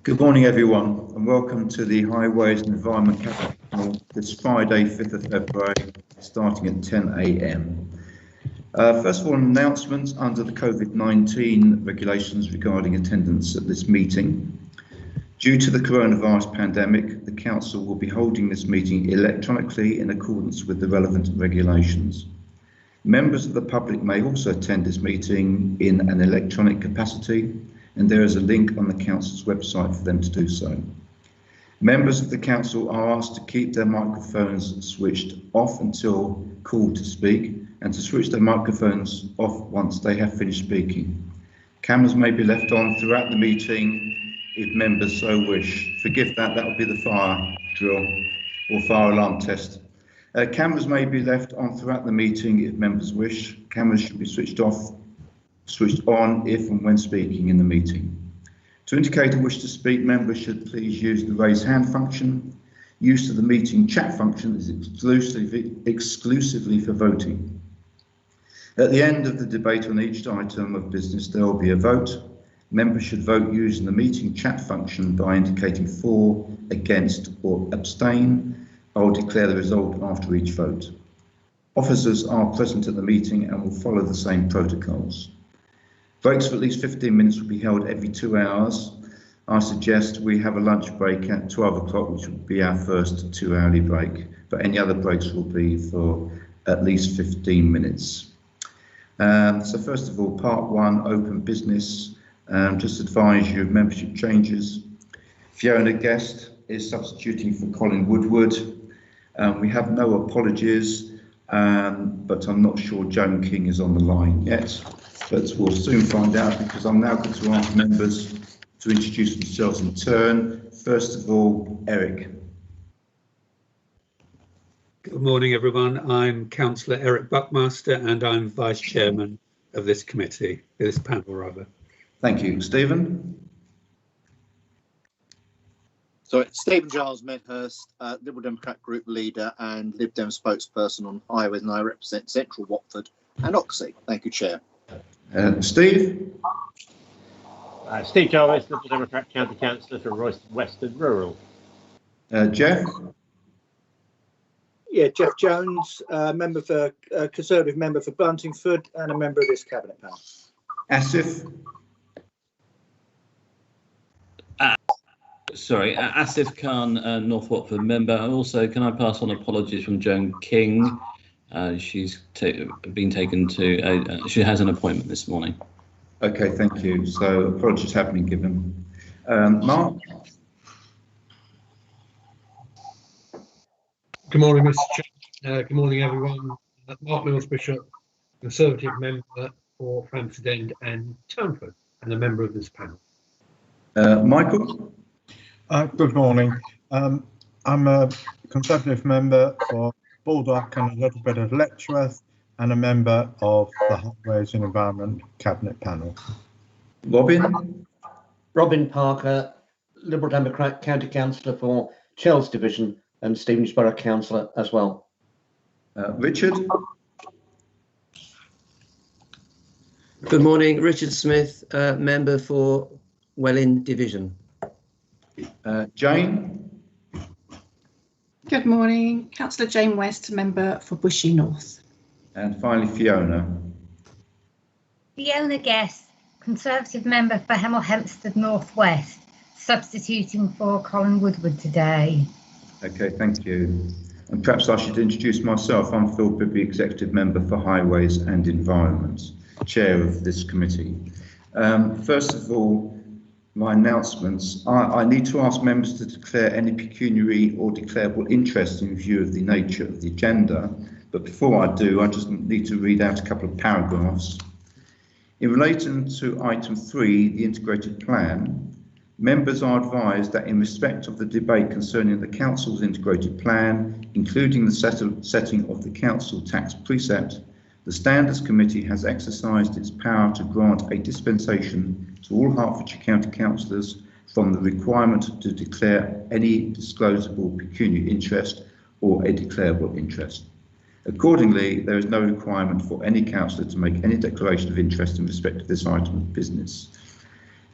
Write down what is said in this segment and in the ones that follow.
Good morning, everyone, and welcome to the Highways and Environment Cabinet Panel this Friday, 5th of February, starting at 10 a.m. First of all, announcements under the COVID-19 regulations regarding attendance at this meeting. Due to the coronavirus pandemic, the Council will be holding this meeting electronically in accordance with the relevant regulations. Members of the public may also attend this meeting in an electronic capacity, and there is a link on the Council's website for them to do so. Members of the Council are asked to keep their microphones switched off until called to speak, and to switch their microphones off once they have finished speaking. Cameras may be left on throughout the meeting if members so wish. Forgive that will be the fire drill or fire alarm test. Cameras may be left on throughout the meeting if members wish. Cameras should be switched on if and when speaking in the meeting. To indicate a wish to speak, members should please use the raise hand function. Use of the meeting chat function is exclusively for voting. At the end of the debate on each item of business, there will be a vote. Members should vote using the meeting chat function by indicating for, against, or abstain. I will declare the result after each vote. Officers are present at the meeting and will follow the same protocols. Breaks of at least 15 minutes will be held every 2 hours. I suggest we have a lunch break at 12 o'clock, which will be our first 2-hourly break, but any other breaks will be for at least 15 minutes. So first of all, part 1, open business. Just advise you of membership changes. Fiona Guest is substituting for Colin Woodward. We have no apologies, but I'm not sure Joan King is on the line yet. But we'll soon find out, because I'm now going to ask members to introduce themselves in turn. First of all, Eric. Good morning, everyone. I'm Councillor Eric Buckmaster, and I'm Vice Chairman of this committee, this panel rather. Thank you. Stephen? So Stephen Giles Medhurst, Liberal Democrat Group Leader and Lib Dem spokesperson on highways, and I represent Central Watford and Oxley. Thank you, Chair. Steve? Steve Jarvis, Liberal Democrat County Councillor for Royston Western Rural. Jeff? Yeah, Jeff Jones, member for Conservative member for Buntingford and a member of this cabinet panel. Asif? Asif Khan, North Watford member. Also, can I pass on apologies from Joan King? She's been taken to, she has an appointment this morning. Okay, thank you. So apologies have been given. Mark? Good morning, Mr. Chair. Good morning, everyone. Mark Mills Bishop, Conservative member for Framford End and Townford, and a member of this panel. Michael? Good morning. I'm a Conservative member for Baldock and a little bit of Letchworth, and a member of the Highways and Environment Cabinet Panel. Robin? Robin Parker, Liberal Democrat County Councillor for Chels Division and Stevenage Borough Councillor as well. Richard? Good morning, Richard Smith, member for Welwyn Division. Jane? Good morning, Councillor Jane West, member for Bushy North. And finally, Fiona. Fiona Guest, Conservative member for Hemel Hempstead North West, substituting for Colin Woodward today. Okay, thank you. And perhaps I should introduce myself. I'm Phil Bibby, Executive Member for Highways and Environment, Chair of this committee. First of all, my announcements. I need to ask members to declare any pecuniary or declarable interest in view of the nature of the agenda. But before I do, I just need to read out a couple of paragraphs. In relation to item 3, the integrated plan, members are advised that in respect of the debate concerning the Council's integrated plan, including the setting of the Council tax precept, the Standards Committee has exercised its power to grant a dispensation to all Hertfordshire County councillors from the requirement to declare any disclosable pecuniary interest or a declarable interest. Accordingly, there is no requirement for any councillor to make any declaration of interest in respect of this item of business.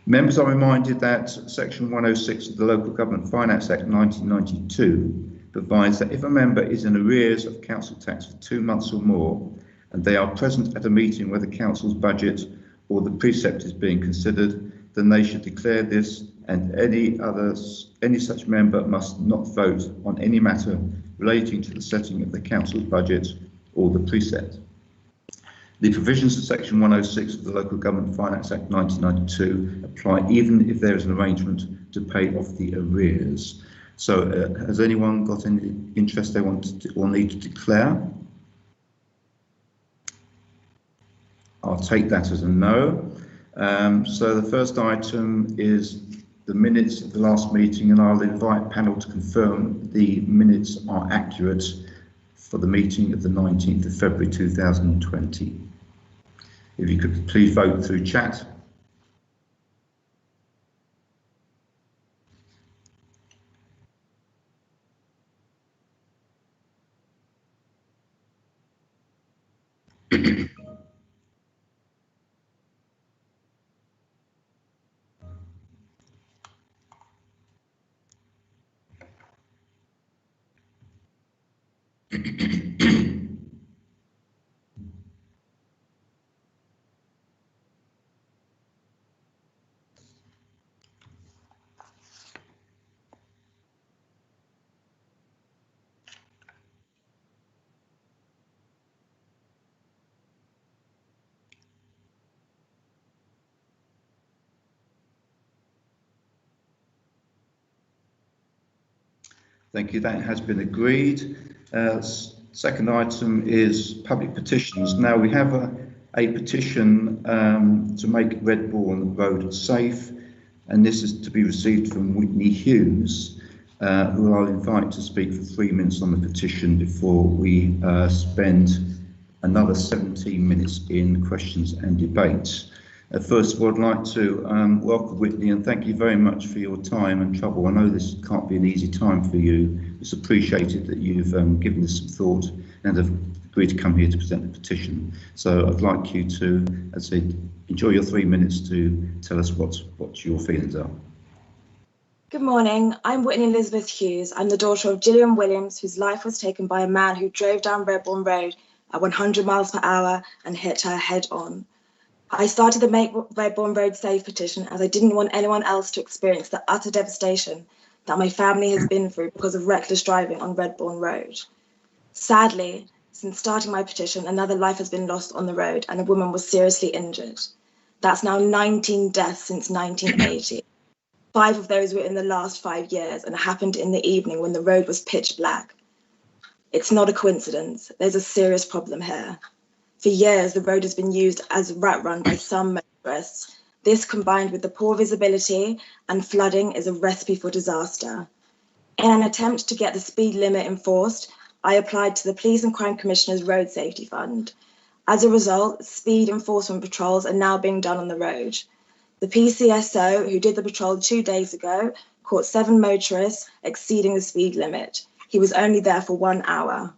Members are reminded that Section 106 of the Local Government Finance Act 1992 provides that if a member is in arrears of council tax for 2 months or more, and they are present at a meeting where the council's budget or the precept is being considered, then they should declare this, and any such member must not vote on any matter relating to the setting of the council's budget or the precept. The provisions of Section 106 of the Local Government Finance Act 1992 apply even if there is an arrangement to pay off the arrears. So has anyone got any interest they want to or need to declare? I'll take that as a no. So the first item is the minutes of the last meeting, and I'll invite panel to confirm the minutes are accurate for the meeting of the 19th of February 2020. If you could please vote through chat. Thank you. That has been agreed. Second item is public petitions. Now we have a petition to make Redbourne Road safe, and this is to be received from Whitney Hughes, who I'll invite to speak for 3 minutes on the petition before we spend another 17 minutes in questions and debates. First of all, I'd like to welcome Whitney and thank you very much for your time and trouble. I know this can't be an easy time for you. It's appreciated that you've given this some thought and have agreed to come here to present the petition. So I'd like you to, as I said, enjoy your 3 minutes to tell us what your feelings are. Good morning. I'm Whitney Elizabeth Hughes. I'm the daughter of Gillian Williams, whose life was taken by a man who drove down Redbourne Road at 100 miles per hour and hit her head on. I started the Make Redbourne Road Safe petition as I didn't want anyone else to experience the utter devastation that my family has been through because of reckless driving on Redbourne Road. Sadly, since starting my petition, another life has been lost on the road and a woman was seriously injured. That's now 19 deaths since 1980. 5 of those were in the last 5 years and happened in the evening when the road was pitch black. It's not a coincidence. There's a serious problem here. For years, the road has been used as a rat run by some motorists. This, combined with the poor visibility and flooding, is a recipe for disaster. In an attempt to get the speed limit enforced, I applied to the Police and Crime Commissioner's Road Safety Fund. As a result, speed enforcement patrols are now being done on the road. The PCSO, who did the patrol 2 days ago, caught 7 motorists exceeding the speed limit. He was only there for 1 hour.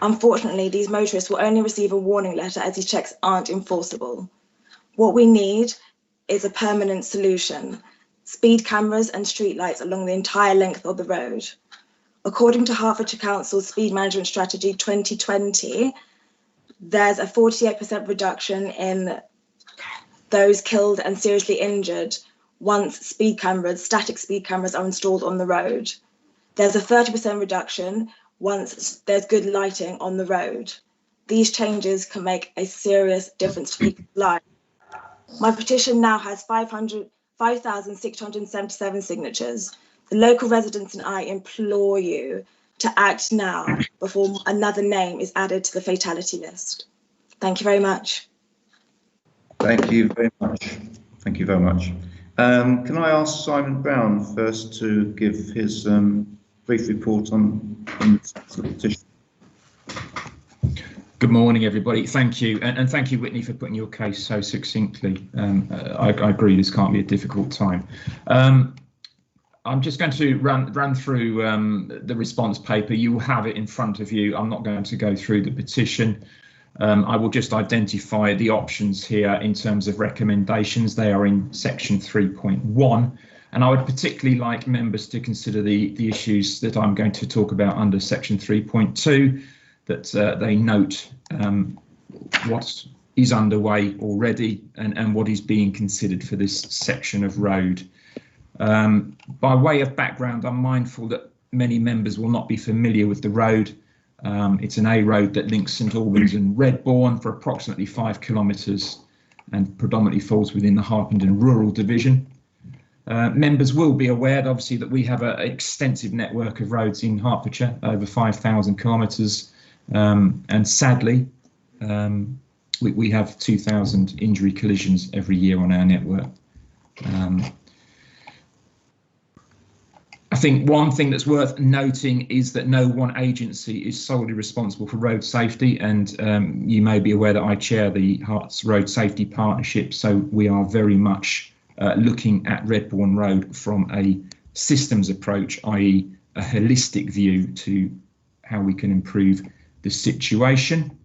Unfortunately, these motorists will only receive a warning letter as these checks aren't enforceable. What we need is a permanent solution: speed cameras and streetlights along the entire length of the road. According to Hertfordshire Council's Speed Management Strategy 2020, there's a 48% reduction in those killed and seriously injured once static speed cameras are installed on the road. There's a 30% reduction once there's good lighting on the road. These changes can make a serious difference to people's lives. My petition now has 5,677 signatures. The local residents and I implore you to act now before another name is added to the fatality list. Thank you very much. Thank you very much. Thank you very much. Can I ask Simon Brown first to give his brief report on the petition? Good morning, everybody. Thank you, and thank you, Whitney, for putting your case so succinctly. I agree this can't be a difficult time. I'm just going to run through the response paper. You will have it in front of you. I'm not going to go through the petition. I will just identify the options here in terms of recommendations. They are in section 3.1, and I would particularly like members to consider the issues that I'm going to talk about under section 3.2, that they note what is underway already and what is being considered for this section of road. By way of background, I'm mindful that many members will not be familiar with the road. It's an A road that links St Albans and Redbourn for approximately 5 kilometres and predominantly falls within the Harpenden Rural Division. Members will be aware, obviously, that we have an extensive network of roads in Hertfordshire, over 5,000 kilometres, and sadly, we have 2,000 injury collisions every year on our network. I think one thing that's worth noting is that no one agency is solely responsible for road safety, and you may be aware that I chair the Herts Road Safety Partnership, so we are very much looking at Redbourn Road from a systems approach, i.e. a holistic view to how we can improve the situation.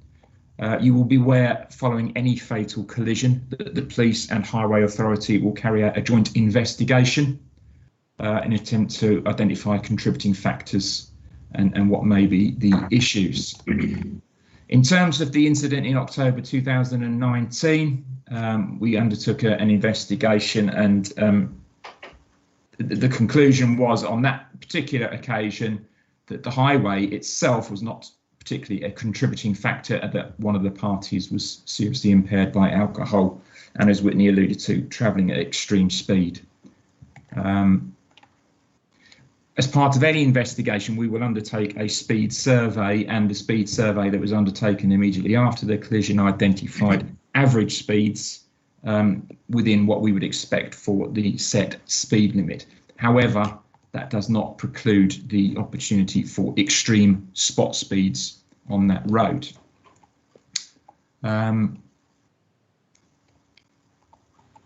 You will be aware, following any fatal collision, that the police and highway authority will carry out a joint investigation in an attempt to identify contributing factors and what may be the issues. In terms of the incident in October 2019, we undertook an investigation, and the conclusion was on that particular occasion that the highway itself was not particularly a contributing factor, that one of the parties was seriously impaired by alcohol and, as Whitney alluded to, travelling at extreme speed. As part of any investigation, we will undertake a speed survey, and the speed survey that was undertaken immediately after the collision identified average speeds within what we would expect for the set speed limit. However, that does not preclude the opportunity for extreme spot speeds on that road.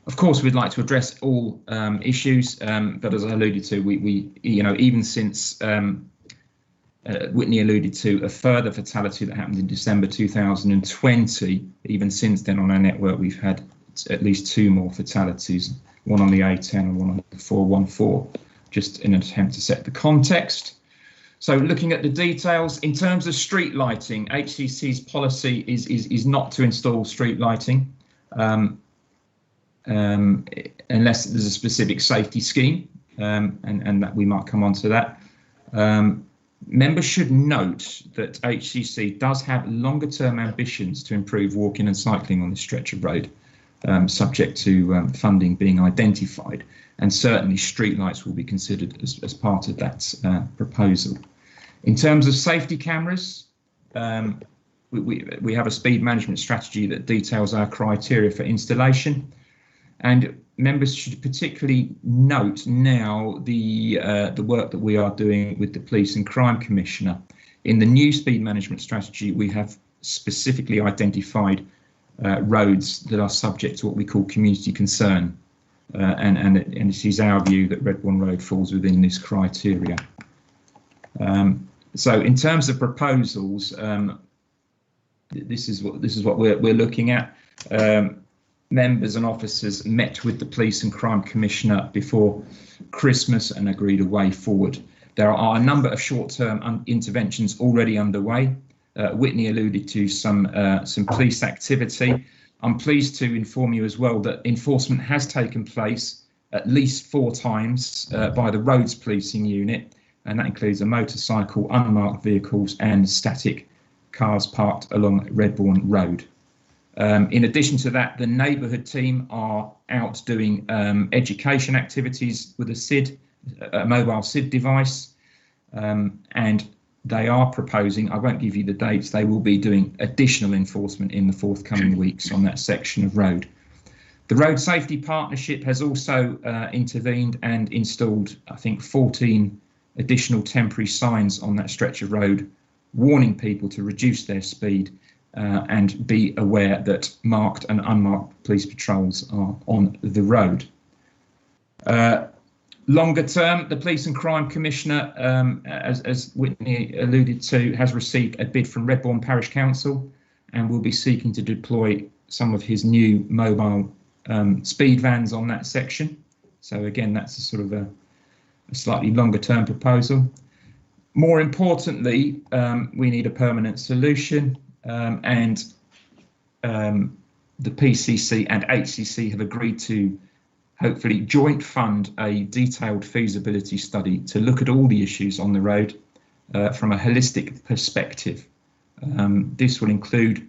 Of course, we'd like to address all issues, but as I alluded to, we even since Whitney alluded to a further fatality that happened in December 2020, even since then on our network, we've had at least 2 more fatalities, one on the A10 and one on the 414, just in an attempt to set the context. So looking at the details, in terms of street lighting, HCC's policy is not to install street lighting unless there's a specific safety scheme, and that we might come on to that. Members should note that HCC does have longer term ambitions to improve walking and cycling on this stretch of road, subject to funding being identified, and certainly streetlights will be considered as part of that proposal. In terms of safety cameras, we have a speed management strategy that details our criteria for installation, and members should particularly note now the work that we are doing with the Police and Crime Commissioner. In the new speed management strategy, we have specifically identified roads that are subject to what we call community concern, and it is our view that Redbourn Road falls within this criteria. So in terms of proposals, this is what we're looking at. Members and officers met with the Police and Crime Commissioner before Christmas and agreed a way forward. There are a number of short-term interventions already underway. Whitney alluded to some police activity. I'm pleased to inform you as well that enforcement has taken place at least 4 times by the Roads Policing Unit, and that includes a motorcycle, unmarked vehicles and static cars parked along Redbourn Road. In addition to that, the neighbourhood team are out doing education activities with a SID, a mobile SID device, and they are proposing, I won't give you the dates, they will be doing additional enforcement in the forthcoming weeks on that section of road. The Road Safety Partnership has also intervened and installed, I think, 14 additional temporary signs on that stretch of road, warning people to reduce their speed and be aware that marked and unmarked police patrols are on the road. Longer term, the Police and Crime Commissioner, as Whitney alluded to, has received a bid from Redbourn Parish Council and will be seeking to deploy some of his new mobile speed vans on that section. So again, that's a sort of a slightly longer term proposal. More importantly, we need a permanent solution, and the PCC and HCC have agreed to hopefully joint fund a detailed feasibility study to look at all the issues on the road from a holistic perspective. This will include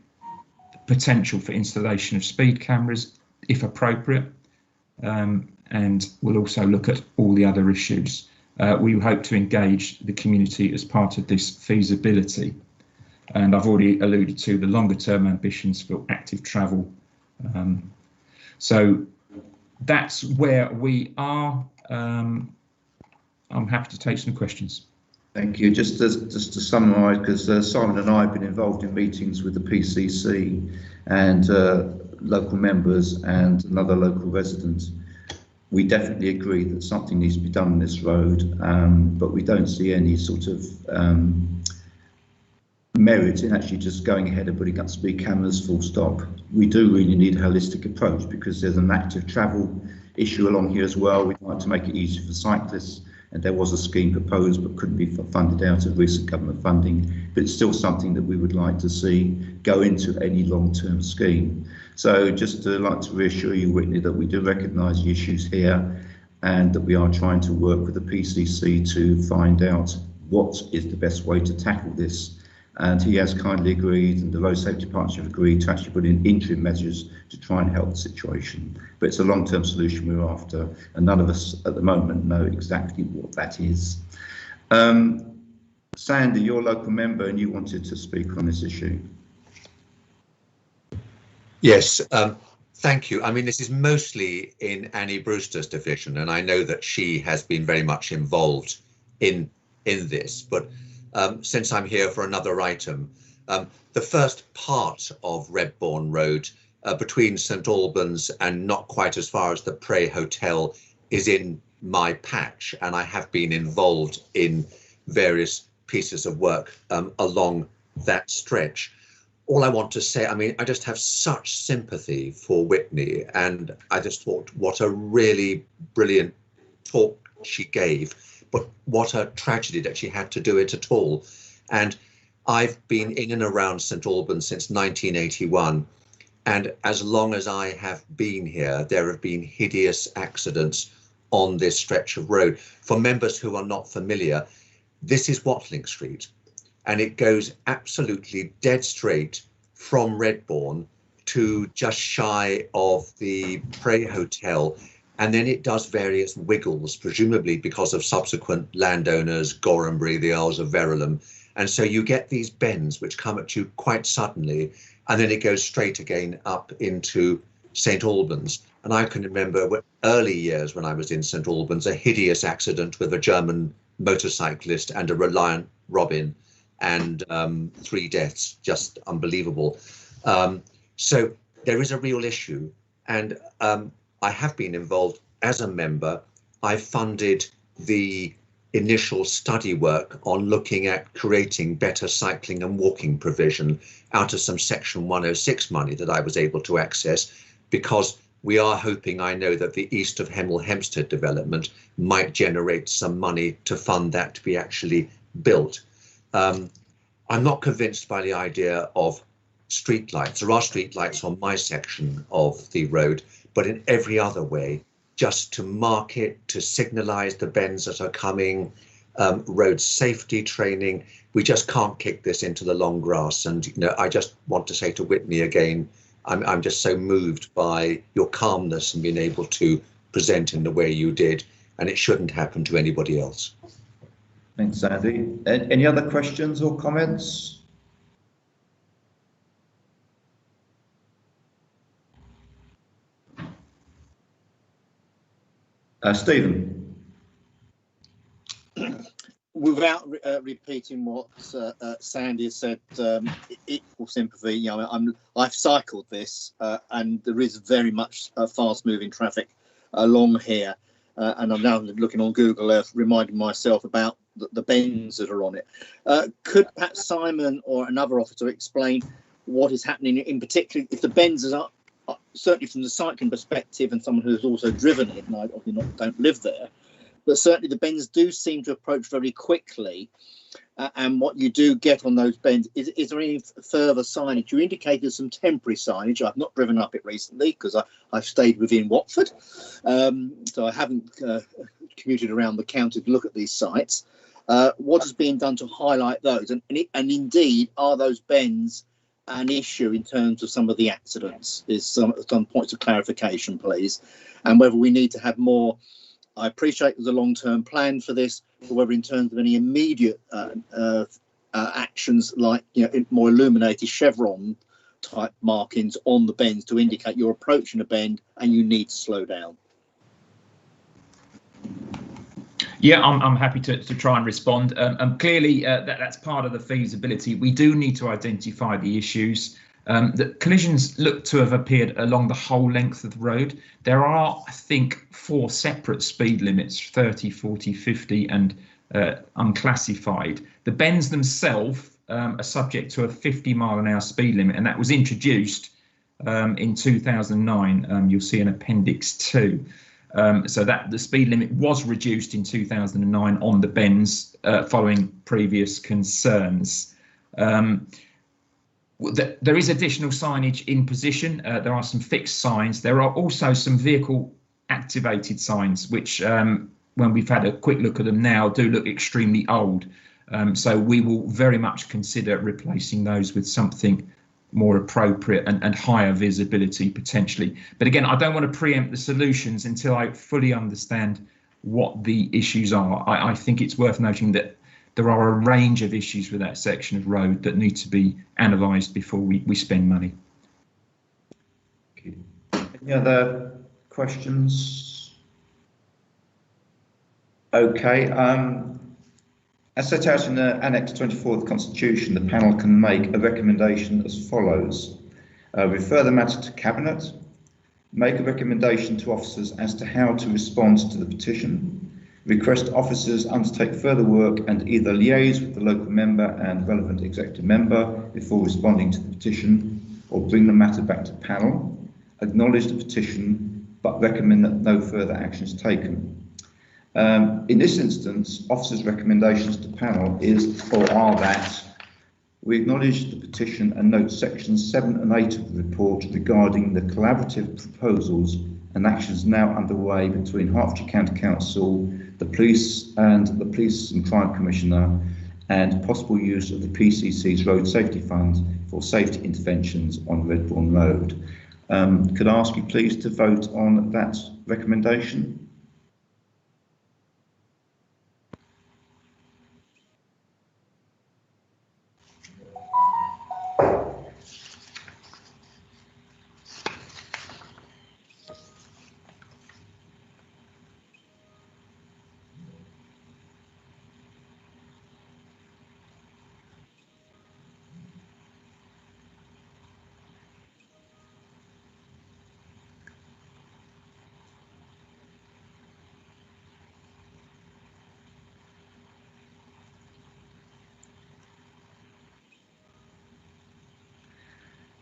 the potential for installation of speed cameras if appropriate, and we'll also look at all the other issues. We hope to engage the community as part of this feasibility. And I've already alluded to the longer term ambitions for active travel. So that's where we are. I'm happy to take some questions. Thank you. Just to summarise, because Simon and I have been involved in meetings with the PCC and local members and another local resident. We definitely agree that something needs to be done on this road, but we don't see any sort of merit in actually just going ahead and putting up speed cameras full stop. We do really need a holistic approach because there's an active travel issue along here as well. We'd like to make it easier for cyclists, and there was a scheme proposed but couldn't be funded out of recent government funding, but it's still something that we would like to see go into any long-term scheme. So just like to reassure you, Whitney, that we do recognise the issues here and that we are trying to work with the PCC to find out what is the best way to tackle this. And he has kindly agreed, and the Road Safety Partnership agreed, to actually put in interim measures to try and help the situation. But it's a long-term solution we're after, and none of us at the moment know exactly what that is. Sandy, you're a local member and you wanted to speak on this issue. Yes, thank you. I mean, this is mostly in Annie Brewster's division, and I know that she has been very much involved in this, but since I'm here for another item, the first part of Redbourne Road between St Albans and not quite as far as the Prey Hotel is in my patch, and I have been involved in various pieces of work along that stretch. All I want to say, I mean, I just have such sympathy for Whitney, and I just thought what a really brilliant talk she gave. But what a tragedy that she had to do it at all. And I've been in and around St Albans since 1981. And as long as I have been here, there have been hideous accidents on this stretch of road. For members who are not familiar, this is Watling Street. And it goes absolutely dead straight from Redbourne to just shy of the Prey Hotel. And then it does various wiggles, presumably because of subsequent landowners, Gorhambury, the Earls of Verulam. And so you get these bends which come at you quite suddenly, and then it goes straight again up into St Albans. And I can remember early years when I was in St Albans, a hideous accident with a German motorcyclist and a Reliant Robin, and 3 deaths, just unbelievable. So there is a real issue. And I have been involved as a member. I funded the initial study work on looking at creating better cycling and walking provision out of some Section 106 money that I was able to access, because we are hoping, I know, that the east of Hemel Hempstead development might generate some money to fund that to be actually built. I'm not convinced by the idea of streetlights. There are streetlights on my section of the road, but in every other way, just to mark it, to signalise the bends that are coming, road safety training. We just can't kick this into the long grass. And you know, I just want to say to Whitney again, I'm just so moved by your calmness and being able to present in the way you did, and it shouldn't happen to anybody else. Thanks, Andy. Any other questions or comments? Stephen. Without repeating what Sandy said, equal sympathy. You know, I've cycled this, and there is very much fast-moving traffic along here, and I'm now looking on Google Earth, reminding myself about the bends that are on it. Could perhaps Simon or another officer explain what is happening in particular, if the bends are certainly from the cycling perspective and someone who's also driven it, and I obviously don't live there, but certainly the bends do seem to approach very quickly. And what you do get on those bends, is there any further signage? You indicated some temporary signage. I've not driven up it recently because I've stayed within Watford. So I haven't commuted around the county to look at these sites. What is being done to highlight those? And indeed, are those bends an issue in terms of some of the accidents? Is some points of clarification, please. And whether we need to have more. I appreciate there's a long-term plan for this, but whether in terms of any immediate actions like more illuminated chevron type markings on the bends to indicate you're approaching a bend and you need to slow down. Yeah, I'm happy to try and respond. Clearly, that's part of the feasibility. We do need to identify the issues. The collisions look to have appeared along the whole length of the road. There are, I think, 4 separate speed limits, 30, 40, 50 and unclassified. The bends themselves are subject to a 50-mile-an-hour speed limit, and that was introduced in 2009. You'll see in Appendix 2. So that the speed limit was reduced in 2009 on the bends following previous concerns. There is additional signage in position. There are some fixed signs. There are also some vehicle activated signs, which when we've had a quick look at them now do look extremely old. So we will very much consider replacing those with something more appropriate and higher visibility potentially. But again, I don't want to preempt the solutions until I fully understand what the issues are. I think it's worth noting that there are a range of issues with that section of road that need to be analysed before we spend money. Any other questions? Okay. As set out in Annex 24 of the Constitution, the panel can make a recommendation as follows. Refer the matter to Cabinet, make a recommendation to officers as to how to respond to the petition, request officers undertake further work and either liaise with the local member and relevant executive member before responding to the petition, or bring the matter back to panel, acknowledge the petition but recommend that no further action is taken. In this instance, officers' recommendations to panel are that we acknowledge the petition and note sections 7 and 8 of the report regarding the collaborative proposals and actions now underway between Hertfordshire County Council, the police and the Police and Crime Commissioner, and possible use of the PCC's Road Safety Fund for safety interventions on Redbourne Road. Could I ask you please to vote on that recommendation?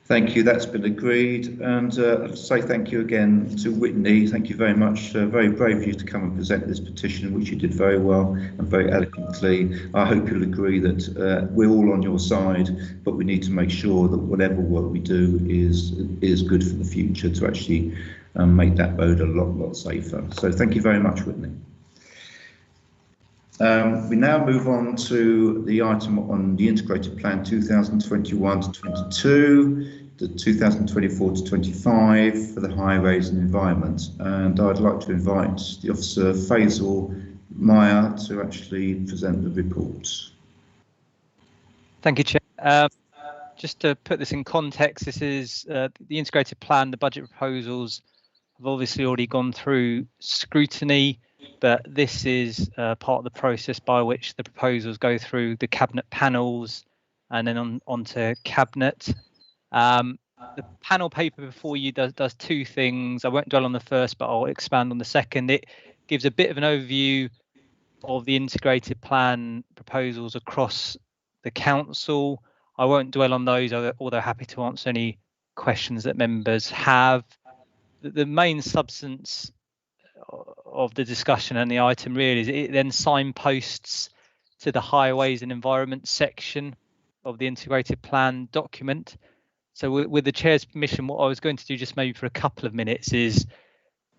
Thank you, that's been agreed. And I'll say thank you again to Whitney. Thank you very much. Very brave of you to come and present this petition, which you did very well and very eloquently. I hope you'll agree that we're all on your side, but we need to make sure that whatever work we do is good for the future to actually make that road a lot safer. So thank you very much, Whitney. We now move on to the item on the Integrated Plan 2021 to 22, the 2024 to 25 for the highways and environment. And I'd like to invite the officer Faisal Meyer to actually present the report. Thank you, Chair. Just to put this in context, this is the Integrated Plan. The budget proposals have obviously already gone through scrutiny, but this is part of the process by which the proposals go through the Cabinet panels and then on to Cabinet. The panel paper before you does two things. I won't dwell on the first, but I'll expand on the second. It gives a bit of an overview of the Integrated Plan proposals across the Council. I won't dwell on those, although happy to answer any questions that members have. The main substance of the discussion and the item really is it then signposts to the highways and environment section of the integrated plan document. So with the chair's permission, what I was going to do just maybe for a couple of minutes is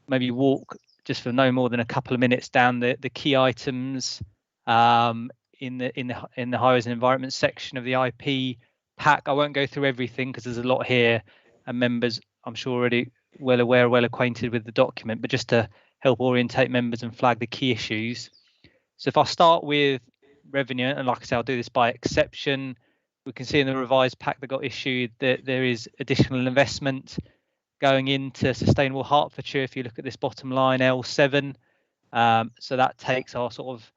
maybe walk just for no more than a couple of minutes down the key items in the highways and environment section of the IP pack. I won't go through everything because there's a lot here, and members I'm sure already well aware, well acquainted with the document, but just to help orientate members and flag the key issues. So if I start with revenue, and like I say, I'll do this by exception, we can see in the revised pack that got issued that there is additional investment going into Sustainable Hertfordshire. If you look at this bottom line, L7, so that takes our sort of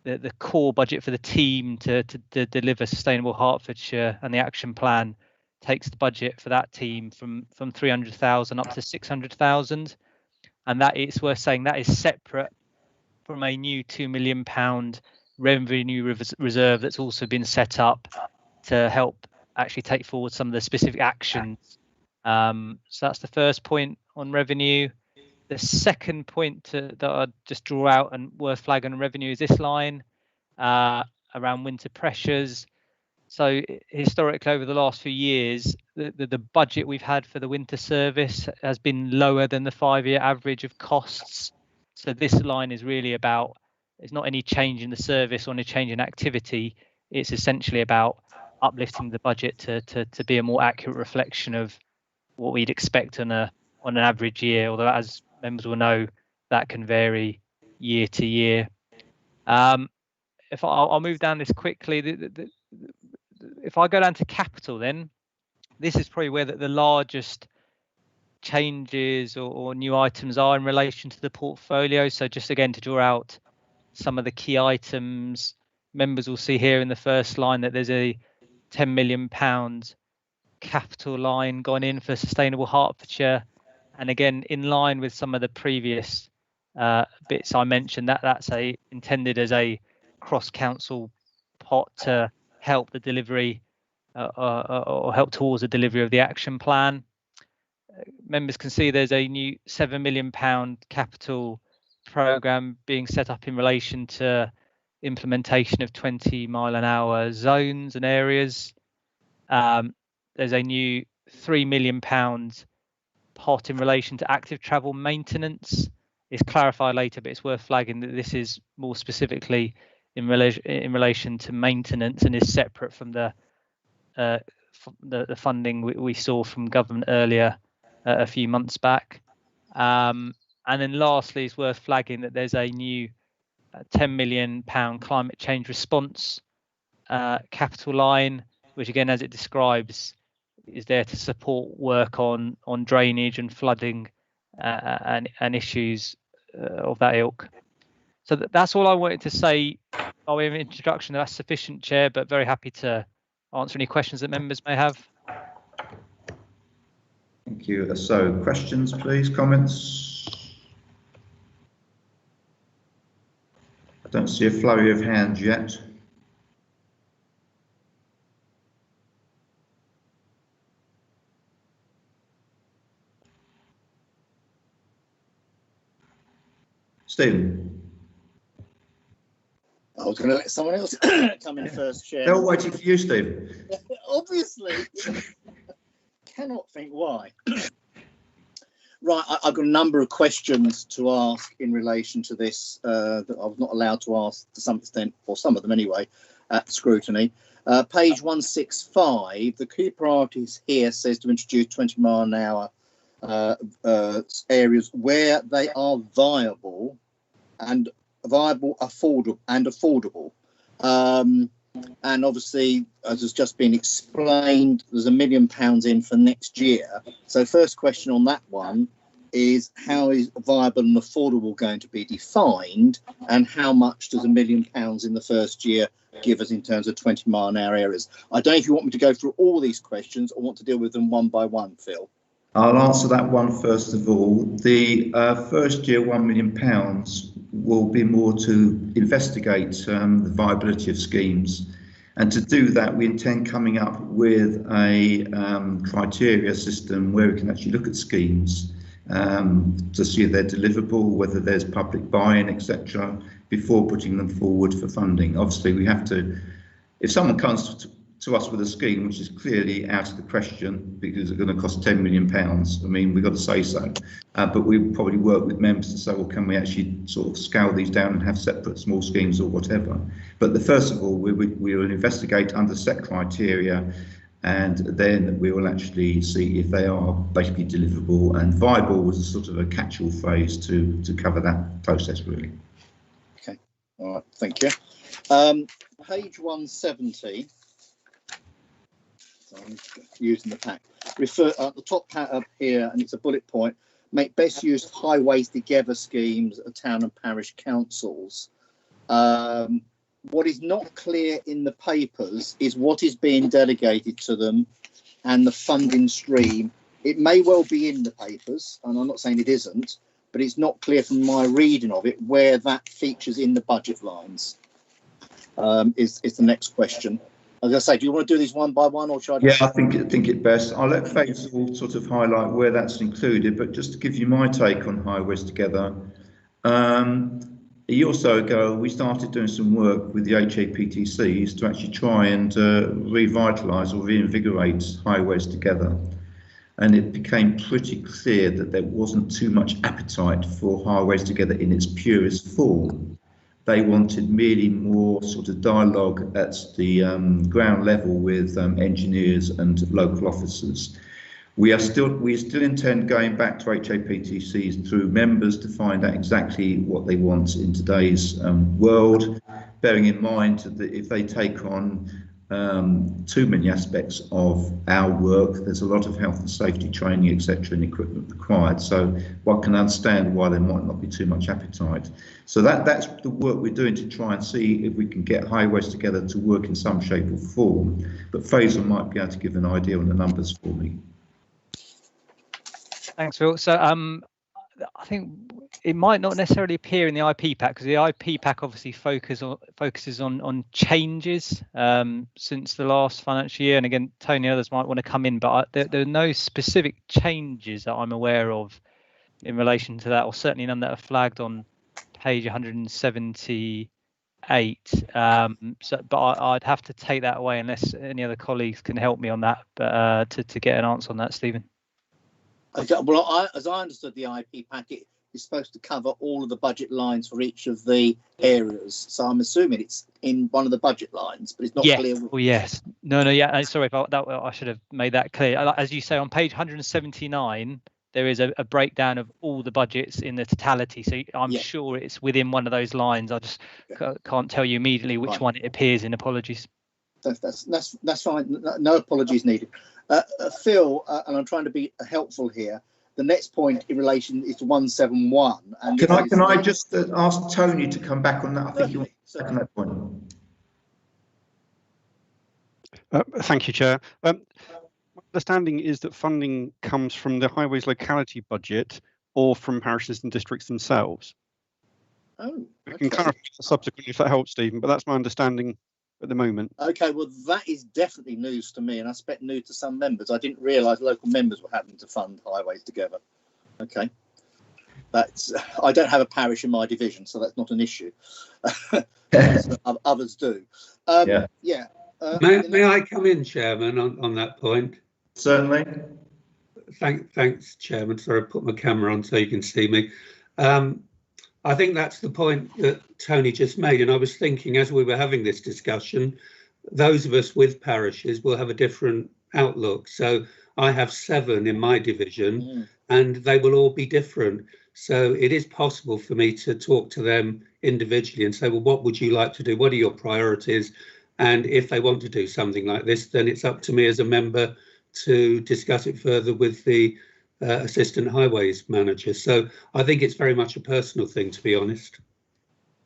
the core budget for the team to deliver Sustainable Hertfordshire, and the action plan takes the budget for that team from 300,000 up to 600,000, and that it's worth saying that is separate from a new £2 million revenue reserve that's also been set up to help actually take forward some of the specific actions. So that's the first point on revenue. The second point that I'd just draw out and worth flagging on revenue is this line around winter pressures. So historically, over the last few years, the budget we've had for the winter service has been lower than the 5-year average of costs. So this line is really about, it's not any change in the service or any change in activity. It's essentially about uplifting the budget to be a more accurate reflection of what we'd expect on an average year, although as members will know, that can vary year to year. If I'll move down this quickly, if I go down to capital, then this is probably where the largest changes or new items are in relation to the portfolio. So just again to draw out some of the key items, members will see here in the first line that there's a £10 million capital line gone in for Sustainable Hertfordshire, and again in line with some of the previous bits I mentioned, that's intended as a cross-council pot to help the delivery or help towards the delivery of the action plan. Members can see there's a new £7 million capital programme being set up in relation to implementation of 20-mile-an-hour zones and areas. There's a new £3 million pot in relation to active travel maintenance. It's clarified later, but it's worth flagging that this is more specifically in relation to maintenance and is separate from the funding we saw from government earlier a few months back. And then lastly, it's worth flagging that there's a new £10 million climate change response capital line, which again, as it describes, is there to support work on drainage and flooding and issues of that ilk. So that's all I wanted to say by way of introduction. That's sufficient, Chair, but very happy to answer any questions that members may have. Thank you. So questions, please, comments? I don't see a flurry of hands yet. Stephen. I was going to let someone else come in first, Chair. They're all waiting for you, Stephen. Obviously. Cannot think why. Right, I've got a number of questions to ask in relation to this that I was not allowed to ask to some extent, or some of them anyway, at scrutiny. Page 165, the key priorities here says to introduce 20-mile-an-hour areas where they are viable, affordable. And obviously, as has just been explained, there's £1 million in for next year. So first question on that one is, how is viable and affordable going to be defined, and how much does £1 million in the first year give us in terms of 20-mile-an-hour areas? I don't know if you want me to go through all these questions or want to deal with them one by one, Phil. I'll answer that one first of all. The first year £1 million will be more to investigate the viability of schemes. And to do that, we intend coming up with a criteria system where we can actually look at schemes to see if they're deliverable, whether there's public buy-in, etc., before putting them forward for funding. Obviously, we have to, if someone comes to us with a scheme which is clearly out of the question because it's going to cost £10 million, I mean, we've got to say so. But we probably work with members to say, well, can we actually sort of scale these down and have separate small schemes or whatever? But first of all, we will investigate under set criteria, and then we will actually see if they are basically deliverable, and viable was a sort of a catch-all phrase to cover that process, really. Okay, all right, thank you. Page 170. So I'm using the pack. Refer at the top part up here, and it's a bullet point. Make best use of highways together schemes at town and parish councils. What is not clear in the papers is what is being delegated to them and the funding stream. It may well be in the papers, and I'm not saying it isn't, but it's not clear from my reading of it where that features in the budget lines. Is the next question. As I say, do you want to do these one by one, or should I? Yeah, I think it best. I'll let Faisal sort of highlight where that's included, but just to give you my take on Highways Together. A year or so ago, we started doing some work with the HAPTCs to actually try and revitalise or reinvigorate Highways Together. And it became pretty clear that there wasn't too much appetite for Highways Together in its purest form. They wanted merely more sort of dialogue at the ground level with engineers and local officers. We still intend going back to HAPTCs through members to find out exactly what they want in today's world, bearing in mind that if they take on too many aspects of our work, there's a lot of health and safety training, etc., and equipment required. So one can understand why there might not be too much appetite. So that's the work we're doing to try and see if we can get Highways Together to work in some shape or form. But Faisal might be able to give an idea on the numbers for me. Thanks, Phil. So I think it might not necessarily appear in the IP pack, because the IP pack obviously focuses on changes since the last financial year. And again, Tony and others might want to come in, but there are no specific changes that I'm aware of in relation to that, or certainly none that are flagged on page 178. But I'd have to take that away unless any other colleagues can help me on that, but to get an answer on that, Stephen. Okay, well, as I understood the IP packet, is supposed to cover all of the budget lines for each of the areas. So I'm assuming it's in one of the budget lines, but it's not clear. Oh, yes. No, yeah. Sorry about that. I should have made that clear. As you say, on page 179, there is a breakdown of all the budgets in the totality. So I'm sure it's within one of those lines. I just can't tell you immediately which one it appears in. Apologies. That's fine. No apologies needed. Phil, and I'm trying to be helpful here. The next point in relation is to 171. And can I just ask Tony to come back on that? I think you want to second that point. Thank you, Chair. My understanding is that funding comes from the highways locality budget or from parishes and districts themselves. Oh, okay. We can clarify subsequently if that helps, Stephen, but that's my understanding at the moment. Okay, well, that is definitely news to me, and I expect new to some members. I didn't realise local members were having to fund Highways Together. Okay, I don't have a parish in my division, so that's not an issue. Others do. May I come in, Chairman, on that point? Certainly. Thanks, Chairman. Sorry, I put my camera on so you can see me. I think that's the point that Tony just made, and I was thinking as we were having this discussion, those of us with parishes will have a different outlook. So I have 7 in my division, and they will all be different. So it is possible for me to talk to them individually and say, well, what would you like to do? What are your priorities? And if they want to do something like this, then it's up to me as a member to discuss it further with the assistant highways manager. So I think it's very much a personal thing, to be honest.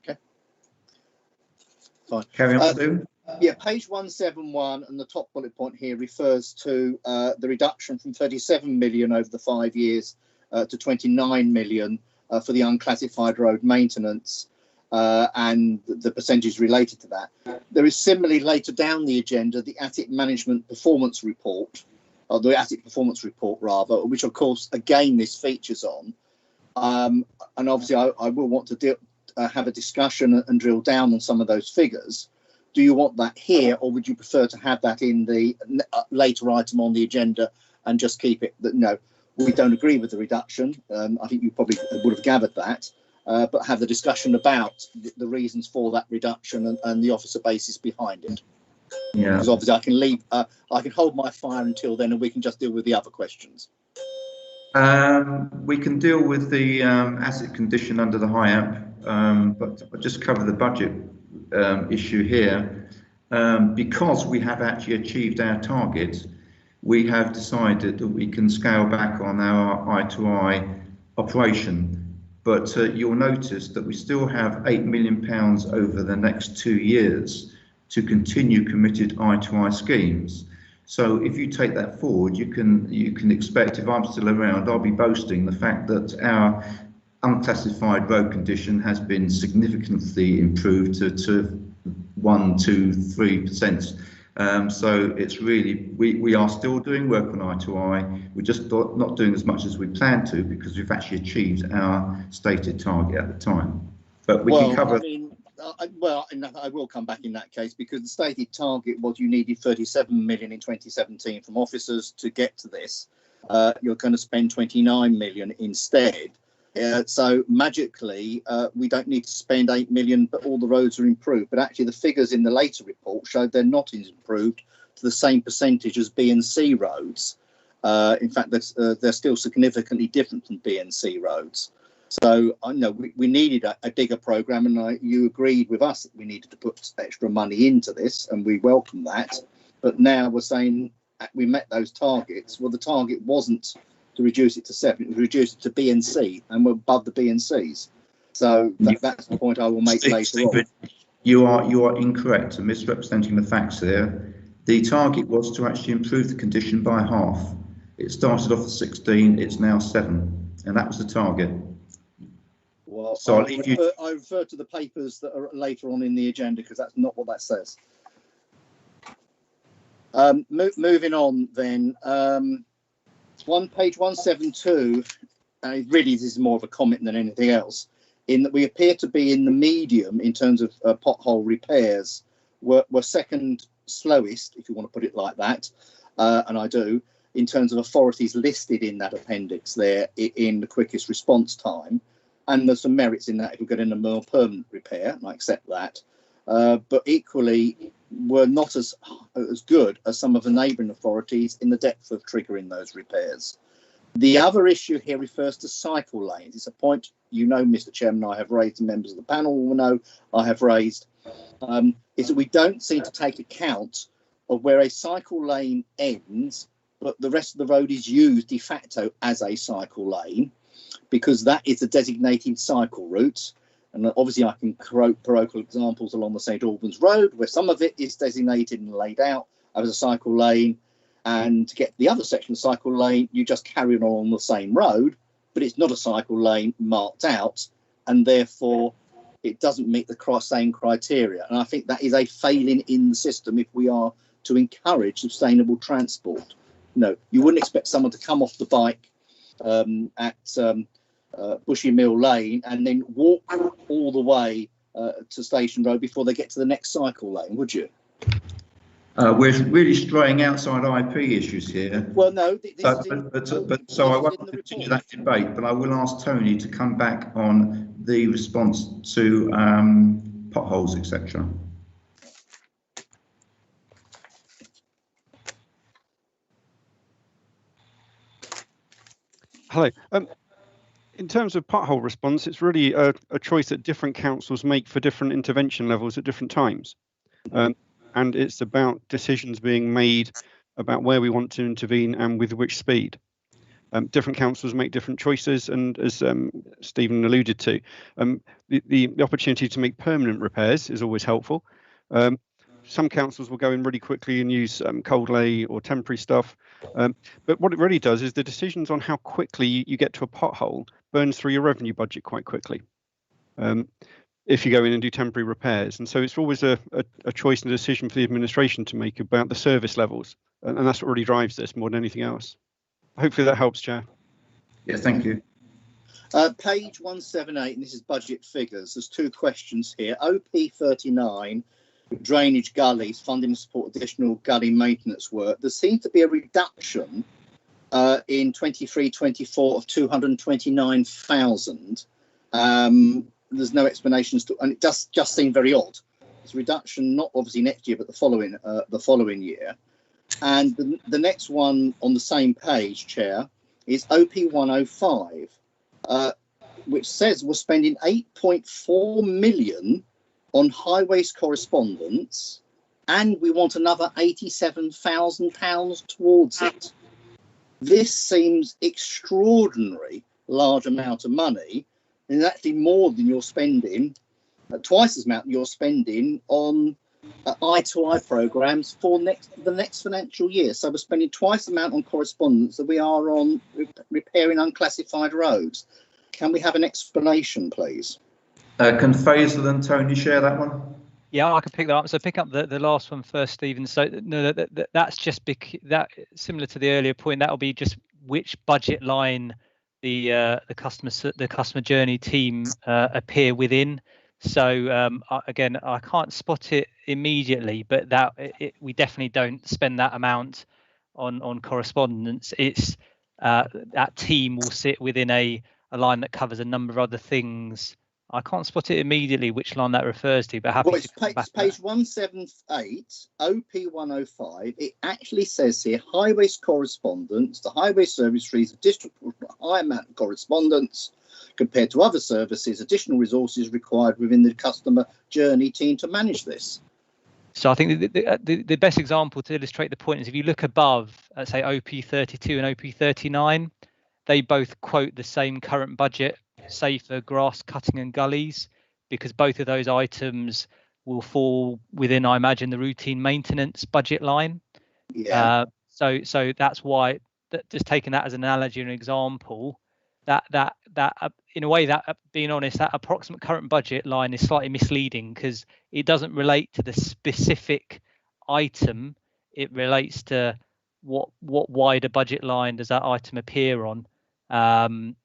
Okay. Fine. Carry on, Stephen. Yeah, page 171 and the top bullet point here refers to the reduction from 37 million over the 5 years to 29 million for the unclassified road maintenance. and the percentage related to that. There is similarly later down the agenda the Attic Management Performance Report, or the Attic Performance Report rather, which of course again this features on. And obviously I will want to have a discussion and drill down on some of those figures. Do you want that here, or would you prefer to have that in the later item on the agenda and just keep it that no, we don't agree with the reduction? I think you probably would have gathered that. But have the discussion about the reasons for that reduction and the officer basis behind it. Yeah. Because obviously I can leave, I can hold my fire until then, and we can just deal with the other questions. We can deal with the asset condition under the HIAP, but I'll just cover the budget issue here. Because we have actually achieved our target, we have decided that we can scale back on our eye-to-eye operation. But you'll notice that we still have £8 million over the next 2 years to continue committed eye-to-eye schemes. So if you take that forward, you can expect, if I'm still around, I'll be boasting the fact that our unclassified road condition has been significantly improved to 1, 2, 3%. So it's really, we are still doing work on eye-to-eye. We're just not doing as much as we planned to because we've actually achieved our stated target at the time. But we can cover. I will come back in that case, because the stated target was you needed 37 million in 2017 from officers to get to this. You're going to spend 29 million instead. So magically, we don't need to spend 8 million, but all the roads are improved. But actually, the figures in the later report showed they're not improved to the same percentage as B and C roads. In fact, they're still significantly different from B and C roads. So I know we needed a bigger programme, and you agreed with us that we needed to put extra money into this, and we welcome that. But now we're saying we met those targets. Well, the target wasn't to reduce it to 7, it was reduced it to B and C, and we're above the B and Cs. So that's the point I will make later on. You are incorrect and misrepresenting the facts there. The target was to actually improve the condition by half. It started off at 16, it's now 7, and that was the target. Well, so I refer to the papers that are later on in the agenda, because that's not what that says. Moving on then, page 172, really this is more of a comment than anything else, in that we appear to be in the medium in terms of pothole repairs. We're second slowest, if you want to put it like that, and I do, in terms of authorities listed in that appendix there in the quickest response time. And there's some merits in that if we get in a more permanent repair, and I accept that. But equally, we're not as good as some of the neighbouring authorities in the depth of triggering those repairs. The other issue here refers to cycle lanes. It's a point you know, Mr. Chairman, I have raised, and members of the panel will know I have raised, is that we don't seem to take account of where a cycle lane ends, but the rest of the road is used de facto as a cycle lane, because that is a designated cycle route. And obviously I can quote parochial examples along the St Albans Road, where some of it is designated and laid out as a cycle lane. And to get the other section of the cycle lane, you just carry on along the same road, but it's not a cycle lane marked out, and therefore it doesn't meet the same criteria. And I think that is a failing in the system if we are to encourage sustainable transport. No, you wouldn't expect someone to come off the bike at Bushy Mill Lane and then walk all the way to Station Road before they get to the next cycle lane, would you? We're really straying outside IP issues here. Well, no. So I won't continue that debate, but I will ask Tony to come back on the response to potholes, etc. Hello. In terms of pothole response, it's really a choice that different councils make for different intervention levels at different times. And it's about decisions being made about where we want to intervene and with which speed. Different councils make different choices, and as Stephen alluded to, the opportunity to make permanent repairs is always helpful. Some councils will go in really quickly and use cold lay or temporary stuff. But what it really does is the decisions on how quickly you get to a pothole burns through your revenue budget quite quickly. if you go in and do temporary repairs. And so it's always a choice and a decision for the administration to make about the service levels. And that's what really drives this more than anything else. Hopefully that helps, Chair. Yeah, thank you. Page 178, and this is budget figures. There's two questions here. OP39, drainage gullies, funding to support additional gully maintenance work. There seems to be a reduction in 23-24 of 229,000. There's no explanations to, and it does just seem very odd. It's a reduction, not obviously next year, but the following year. And the next one on the same page, Chair, is OP105, which says we're spending 8.4 million on highways correspondence, and we want another £87,000 towards it. This seems extraordinary large amount of money, and it's actually more than you're spending, twice as much you're spending on eye-to-eye programs for the next financial year. So we're spending twice the amount on correspondence that we are on repairing unclassified roads. Can we have an explanation, please? Can Faisal and Tony share that one? Yeah, I can pick that up. So pick up the last one first, Stephen. So no, that's just that similar to the earlier point. That'll be just which budget line the customer journey team appear within. So again, I can't spot it immediately, but we definitely don't spend that amount on correspondence. It's that team will sit within a line that covers a number of other things. I can't spot it immediately which line that refers to, but happy to come back. Page 178, OP105. It actually says here highways correspondence. The highway service fees of district high amount of correspondence compared to other services. Additional resources required within the customer journey team to manage this. So I think the best example to illustrate the point is if you look above, say OP32 and OP39, they both quote the same current budget, say for grass cutting and gullies, because both of those items will fall within, I imagine, the routine maintenance budget line. Yeah. So that's why, just taking that as an analogy and an example, that in a way, that being honest, that approximate current budget line is slightly misleading because it doesn't relate to the specific item. It relates to what wider budget line does that item appear on.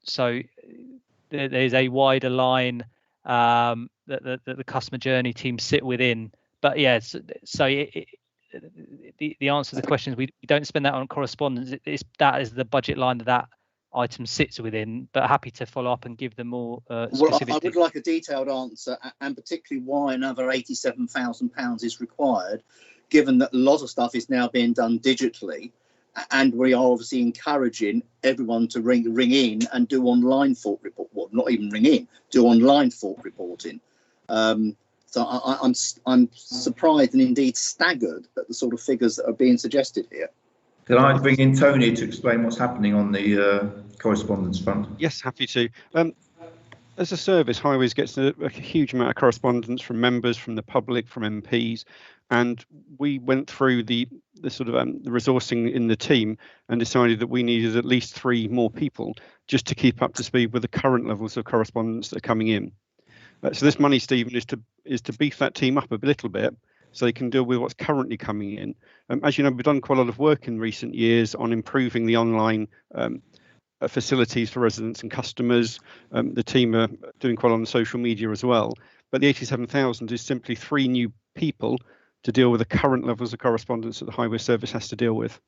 So there's a wider line that the customer journey team sit within. But yeah, so the answer to the question is we don't spend that on correspondence. That is the budget line that item sits within, but happy to follow up and give them more specific. Well, I would like a detailed answer, and particularly why another £87,000 is required, given that a lot of stuff is now being done digitally. And we are obviously encouraging everyone to ring in and do online fault report. Well, not even ring in, do online fault reporting. So I'm surprised and indeed staggered at the sort of figures that are being suggested here. Can I bring in Tony to explain what's happening on the correspondence front? Yes, happy to. As a service, Highways gets a huge amount of correspondence from members, from the public, from MPs, and we went through the sort of the resourcing in the team and decided that we needed at least 3 more people just to keep up to speed with the current levels of correspondence that are coming in. So this money, Stephen, is to beef that team up a little bit so they can deal with what's currently coming in. As you know, we've done quite a lot of work in recent years on improving the online facilities for residents and customers. The team are doing quite a lot on social media as well. But the 87,000 is simply 3 new people to deal with the current levels of correspondence that the highway service has to deal with.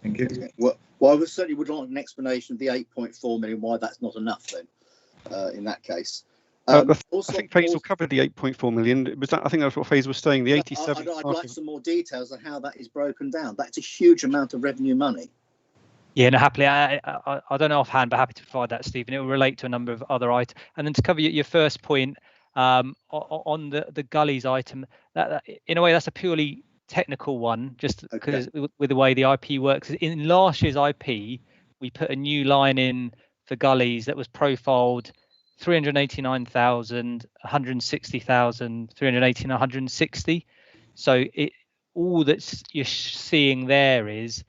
Thank you. Well, I certainly would like an explanation of the 8.4 million, why that's not enough then, in that case. I think Faisal covered the 8.4 million. I think that's what Faisal was saying. The 87. I'd like some more details on how that is broken down. That's a huge amount of revenue money. Yeah, no, happily. I don't know offhand, but happy to provide that, Stephen. It will relate to a number of other items. And then to cover your first point on the gullies item, that in a way that's a purely technical one, just because with the way the IP works. In last year's IP, we put a new line in for gullies that was profiled 389,000, 160,000, 318, 160. So all that you're seeing there is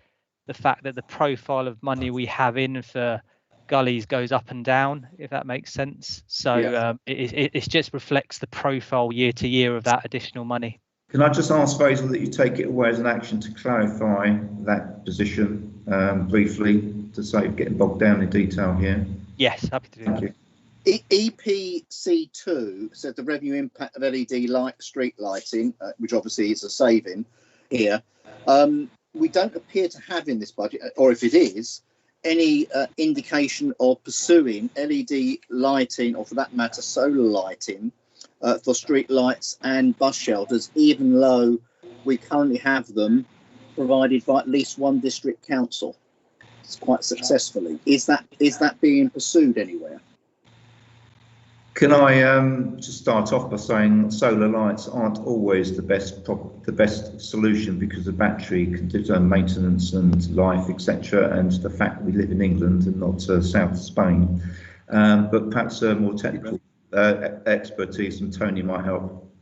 the fact that the profile of money we have in for gullies goes up and down, if that makes sense. So it just reflects the profile year to year of that additional money. Can I just ask, Faisal, that you take it away as an action to clarify that position briefly, to save getting bogged down in detail here? Yes, happy to do that. Thank you. EPC2 said the revenue impact of LED street lighting, which obviously is a saving here. We don't appear to have in this budget, or if it is, any indication of pursuing LED lighting, or for that matter, solar lighting for street lights and bus shelters, even though we currently have them provided by at least one district council. It's quite successfully. Is that being pursued anywhere? Can I just start off by saying solar lights aren't always the best solution, because the battery can determine maintenance and life, etc., and the fact that we live in England and not south of Spain. But perhaps more technical expertise from Tony might help.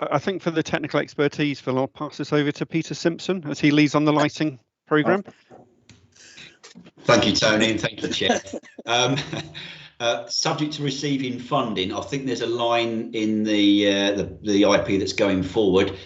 I think for the technical expertise, Phil, I'll pass this over to Peter Simpson as he leads on the lighting programme. Thank you, Tony, and thank you, Chair. Subject to receiving funding, I think there's a line in the IP that's going forward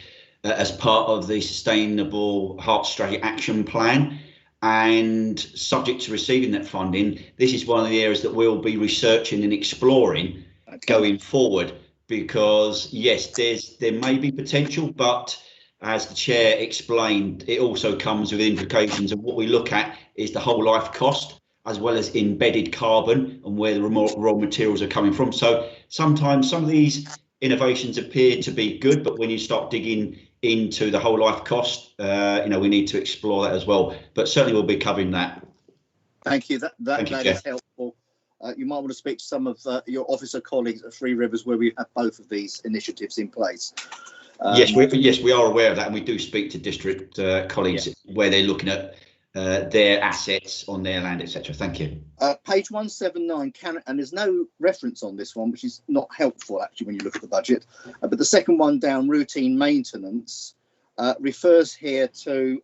as part of the Sustainable Heart Strategy Action Plan, and subject to receiving that funding, this is one of the areas that we'll be researching and exploring going forward, because yes, there may be potential, but as the Chair explained, it also comes with implications of what we look at is the whole life cost, as well as embedded carbon and where the raw materials are coming from. So sometimes some of these innovations appear to be good, but when you start digging into the whole life cost, we need to explore that as well. But certainly we'll be covering that. Thank you. That is helpful. You might want to speak to some of your officer colleagues at Three Rivers, where we have both of these initiatives in place. Yes, we are aware of that, and we do speak to district colleagues where they're looking at their assets on their land, etc. Thank you. Page 179, and there's no reference on this one, which is not helpful actually when you look at the budget. But the second one down, routine maintenance, refers here to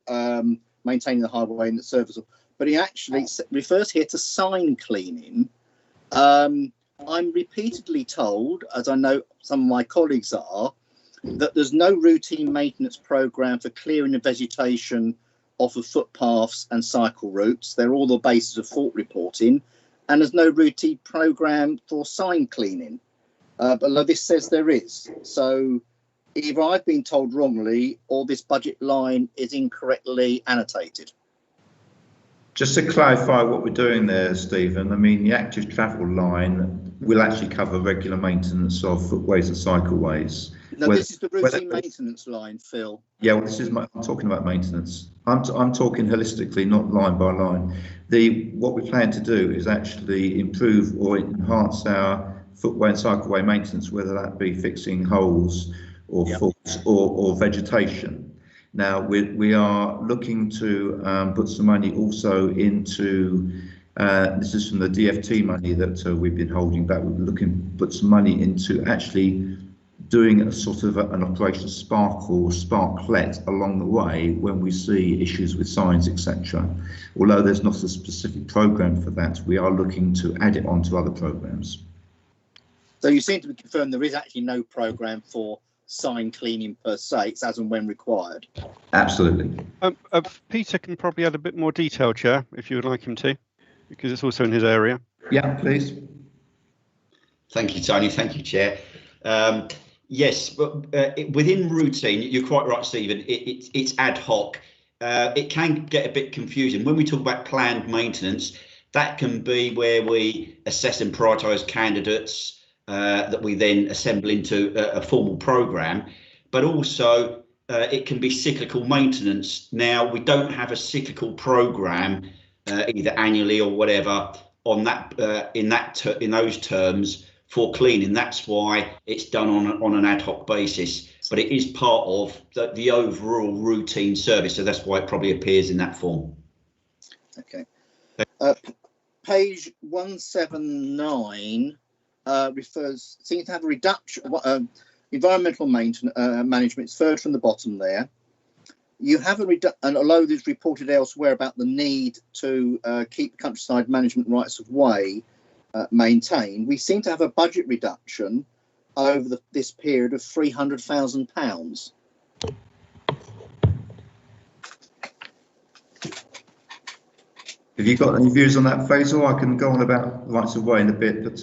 maintaining the highway and the service, but he actually refers here to sign cleaning. I'm repeatedly told, as I know some of my colleagues are, that there's no routine maintenance programme for clearing the vegetation off of footpaths and cycle routes. They're all the basis of fault reporting, and there's no routine programme for sign cleaning. But this says there is. So either I've been told wrongly, or this budget line is incorrectly annotated. Just to clarify what we're doing there, Stephen, I mean, the active travel line will actually cover regular maintenance of footways and cycleways. No, this is the routine maintenance line, Phil. Yeah, well, I'm talking about maintenance. I'm talking holistically, not line by line. What we plan to do is actually improve or enhance our footway and cycleway maintenance, whether that be fixing holes or faults or vegetation. Now we are looking to put some money also into. This is from the DFT money that we've been holding back. We're looking to put some money into actually doing a sort of an Operation Spark or Sparklet along the way when we see issues with signs, etc. Although there's not a specific programme for that, we are looking to add it on to other programmes. So you seem to be confirmed there is actually no programme for sign cleaning per se, it's as and when required. Absolutely. Peter can probably add a bit more detail, Chair, if you would like him to, because it's also in his area. Yeah, please. Thank you, Tony. Thank you, Chair. Yes, but within routine, you're quite right, Stephen, it's ad hoc. It can get a bit confusing. When we talk about planned maintenance, that can be where we assess and prioritise candidates that we then assemble into a formal programme, but also it can be cyclical maintenance. Now, we don't have a cyclical programme either annually or whatever on that in those terms for cleaning. That's why it's done on an ad hoc basis, but it is part of the overall routine service, so that's why it probably appears in that form. Okay. Page 179 seems to have a reduction. Environmental management is third from the bottom there. You have and although there's reported elsewhere about the need to keep countryside management rights of way maintained, we seem to have a budget reduction over this period of £300,000. Have you got any views on that, Faisal? I can go on about rights of way in a bit, but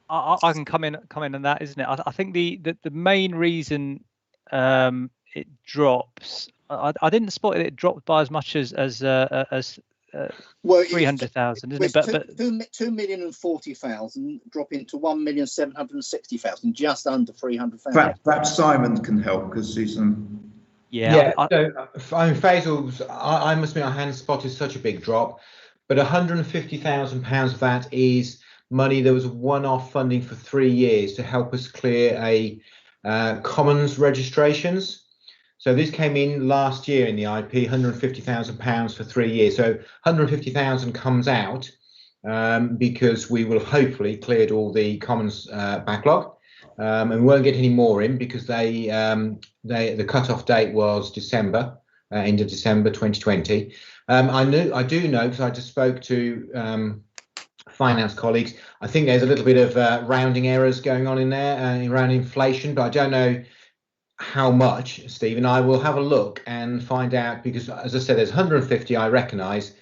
I can come in on that, isn't it? I think the main reason it drops. I didn't spot it. It dropped by as much as 300,000, isn't it? But 2,040,000 dropping to 1,760,000, just under 300,000. Perhaps Simon can help because he's So I mean, Faisal's. I must admit, I hadn't spotted such a big drop, but £150,000 of that is money. There was one-off funding for 3 years to help us clear a commons registrations. So this came in last year in the IP, £150,000 for 3 years. So 150,000 comes out because we will hopefully cleared all the commons backlog, and we won't get any more in because the cut-off date was December, end of December 2020. I do know because I just spoke to finance colleagues. I think there's a little bit of rounding errors going on in there around inflation, but I don't know how much, Stephen. I will have a look and find out because, as I said, there's 150 I recognise,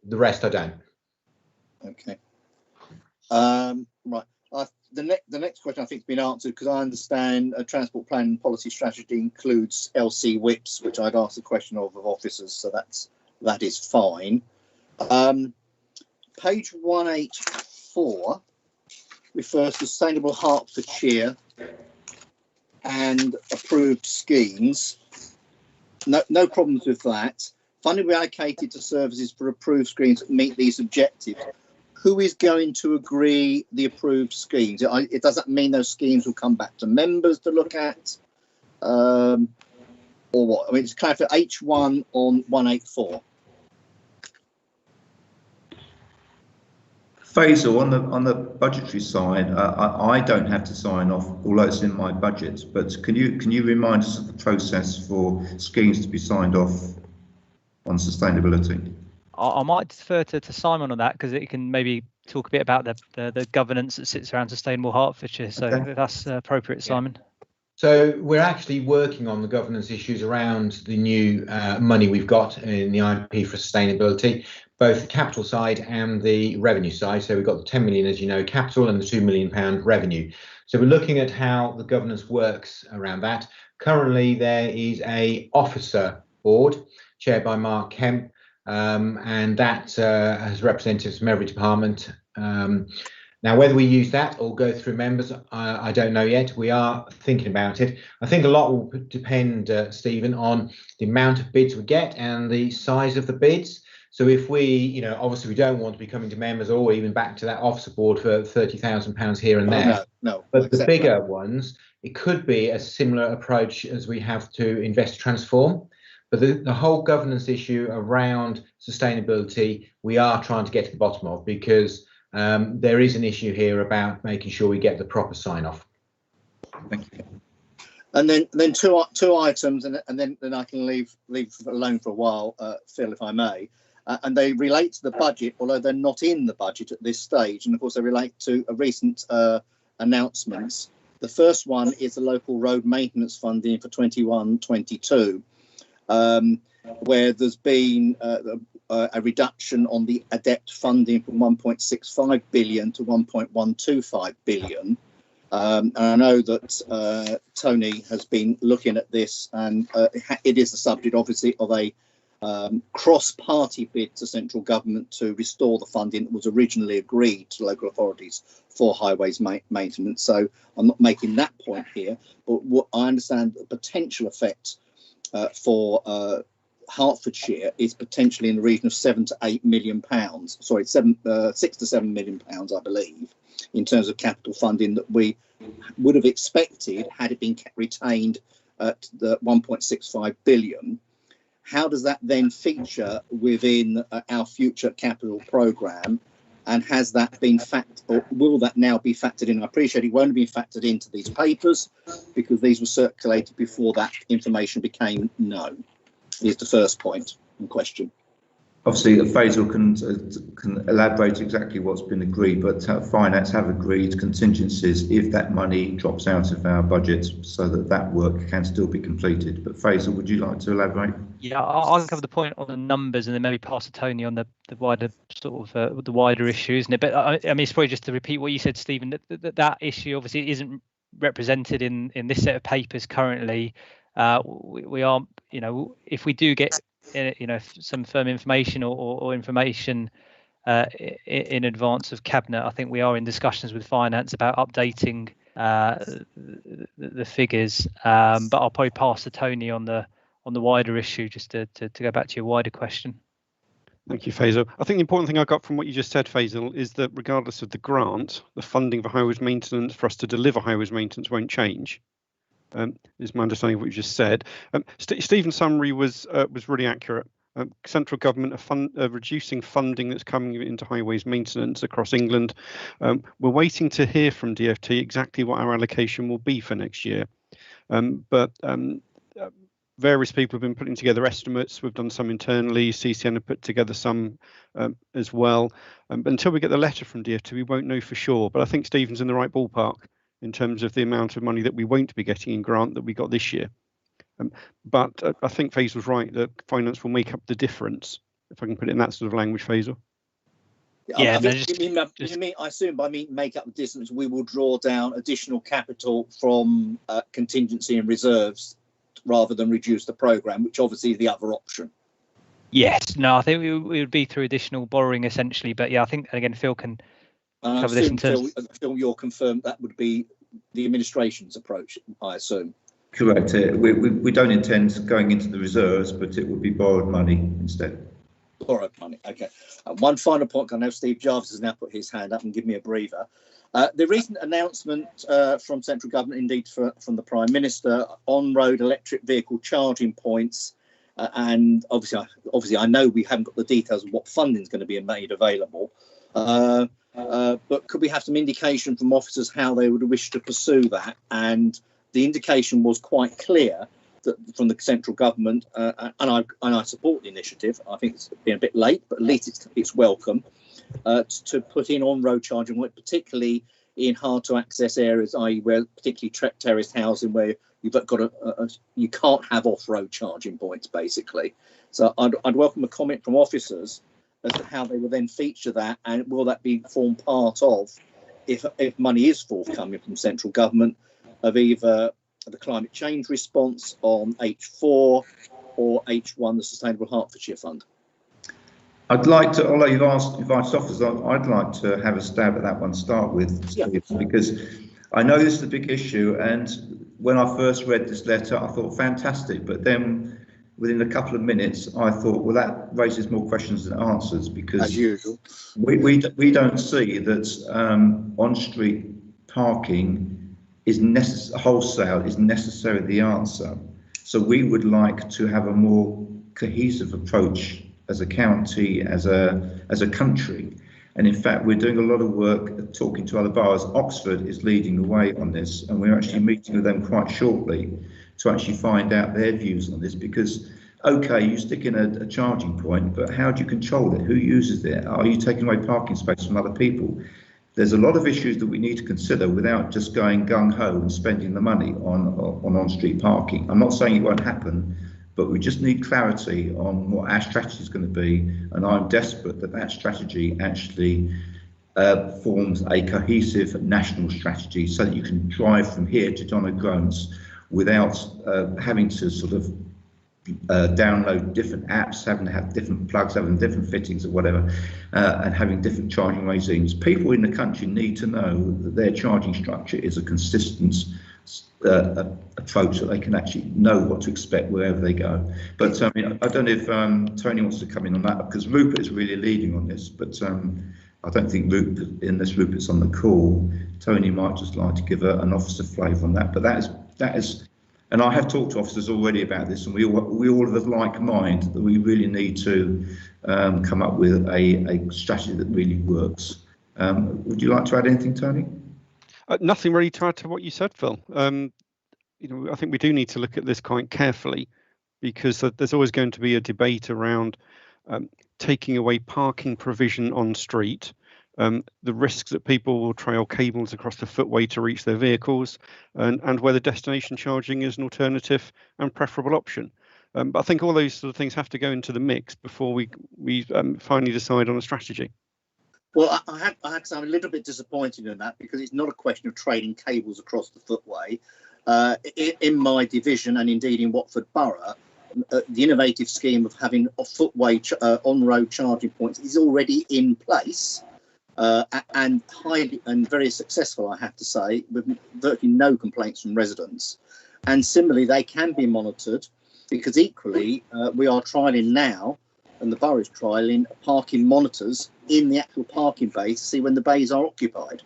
the rest I don't. Okay. Right. The next question I think has been answered because I understand a transport plan and policy strategy includes LC whips, which I'd asked the question of officers, so that is fine. Page 184 refers to Sustainable Hertfordshire and approved schemes. No problems with that. Funding reallocated to services for approved schemes that meet these objectives. Who is going to agree the approved schemes? It doesn't mean those schemes will come back to members to look at, or what? I mean, it's clear for H1 on 184. Faisal, on the budgetary side, I don't have to sign off, although it's in my budget. But can you remind us of the process for schemes to be signed off on sustainability? I might defer to Simon on that because it can maybe talk a bit about the governance that sits around Sustainable Hertfordshire. So if that's appropriate, Simon. So we're actually working on the governance issues around the new money we've got in the IP for sustainability, both the capital side and the revenue side. So we've got the 10 million, as you know, capital and the £2 million revenue. So we're looking at how the governance works around that. Currently, there is a officer board chaired by Mark Kemp, and that has representatives from every department. Now, whether we use that or go through members, I don't know yet. We are thinking about it. I think a lot will depend, Stephen, on the amount of bids we get and the size of the bids. So if we, obviously we don't want to be coming to members or even back to that officer board for £30,000 here and there. No. But the bigger ones, it could be a similar approach as we have to Invest Transform. But the whole governance issue around sustainability, we are trying to get to the bottom of because there is an issue here about making sure we get the proper sign off. Thank you. And then two items, and then I can leave alone for a while, Phil, if I may. And they relate to the budget, although they're not in the budget at this stage. And of course, they relate to a recent announcements. The first one is the local road maintenance funding for 21-22, where there's been a reduction on the ADEPT funding from 1.65 billion to 1.125 billion. And I know that Tony has been looking at this, and it is the subject, obviously, of a cross-party bid to central government to restore the funding that was originally agreed to local authorities for highways maintenance. So I'm not making that point here, but what I understand the potential effect for Hertfordshire is potentially in the region of £7 to £8 million. Sorry, £6 to £7 million, I believe, in terms of capital funding that we would have expected had it been retained at the 1.65 billion. How does that then feature within our future capital programme? And has that been or will that now be factored in? I appreciate it won't have been factored into these papers because these were circulated before that information became known. is the first point in question. Obviously, Faisal can elaborate exactly what's been agreed, but Finance have agreed contingencies if that money drops out of our budget, so that work can still be completed. But Faisal, would you like to elaborate? Yeah, I'll cover the point on the numbers and then maybe pass to Tony on the wider sort of the wider issue, isn't it? But I mean, it's probably just to repeat what you said, Stephen. That issue obviously isn't represented in this set of papers currently. We are, you know, if we do get some firm information or information in advance of cabinet, I think we are in discussions with Finance about updating the figures. But I'll probably pass to Tony on the wider issue, just to go back to your wider question. Thank you, Faisal. I think the important thing I got from what you just said, Faisal, is that regardless of the grant, the funding for highways maintenance for us to deliver highways maintenance won't change. Is my understanding of what you just said. Stephen's summary was really accurate. Central government are reducing funding that's coming into highways maintenance across England. We're waiting to hear from DfT exactly what our allocation will be for next year. But various people have been putting together estimates. We've done some internally. CCN have put together some as well. But until we get the letter from DfT, we won't know for sure. But I think Stephen's in the right ballpark in terms of the amount of money that we won't be getting in grant that we got this year. But I think Faisal's right that Finance will make up the difference, if I can put it in that sort of language, Faisal. Yeah, I assume by make up the distance, we will draw down additional capital from contingency and reserves rather than reduce the programme, which obviously is the other option. Yes, no, I think it would be through additional borrowing essentially. But yeah, I think again Phil can cover this in terms. Phil, you're confirmed that would be the administration's approach, I assume. Correct. We don't intend going into the reserves, but it would be borrowed money instead. Borrowed money. Okay. One final point. I know Steve Jarvis has now put his hand up and give me a breather. The recent announcement from central government, indeed from the Prime Minister, on-road electric vehicle charging points, and obviously I know we haven't got the details of what funding is going to be made available. But could we have some indication from officers how they would wish to pursue that? And the indication was quite clear that from the central government, and I support the initiative. I think it's been a bit late, but at least it's welcome to put in on-road charging, particularly in hard-to-access areas, i.e., where particularly terraced housing, where you've got you can't have off-road charging points, basically. So I'd welcome a comment from officers as to how they will then feature that, and will that form part of, if money is forthcoming from central government, of either the climate change response on H4 or H1, the Sustainable Hertfordshire Fund? I'd like to, although you've asked officers, I'd like to have a stab at that one to start with, Steve, because I know this is a big issue, and when I first read this letter, I thought fantastic, but then within a couple of minutes, I thought, well, that raises more questions than answers, because as usual, we don't see that on-street parking is wholesale is necessarily the answer. So we would like to have a more cohesive approach as a county, as a country. And in fact, we're doing a lot of work talking to other boroughs. Oxford is leading the way on this, and we're actually meeting with them quite shortly to actually find out their views on this, because okay, you stick in a charging point, but how do you control it? Who uses it? Are you taking away parking space from other people? There's a lot of issues that we need to consider without just going gung-ho and spending the money on-street parking. I'm not saying it won't happen, but we just need clarity on what our strategy is going to be, and I'm desperate that strategy actually forms a cohesive national strategy so that you can drive from here to John O'Groats without having to sort of download different apps, having to have different plugs, having different fittings or whatever, and having different charging regimes. People in the country need to know that their charging structure is a consistent approach, that they can actually know what to expect wherever they go. But I mean, I don't know if Tony wants to come in on that, because Rupert is really leading on this, but I don't think Rupert's on the call. Tony might just like to give an officer flavour on that, but that is, and I have talked to officers already about this, and we all have a like mind that we really need to come up with a strategy that really works. Would you like to add anything, Tony? Nothing really to add to what you said, Phil. I think we do need to look at this quite carefully, because there's always going to be a debate around taking away parking provision on street, the risks that people will trail cables across the footway to reach their vehicles, and whether destination charging is an alternative and preferable option. But I think all those sort of things have to go into the mix before we finally decide on a strategy. Well, I had to say I'm a little bit disappointed in that, because it's not a question of trailing cables across the footway. In my division, and indeed in Watford Borough, the innovative scheme of having a footway on-road charging points is already in place, and highly and very successful, I have to say, with virtually no complaints from residents. And similarly, they can be monitored, because equally we are trialling now, and the borough is trialling parking monitors in the actual parking bays to see when the bays are occupied,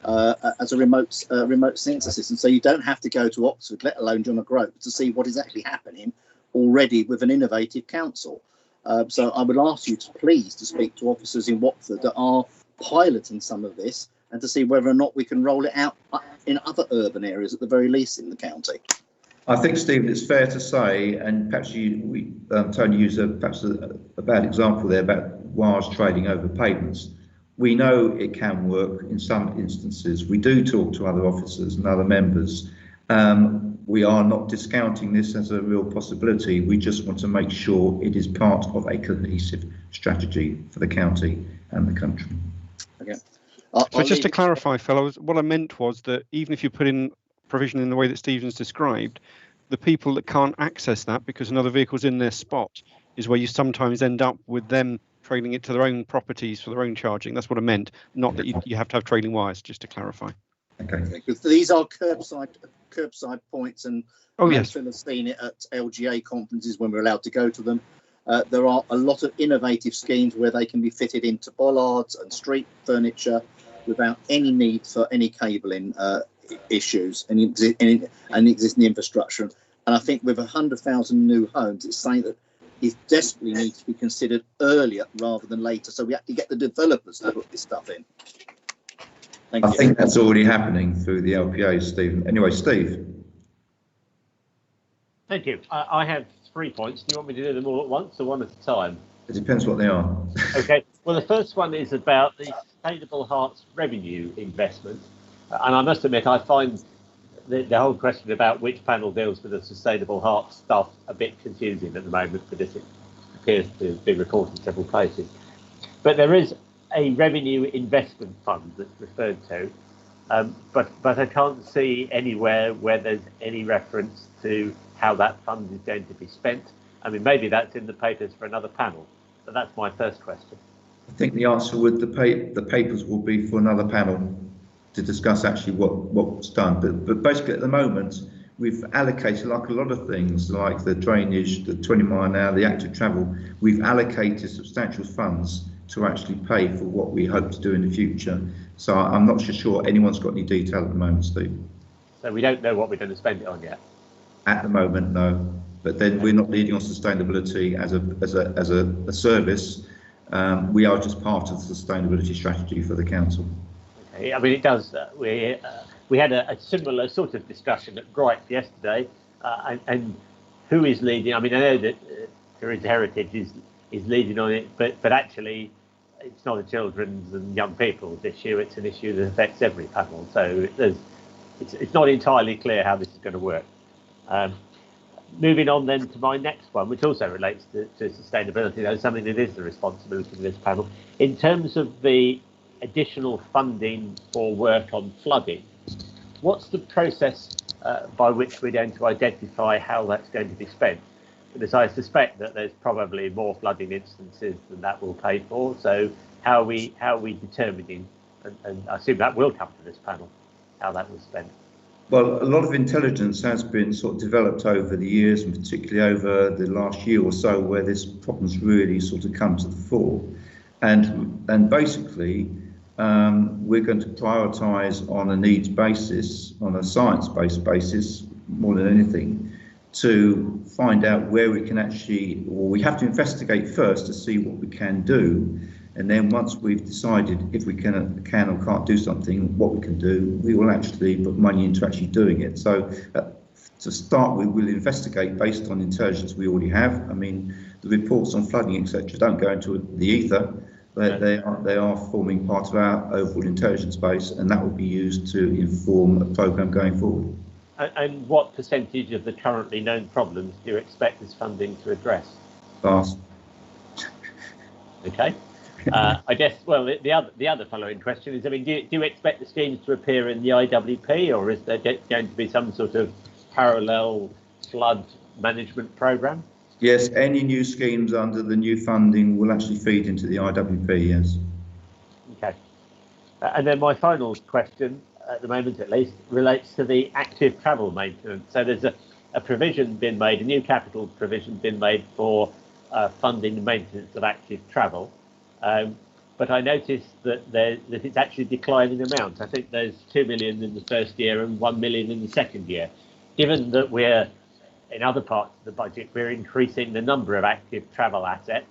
as a remote sensor system. So you don't have to go to Oxford, let alone John O'Groats, to see what is actually happening already with an innovative council. So I would ask you to please speak to officers in Watford that are piloting some of this, and to see whether or not we can roll it out in other urban areas at the very least in the county. I think, Stephen, it's fair to say, and perhaps Tony used perhaps a bad example there about wires trading over pavements. We know it can work in some instances. We do talk to other officers and other members. We are not discounting this as a real possibility. We just want to make sure it is part of a cohesive strategy for the county and the country. Okay. So just to clarify, fellows, what I meant was that even if you put in provision in the way that Stephen's described, the people that can't access that because another vehicle's in their spot is where you sometimes end up with them trailing it to their own properties for their own charging. That's what I meant, not that you have to have trailing wires, just to clarify. Okay. Because these are curbside points, and oh yes, Phil has seen it at LGA conferences when we're allowed to go to them. There are a lot of innovative schemes where they can be fitted into bollards and street furniture without any need for any cabling issues and existing infrastructure. And I think with 100,000 new homes, it's something that is desperately needs to be considered earlier rather than later. So we have to get the developers to put this stuff in. Thank you. I think that's already happening through the LPA, Stephen. Anyway, Steve. Thank you. I have 3 points. Do you want me to do them all at once or one at a time? It depends what they are. Okay. Well, the first one is about the Sustainable Hearts revenue investment. And I must admit, I find the whole question about which panel deals with the Sustainable Hearts stuff a bit confusing at the moment, because it appears to have been reported in several places. But there is a revenue investment fund that's referred to, but I can't see anywhere where there's any reference to how that fund is going to be spent. I mean, maybe that's in the papers for another panel, but that's my first question. I think the answer would the papers will be for another panel to discuss actually what's done. But basically at the moment, we've allocated, like a lot of things, like the drainage, the 20 mile an hour, the active travel, we've allocated substantial funds to actually pay for what we hope to do in the future. So I'm not sure anyone's got any detail at the moment, Steve. So we don't know what we're going to spend it on yet? At the moment, no. But then we're not leading on sustainability as a service. We are just part of the sustainability strategy for the council. Okay. I mean, it does. We had a similar sort of discussion at Gripe yesterday, and who is leading? I mean, I know that Theresa Heritage is leading on it, but actually, it's not a children's and young people's issue. It's an issue that affects every panel. So it's not entirely clear how this is going to work. Moving on then to my next one, which also relates to sustainability, though something that is the responsibility of this panel. In terms of the additional funding for work on flooding, what's the process by which we're going to identify how that's going to be spent? Because I suspect that there's probably more flooding instances than that will pay for. So how are we determining, and I assume that will come to this panel, how that was spent? Well, a lot of intelligence has been sort of developed over the years, and particularly over the last year or so, where this problem's really sort of come to the fore. And basically, we're going to prioritise on a needs basis, on a science-based basis, more than anything, to find out where we can actually, or we have to investigate first to see what we can do. And then once we've decided if we can or can't do something, what we can do, we will actually put money into actually doing it. So To start with, we'll investigate based on intelligence we already have. I mean, the reports on flooding, etc., don't go into the ether. They are forming part of our overall intelligence base, and that will be used to inform a programme going forward. And what percentage of the currently known problems do you expect this funding to address? Vast. Okay. I guess, well, the other following question is, I mean, do you expect the schemes to appear in the IWP, or is there going to be some sort of parallel flood management programme? Yes, any new schemes under the new funding will actually feed into the IWP, yes. Okay. And then my final question, at the moment at least, relates to the active travel maintenance. So there's a provision been made, a new capital provision been made for funding the maintenance of active travel. But I noticed that it's actually declining amount. I think there's 2 million in the first year and 1 million in the second year. Given that we're, in other parts of the budget, we're increasing the number of active travel assets,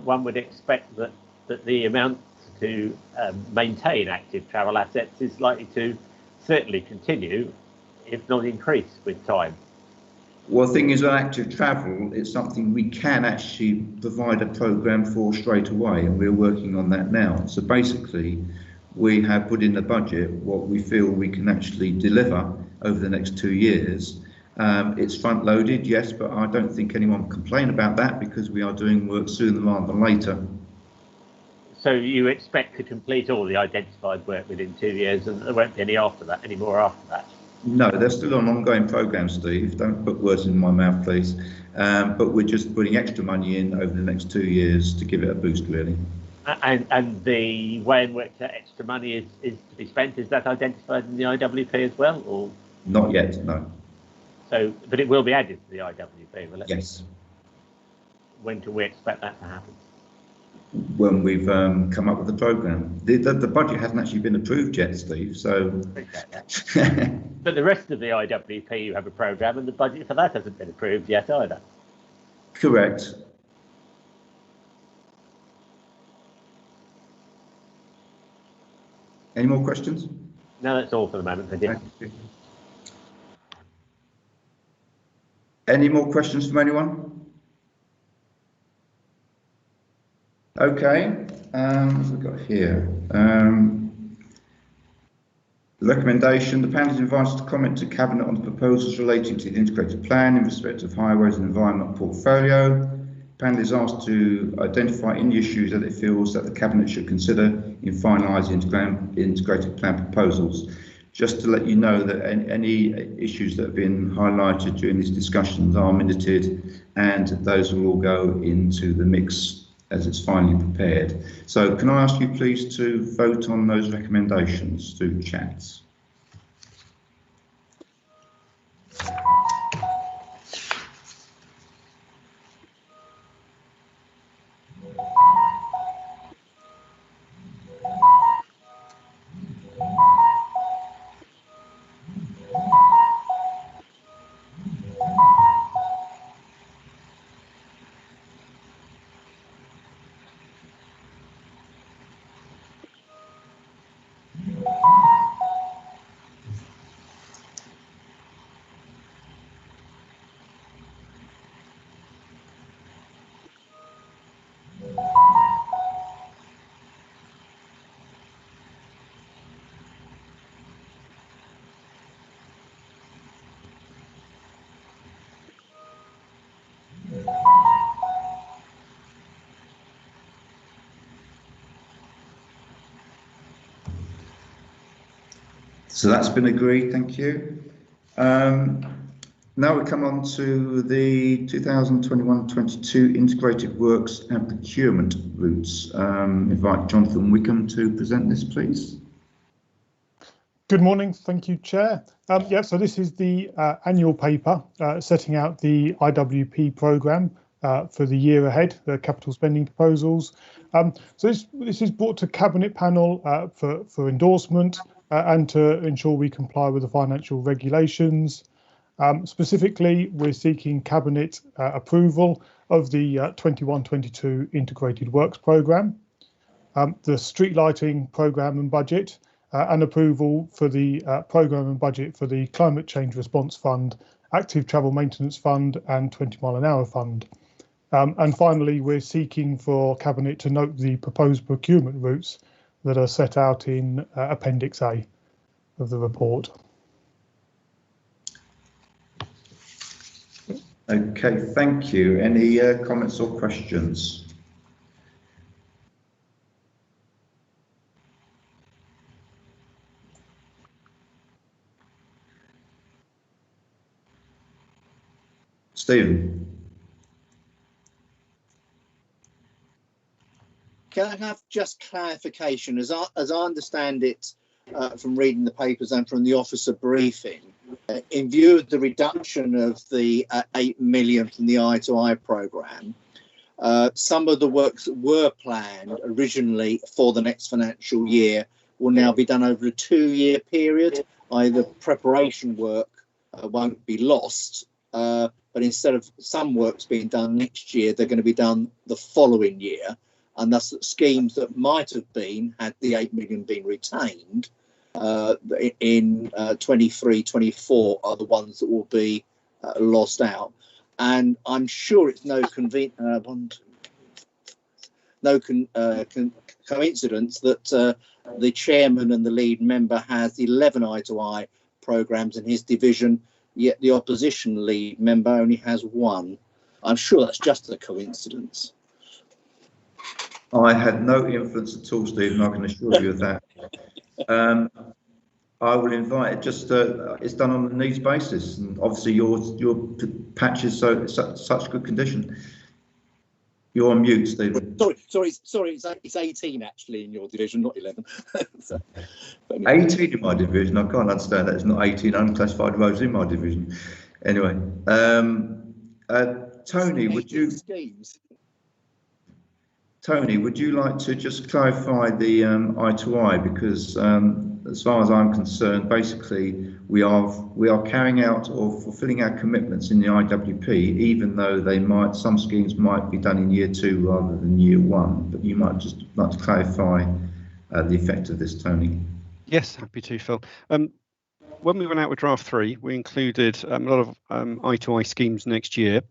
one would expect that the amount to maintain active travel assets is likely to certainly continue, if not increase, with time. Well, the thing is, on active travel, it's something we can actually provide a programme for straight away, and we're working on that now. So basically, we have put in the budget what we feel we can actually deliver over the next 2 years. It's front loaded, yes, but I don't think anyone will complain about that because we are doing work sooner rather than later. So you expect to complete all the identified work within 2 years, and there won't be any more after that? No, they're still on ongoing programmes, Steve. Don't put words in my mouth, please. But we're just putting extra money in over the next 2 years to give it a boost, really. And the way in which that extra money is to be spent, is that identified in the IWP as well, or? Not yet, no. So, but it will be added to the IWP, will it? Yes. When can we expect that to happen? When we've come up with the programme. The budget hasn't actually been approved yet, Steve, so... But the rest of the IWP, you have a programme, and the budget for that hasn't been approved yet either. Correct. Any more questions? No, that's all for the moment. Thank you. Any more questions from anyone? Okay, what have we got here? The recommendation, the panel is invited to comment to Cabinet on the proposals relating to the integrated plan in respect of highways and environment portfolio. The panel is asked to identify any issues that it feels that the Cabinet should consider in finalising integrated plan proposals. Just to let you know that any issues that have been highlighted during these discussions are minuted, and those will all go into the mix as it's finally prepared. So can I ask you please to vote on those recommendations through chats? So that's been agreed, thank you. Now we come on to the 2021-22 integrated works and procurement routes. Invite Jonathan Wickham to present this, please. Good morning, thank you, Chair. So this is the annual paper setting out the IWP programme for the year ahead, the capital spending proposals. So this is brought to Cabinet panel for endorsement and to ensure we comply with the financial regulations. Specifically, we're seeking Cabinet approval of the 21-22 integrated works programme, the street lighting programme and budget, and approval for the programme and budget for the Climate Change Response Fund, Active Travel Maintenance Fund and 20 mile an hour fund. And finally, we're seeking for Cabinet to note the proposed procurement routes that are set out in Appendix A of the report. Okay, thank you. Any comments or questions? Stephen. Can I have just clarification? As I understand it from reading the papers and from the officer briefing, in view of the reduction of the 8 million from the Eye2Eye programme, some of the works that were planned originally for the next financial year will now be done over a 2-year period. Either preparation work won't be lost, but instead of some works being done next year, they're going to be done the following year. And thus schemes that might have been, had the 8 million been retained, in 23-24 are the ones that will be lost out. And I'm sure it's no coincidence that the chairman and the lead member has 11 Eye2Eye programmes in his division, yet the opposition lead member only has 1. I'm sure that's just a coincidence. I had no influence at all, Stephen, I can assure you of that. I will invite it, just it's done on a needs basis, and obviously your patch is such good condition. You're on mute, Stephen. Sorry, it's 18 actually in your division, not 11. So, 18 in my division, I can't understand that. It's not 18 unclassified roads in my division. Anyway, Tony, would you... Tony, would you like to just clarify the Eye2Eye, because as far as I'm concerned, basically we are carrying out or fulfilling our commitments in the IWP, even though some schemes might be done in year 2 rather than year 1. But you might just like to clarify the effect of this, Tony. Yes, happy to, Phil. When we went out with draft 3, we included a lot of Eye2Eye schemes next year.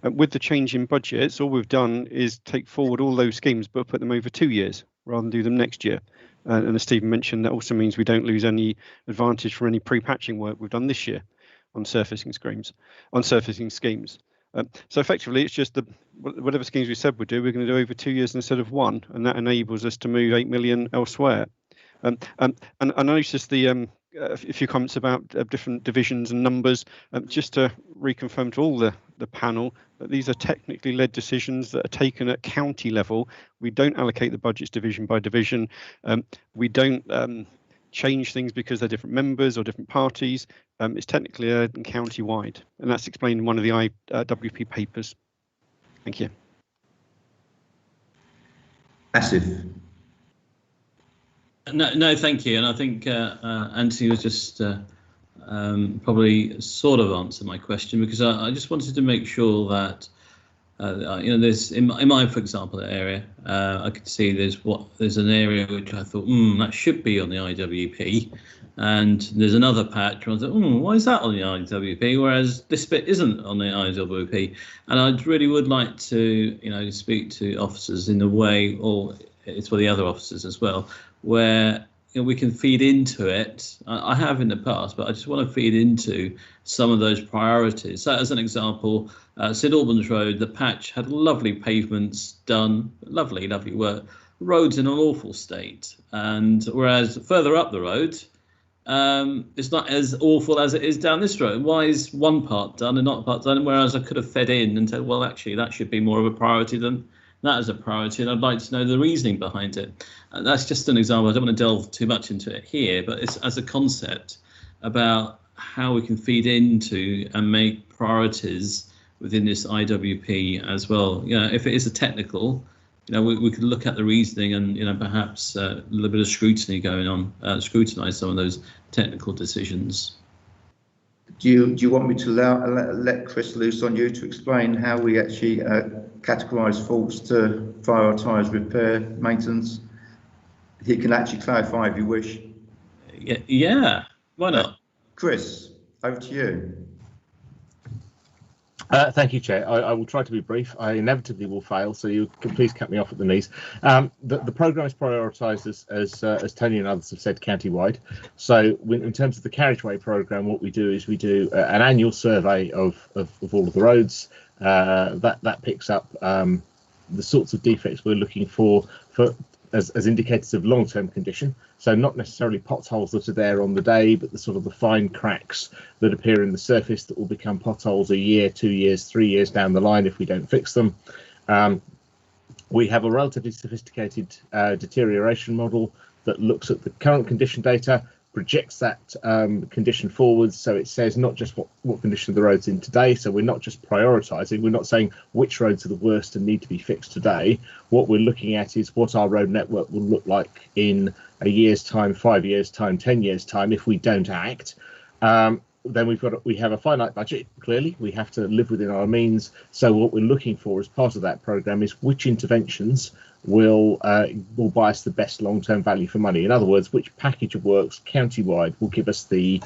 With the change in budgets, all we've done is take forward all those schemes, but put them over 2 years rather than do them next year. And as Stephen mentioned, that also means we don't lose any advantage from any pre-patching work we've done this year on surfacing schemes. So effectively, it's just whatever schemes we said we'd do, we're going to do over 2 years instead of 1, and that enables us to move 8 million elsewhere. And I noticed a few comments about different divisions and numbers. Just to reconfirm to all the panel that these are technically led decisions that are taken at county level. We don't allocate the budgets division by division. We don't change things because they're different members or different parties. It's technically county-wide, and that's explained in one of the IWP papers. Thank you. Asif. No, thank you. And I think Anthony was just probably sort of answered my question, because I just wanted to make sure that there's in my, for example, area, I could see there's an area which I thought that should be on the IWP, and there's another patch where I thought why is that on the IWP, whereas this bit isn't on the IWP. And I really would like to speak to officers in a way, or it's for the other officers as well, where we can feed into it. I have in the past, but I just want to feed into some of those priorities. So as an example, St Albans Road, the patch had lovely pavements done, lovely work. Roads in an awful state, and whereas further up the road, it's not as awful as it is down this road. Why is one part done and not part done? Whereas I could have fed in and said, well, actually, that should be more of a priority than that is a priority, and I'd like to know the reasoning behind it. And that's just an example. I don't want to delve too much into it here, but it's as a concept about how we can feed into and make priorities within this IWP as well. If it is a technical, we could look at the reasoning and perhaps a little bit of scrutiny going on, scrutinise some of those technical decisions. Do you want me to let Chris loose on you to explain how we actually categorise faults to prioritise repair, maintenance? He can actually clarify if you wish. Yeah, why not? Chris, over to you. Thank you, Chair. I will try to be brief. I inevitably will fail, so you can please cut me off at the knees. The programme is prioritised, as Tony and others have said, county-wide. So in terms of the carriageway programme, what we do is we do an annual survey of all of the roads. That picks up the sorts of defects we're looking for as indicators of long-term condition. So not necessarily potholes that are there on the day, but the sort of the fine cracks that appear in the surface that will become potholes a year, 2 years, 3 years down the line if we don't fix them. We have a relatively sophisticated deterioration model that looks at the current condition data, projects that condition forwards, so it says not just what condition the road's in today. So we're not just prioritising, we're not saying which roads are the worst and need to be fixed today. What we're looking at is what our road network will look like in a year's time, 5 years time, 10 years time if we don't act. Then we have a finite budget. Clearly we have to live within our means, so what we're looking for as part of that programme is which interventions will buy us the best long-term value for money. In other words, which package of works county-wide will give us the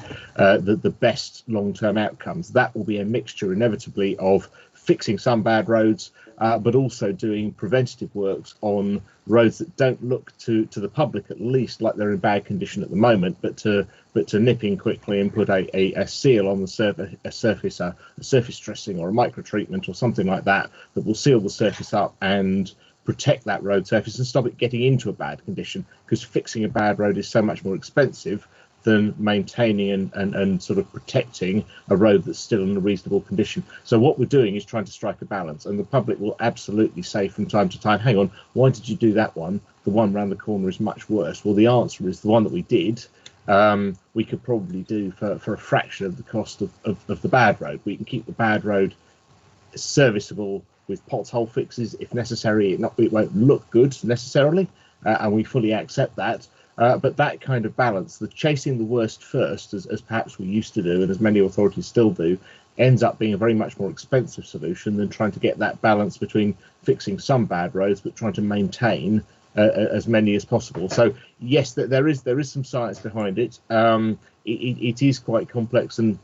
best long-term outcomes. That will be a mixture inevitably of fixing some bad roads, but also doing preventative works on roads that don't look to the public at least like they're in bad condition at the moment, but to nip in quickly and put a seal on the surface, a surface dressing or a microtreatment or something like that will seal the surface up and protect that road surface and stop it getting into a bad condition, because fixing a bad road is so much more expensive than maintaining and sort of protecting a road that's still in a reasonable condition. So what we're doing is trying to strike a balance, and the public will absolutely say from time to time, hang on, why did you do that one? The one round the corner is much worse. Well, the answer is the one that we did, we could probably do for a fraction of the cost of the bad road. We can keep the bad road serviceable with pothole fixes if necessary. It won't look good necessarily, and we fully accept that. But that kind of balance, the chasing the worst first, as perhaps we used to do, and as many authorities still do, ends up being a very much more expensive solution than trying to get that balance between fixing some bad roads but trying to maintain as many as possible. So yes, there is some science behind it. It is quite complex, and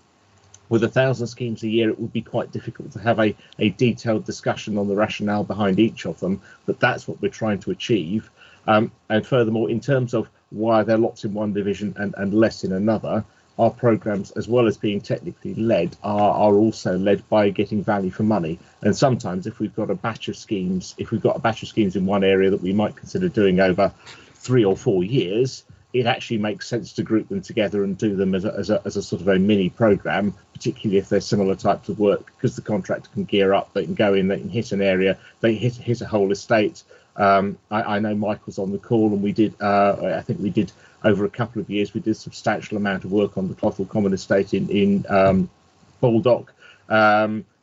with 1,000 schemes a year, it would be quite difficult to have a detailed discussion on the rationale behind each of them, but that's what we're trying to achieve. And furthermore, in terms of why there are lots in one division and less in another, our programmes, as well as being technically led, are also led by getting value for money. And sometimes if we've got a batch of schemes, in one area that we might consider doing over 3 or 4 years, it actually makes sense to group them together and do them as a sort of a mini programme, particularly if they're similar types of work, because the contractor can gear up, they can go in, they can hit an area, they hit a whole estate. I know Michael's on the call, and we did, I think we did over a couple of years, we did a substantial amount of work on the Clothall Common estate in Baldock,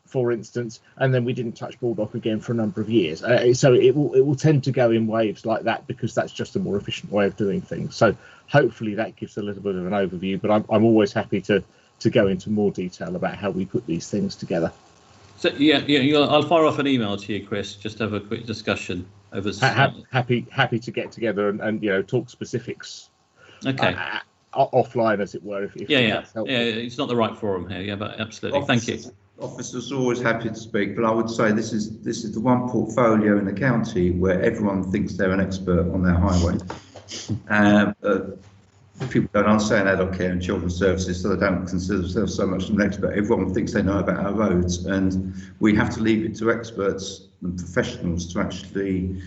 for instance, and then we didn't touch Baldock again for a number of years. So it will tend to go in waves like that, because that's just a more efficient way of doing things. So hopefully that gives a little bit of an overview, but I'm always happy to go into more detail about how we put these things together. So I'll fire off an email to you, Chris, just to have a quick discussion over. Happy to get together and talk specifics. Okay. Offline, as it were. If that's helpful. Yeah. It's not the right forum here. Yeah, but absolutely. Thank you. Officers are always happy to speak, but I would say this is the one portfolio in the county where everyone thinks they're an expert on their highway. People don't understand adult care and children's services, so they don't consider themselves so much an expert. Everyone thinks they know about our roads, and we have to leave it to experts and professionals to actually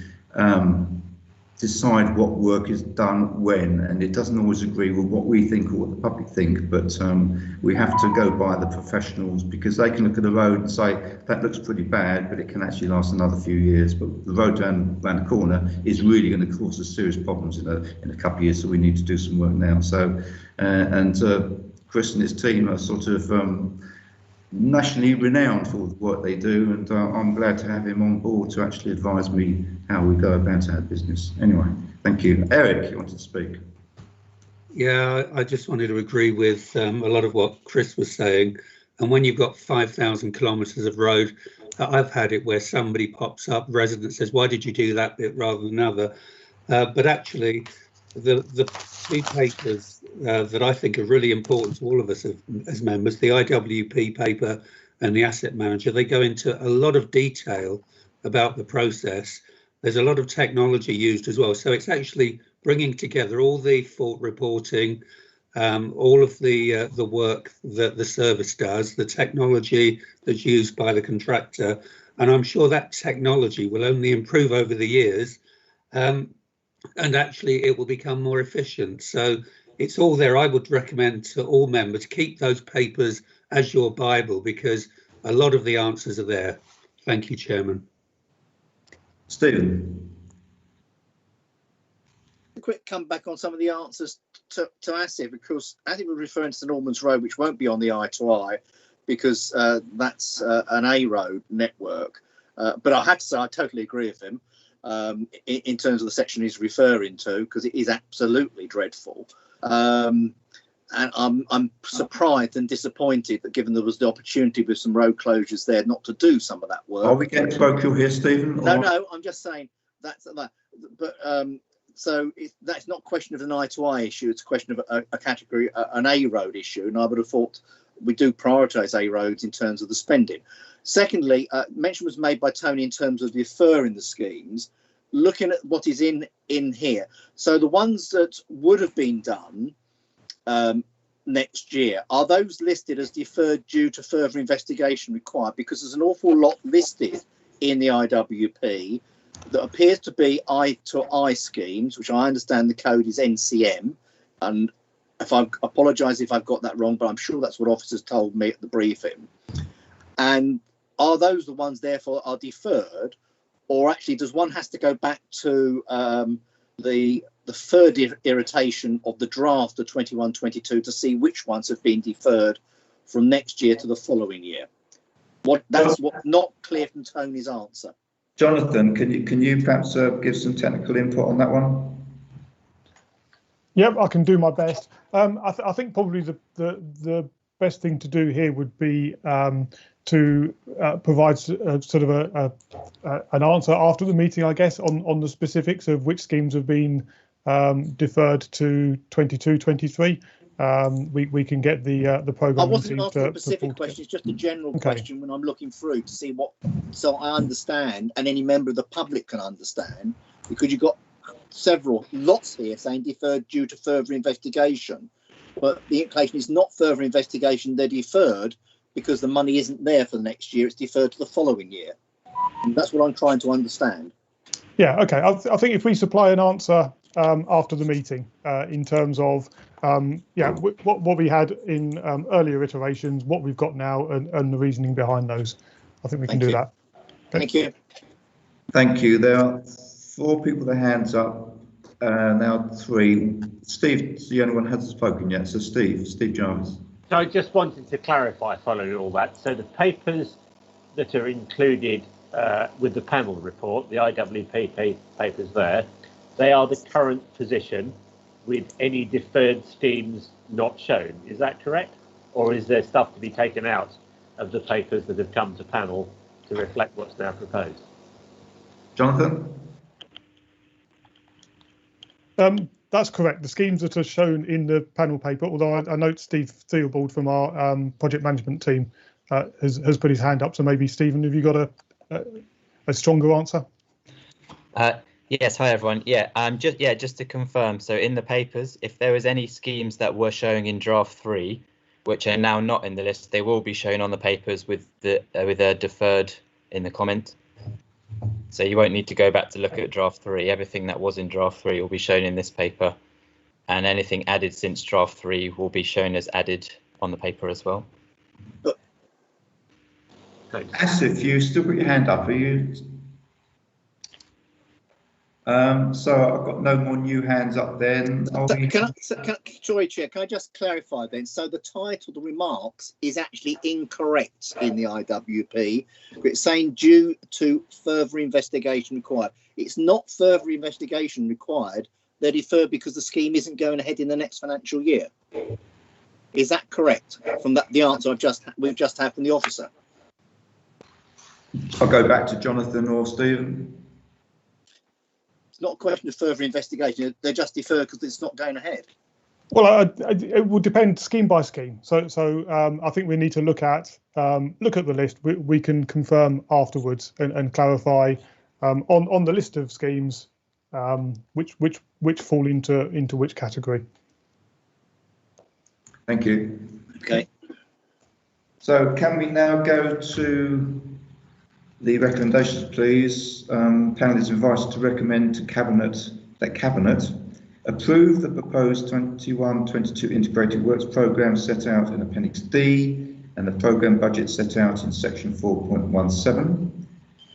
decide what work is done when, and it doesn't always agree with what we think or what the public think, but we have to go by the professionals, because they can look at the road and say that looks pretty bad, but it can actually last another few years. But the road around the corner is really going to cause us serious problems in a couple of years, so we need to do some work now. So Chris and his team are sort of nationally renowned for the work they do, and I'm glad to have him on board to actually advise me how we go about our business. Anyway, thank you. Eric, you wanted to speak? Yeah, I just wanted to agree with a lot of what Chris was saying. And when you've got 5,000 kilometres of road, I've had it where somebody pops up, resident says, why did you do that bit rather than another? But actually, the two papers that I think are really important to all of us as members, the IWP paper and the asset manager, they go into a lot of detail about the process. There's a lot of technology used as well. So it's actually bringing together all the fault reporting, all of the work that the service does, the technology that's used by the contractor. And I'm sure that technology will only improve over the years. And actually it will become more efficient. So it's all there. I would recommend to all members, keep those papers as your Bible, because a lot of the answers are there. Thank you, Chairman. Stephen. A quick comeback on some of the answers to Asif, because Asif was referring to St Albans Road, which won't be on the I2I because that's an A road network. But I have to say, I totally agree with him in terms of the section he's referring to, because it is absolutely dreadful. And I'm surprised and disappointed that, given there was the opportunity with some road closures there, not to do some of that work. Are we getting parochial here, Stephen? No, I'm just saying that's that. But so that's not a question of an I2I issue. It's a question of a category, an A road issue. And I would have thought we do prioritise A roads in terms of the spending. Secondly, mention was made by Tony in terms of deferring the schemes. Looking at what is in here, so the ones that would have been done next year, are those listed as deferred due to further investigation required? Because there's an awful lot listed in the IWP that appears to be I2I schemes, which I understand the code is NCM, and if I apologise if I've got that wrong, but I'm sure that's what officers told me at the briefing. And are those the ones therefore are deferred, or actually does one has to go back to the third iteration of the draft of 21-22 to see which ones have been deferred from next year to the following year? That's what not clear from Tony's answer. Jonathan, can you perhaps give some technical input on that one? Yep, I can do my best. I think probably the best thing to do here would be to provide sort of an answer after the meeting, I guess, on the specifics of which schemes have been deferred to 22-23. We can get the program. I wasn't asking a specific question; it's just a general question when I'm looking through to see what, so I understand, and any member of the public can understand, because you've got lots here saying deferred due to further investigation, but the implication is not further investigation; they're deferred because the money isn't there for the next year; it's deferred to the following year. And that's what I'm trying to understand. Yeah, okay. I think if we supply an answer after the meeting in terms of what we had in earlier iterations, what we've got now, and the reasoning behind those, I think we can do that. Thank you. Thank you. There are 4 people with their hands up. Now 3. Steve, the only one who hasn't spoken yet. So Steve Jarvis. So I just wanted to clarify following all that. So the papers that are included with the panel report, the IWP papers there, they are the current position with any deferred schemes not shown. Is that correct? Or is there stuff to be taken out of the papers that have come to panel to reflect what's now proposed? Jonathan? That's correct. The schemes that are shown in the panel paper, although I note Steve Theobald from our project management team has put his hand up. So maybe, Stephen, have you got a stronger answer? Yes, hi everyone. Just to confirm, so in the papers, if there was any schemes that were showing in draft 3, which are now not in the list, they will be shown on the papers with a deferred in the comment. So you won't need to go back to look at draft 3. Everything that was in draft 3 will be shown in this paper, and anything added since draft 3 will be shown as added on the paper as well. Asif, you still got your hand up, are you? So I've got no more new hands up then. Sorry, Chair, can I just clarify then? So the title, the remarks, is actually incorrect in the IWP. It's saying due to further investigation required. It's not further investigation required. They're deferred because the scheme isn't going ahead in the next financial year. Is that correct from the answer we've just had from the officer? I'll go back to Jonathan or Stephen. not a question of further investigation. They just defer because it's not going ahead. Well, it will depend scheme by scheme. So I think we need to look at the list. We can confirm afterwards and clarify on the list of schemes which fall into which category. Thank you. Okay. So can we now go to the recommendations, please? Panel is invited to recommend to Cabinet that Cabinet approve the proposed 21-22 integrated works programme set out in Appendix D and the programme budget set out in section 4.17.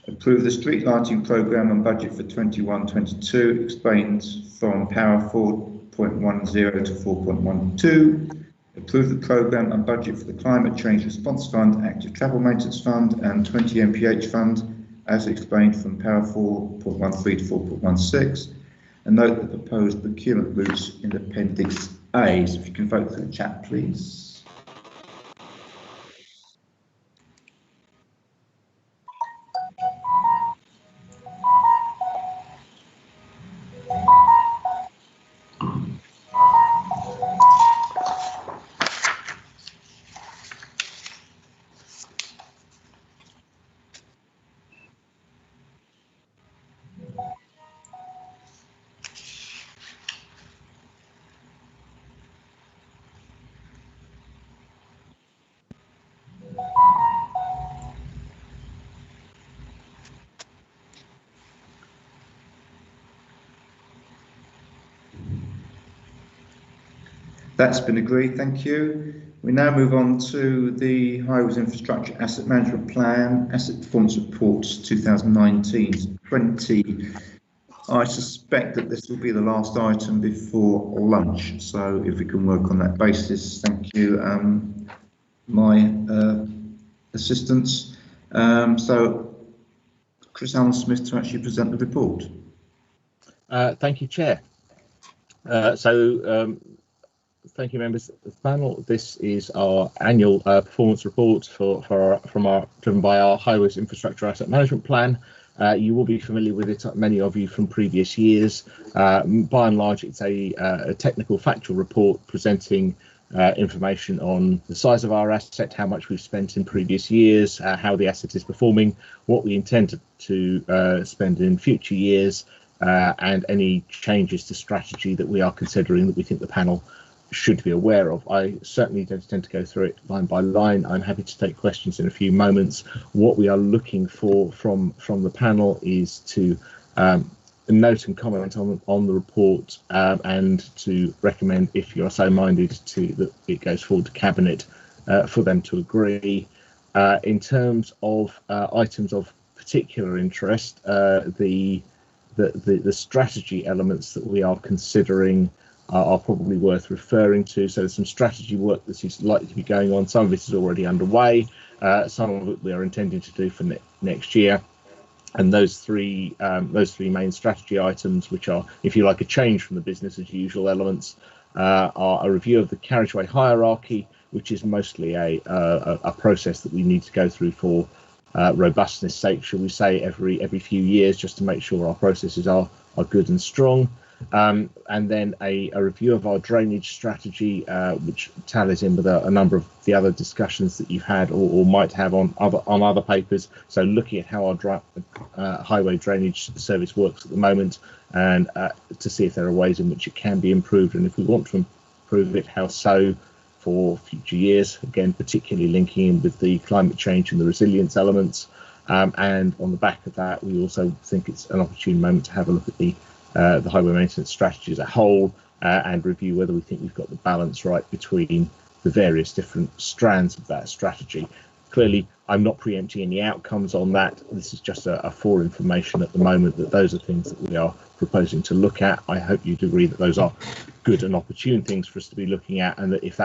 Approve the street lighting programme and budget for 21-22 explained from para 4.10 to 4.12. Approve the programme and budget for the Climate Change Response Fund, Active Travel Maintenance Fund and 20 MPH Fund as explained from para 4.13 to 4.16. And note the proposed procurement routes in Appendix A. So if you can vote through the chat, please. That's been agreed, thank you. We now move on to the Highways Infrastructure Asset Management Plan, Asset Performance Reports 2019-20. I suspect that this will be the last item before lunch, so if we can work on that basis, thank you, my assistants. So Chris Allen Smith to actually present the report. Thank you, Chair. Thank you, members of the panel. This is our annual performance report driven by our Highways Infrastructure Asset Management Plan. You will be familiar with it, many of you, from previous years. By and large, it's a technical factual report presenting information on the size of our asset, how much we've spent in previous years, how the asset is performing, what we intend to spend in future years, and any changes to strategy that we are considering that we think the panel should be aware of. I certainly don't tend to go through it line by line. I'm happy to take questions in a few moments. What we are looking for from the panel is to note and comment on the report and to recommend, if you are so minded, that it goes forward to Cabinet for them to agree. In terms of items of particular interest, the strategy elements that we are considering are probably worth referring to. So there's some strategy work that is likely to be going on. Some of it is already underway. Some of it we are intending to do for next year. And those three main strategy items, which are, if you like, a change from the business as usual elements, are a review of the carriageway hierarchy, which is mostly a process that we need to go through for robustness sake, shall we say, every few years, just to make sure our processes are good and strong. And then a review of our drainage strategy, which tallies in with a number of the other discussions that you've had or might have on other papers. So looking at how our highway drainage service works at the moment, and to see if there are ways in which it can be improved, and if we want to improve it, how so for future years. Again, particularly linking in with the climate change and the resilience elements. And on the back of that, we also think it's an opportune moment to have a look at the highway maintenance strategy as a whole and review whether we think we've got the balance right between the various different strands of that strategy. Clearly, I'm not preempting any outcomes on that. This is just a for information at the moment that those are things that we are proposing to look at. I hope you'd agree that those are good and opportune things for us to be looking at, and that if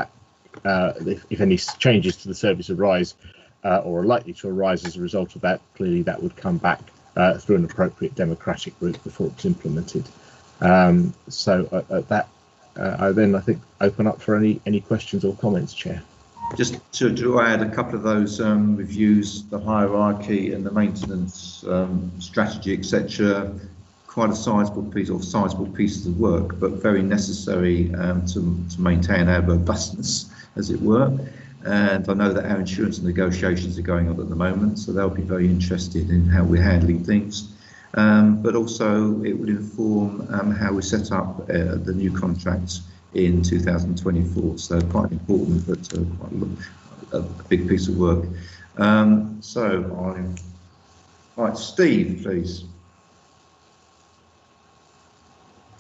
any changes to the service arise or are likely to arise as a result of that, clearly that would come back through an appropriate democratic route before it's implemented. So at that, I think open up for any questions or comments, Chair. Just to add a couple of those reviews, the hierarchy and the maintenance strategy, etc. quite a sizable piece or sizable pieces of work, but very necessary to maintain our robustness, as it were. And I know that our insurance negotiations are going on at the moment, so they'll be very interested in how we're handling things. But also it would inform how we set up the new contracts in 2024. So quite important, but quite a big piece of work. Right, Steve, please.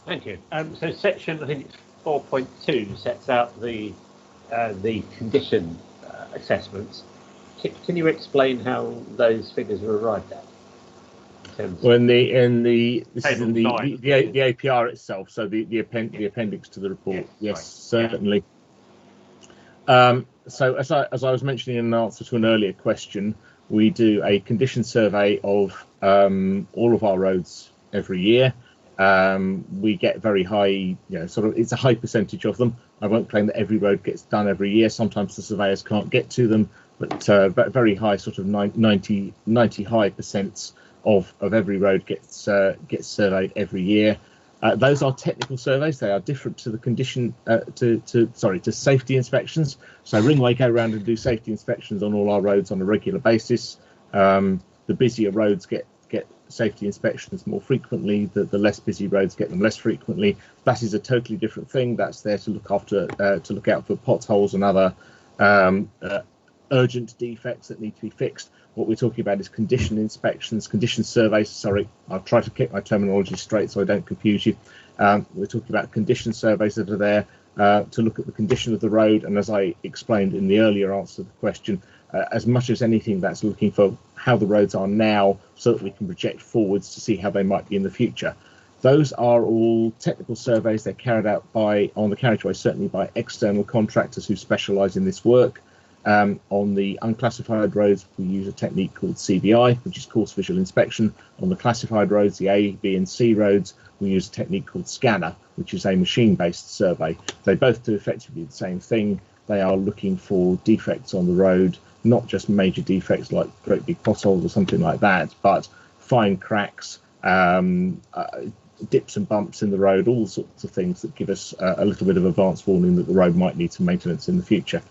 Thank you. So section, I think it's 4.2, sets out the condition assessments. Can you explain how those figures were arrived at? Well, this is in the APR itself, so the appendix to the report. Yes, certainly. So as I was mentioning in answer to an earlier question, we do a condition survey of all of our roads every year. We get very high, it's a high percentage of them. I won't claim that every road gets done every year. Sometimes the surveyors can't get to them, but very high, sort of 90 high percents of every road gets surveyed every year. Those are technical surveys. They are different to the condition to safety inspections. So Ringway go around and do safety inspections on all our roads on a regular basis. The busier roads get safety inspections more frequently. The less busy roads get them less frequently. That is a totally different thing. That's there to look out for potholes and other urgent defects that need to be fixed. What we're talking about is condition inspections, condition surveys. Sorry, I'll try to keep my terminology straight so I don't confuse you. We're talking about condition surveys that are there to look at the condition of the road. And as I explained in the earlier answer to the question, as much as anything, that's looking for how the roads are now so that we can project forwards to see how they might be in the future. Those are all technical surveys. They're carried out on the carriageway, certainly by external contractors who specialise in this work. On the unclassified roads, we use a technique called CVI, which is coarse visual inspection. On the classified roads, the A, B and C roads, we use a technique called scanner, which is a machine-based survey. They both do effectively the same thing. They are looking for defects on the road, not just major defects like great big potholes or something like that, but fine cracks, dips and bumps in the road, all sorts of things that give us a little bit of advance warning that the road might need some maintenance in the future.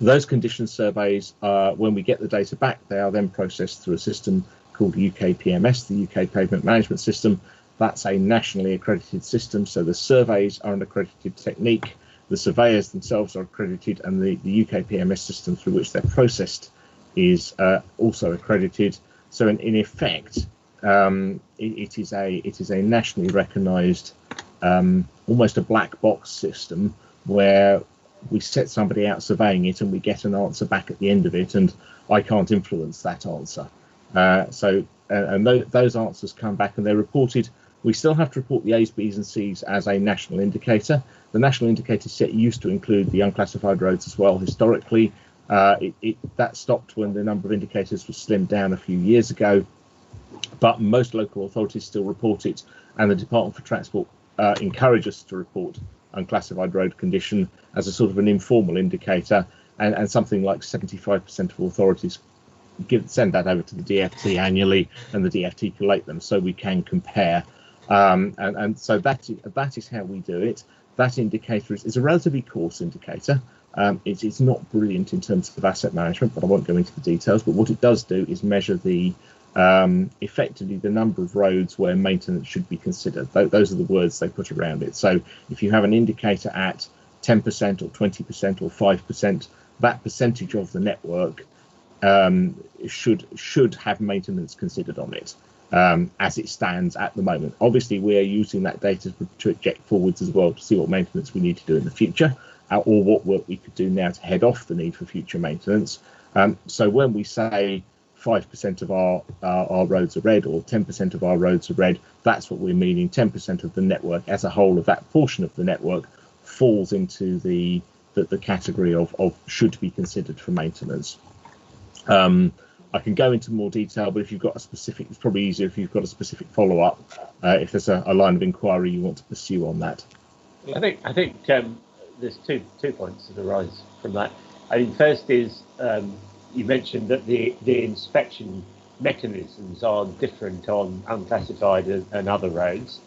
Those condition surveys, when we get the data back, they are then processed through a system called UKPMS, the UK Pavement Management System. That's a nationally accredited system, so the surveys are an accredited technique, the surveyors themselves are accredited, and the UKPMS system through which they're processed is also accredited. So in effect, it is a nationally recognised, almost a black box system where we set somebody out surveying it and we get an answer back at the end of it, and I can't influence that answer. Those answers come back and they're reported. We still have to report the A's, B's and C's as a national indicator. The national indicator set used to include the unclassified roads as well. Historically, that stopped when the number of indicators was slimmed down a few years ago, but most local authorities still report it, and the Department for Transport encourage us to report unclassified road condition as a sort of an informal indicator, and something like 75% of authorities send that over to the DFT annually, and the DFT collate them so we can compare. And so that is how we do it. That indicator is a relatively coarse indicator. It's not brilliant in terms of asset management, but I won't go into the details. But what it does do is measure effectively the number of roads where maintenance should be considered. Those are the words they put around it. So if you have an indicator at 10% or 20% or 5%, that percentage of the network should have maintenance considered on it, as it stands at the moment. Obviously, we are using that data to project forwards as well to see what maintenance we need to do in the future, or what work we could do now to head off the need for future maintenance. So when we say 5% of our roads are red or 10% of our roads are red, that's what we're meaning. 10% of the network as a whole, of that portion of the network, falls into the category of should be considered for maintenance. I can go into more detail, but if you've got a specific, it's probably easier if you've got a specific follow-up, if there's a line of inquiry you want to pursue on that. I think there's two points that arise from that. I mean, first is you mentioned that the inspection mechanisms are different on unclassified and other roads.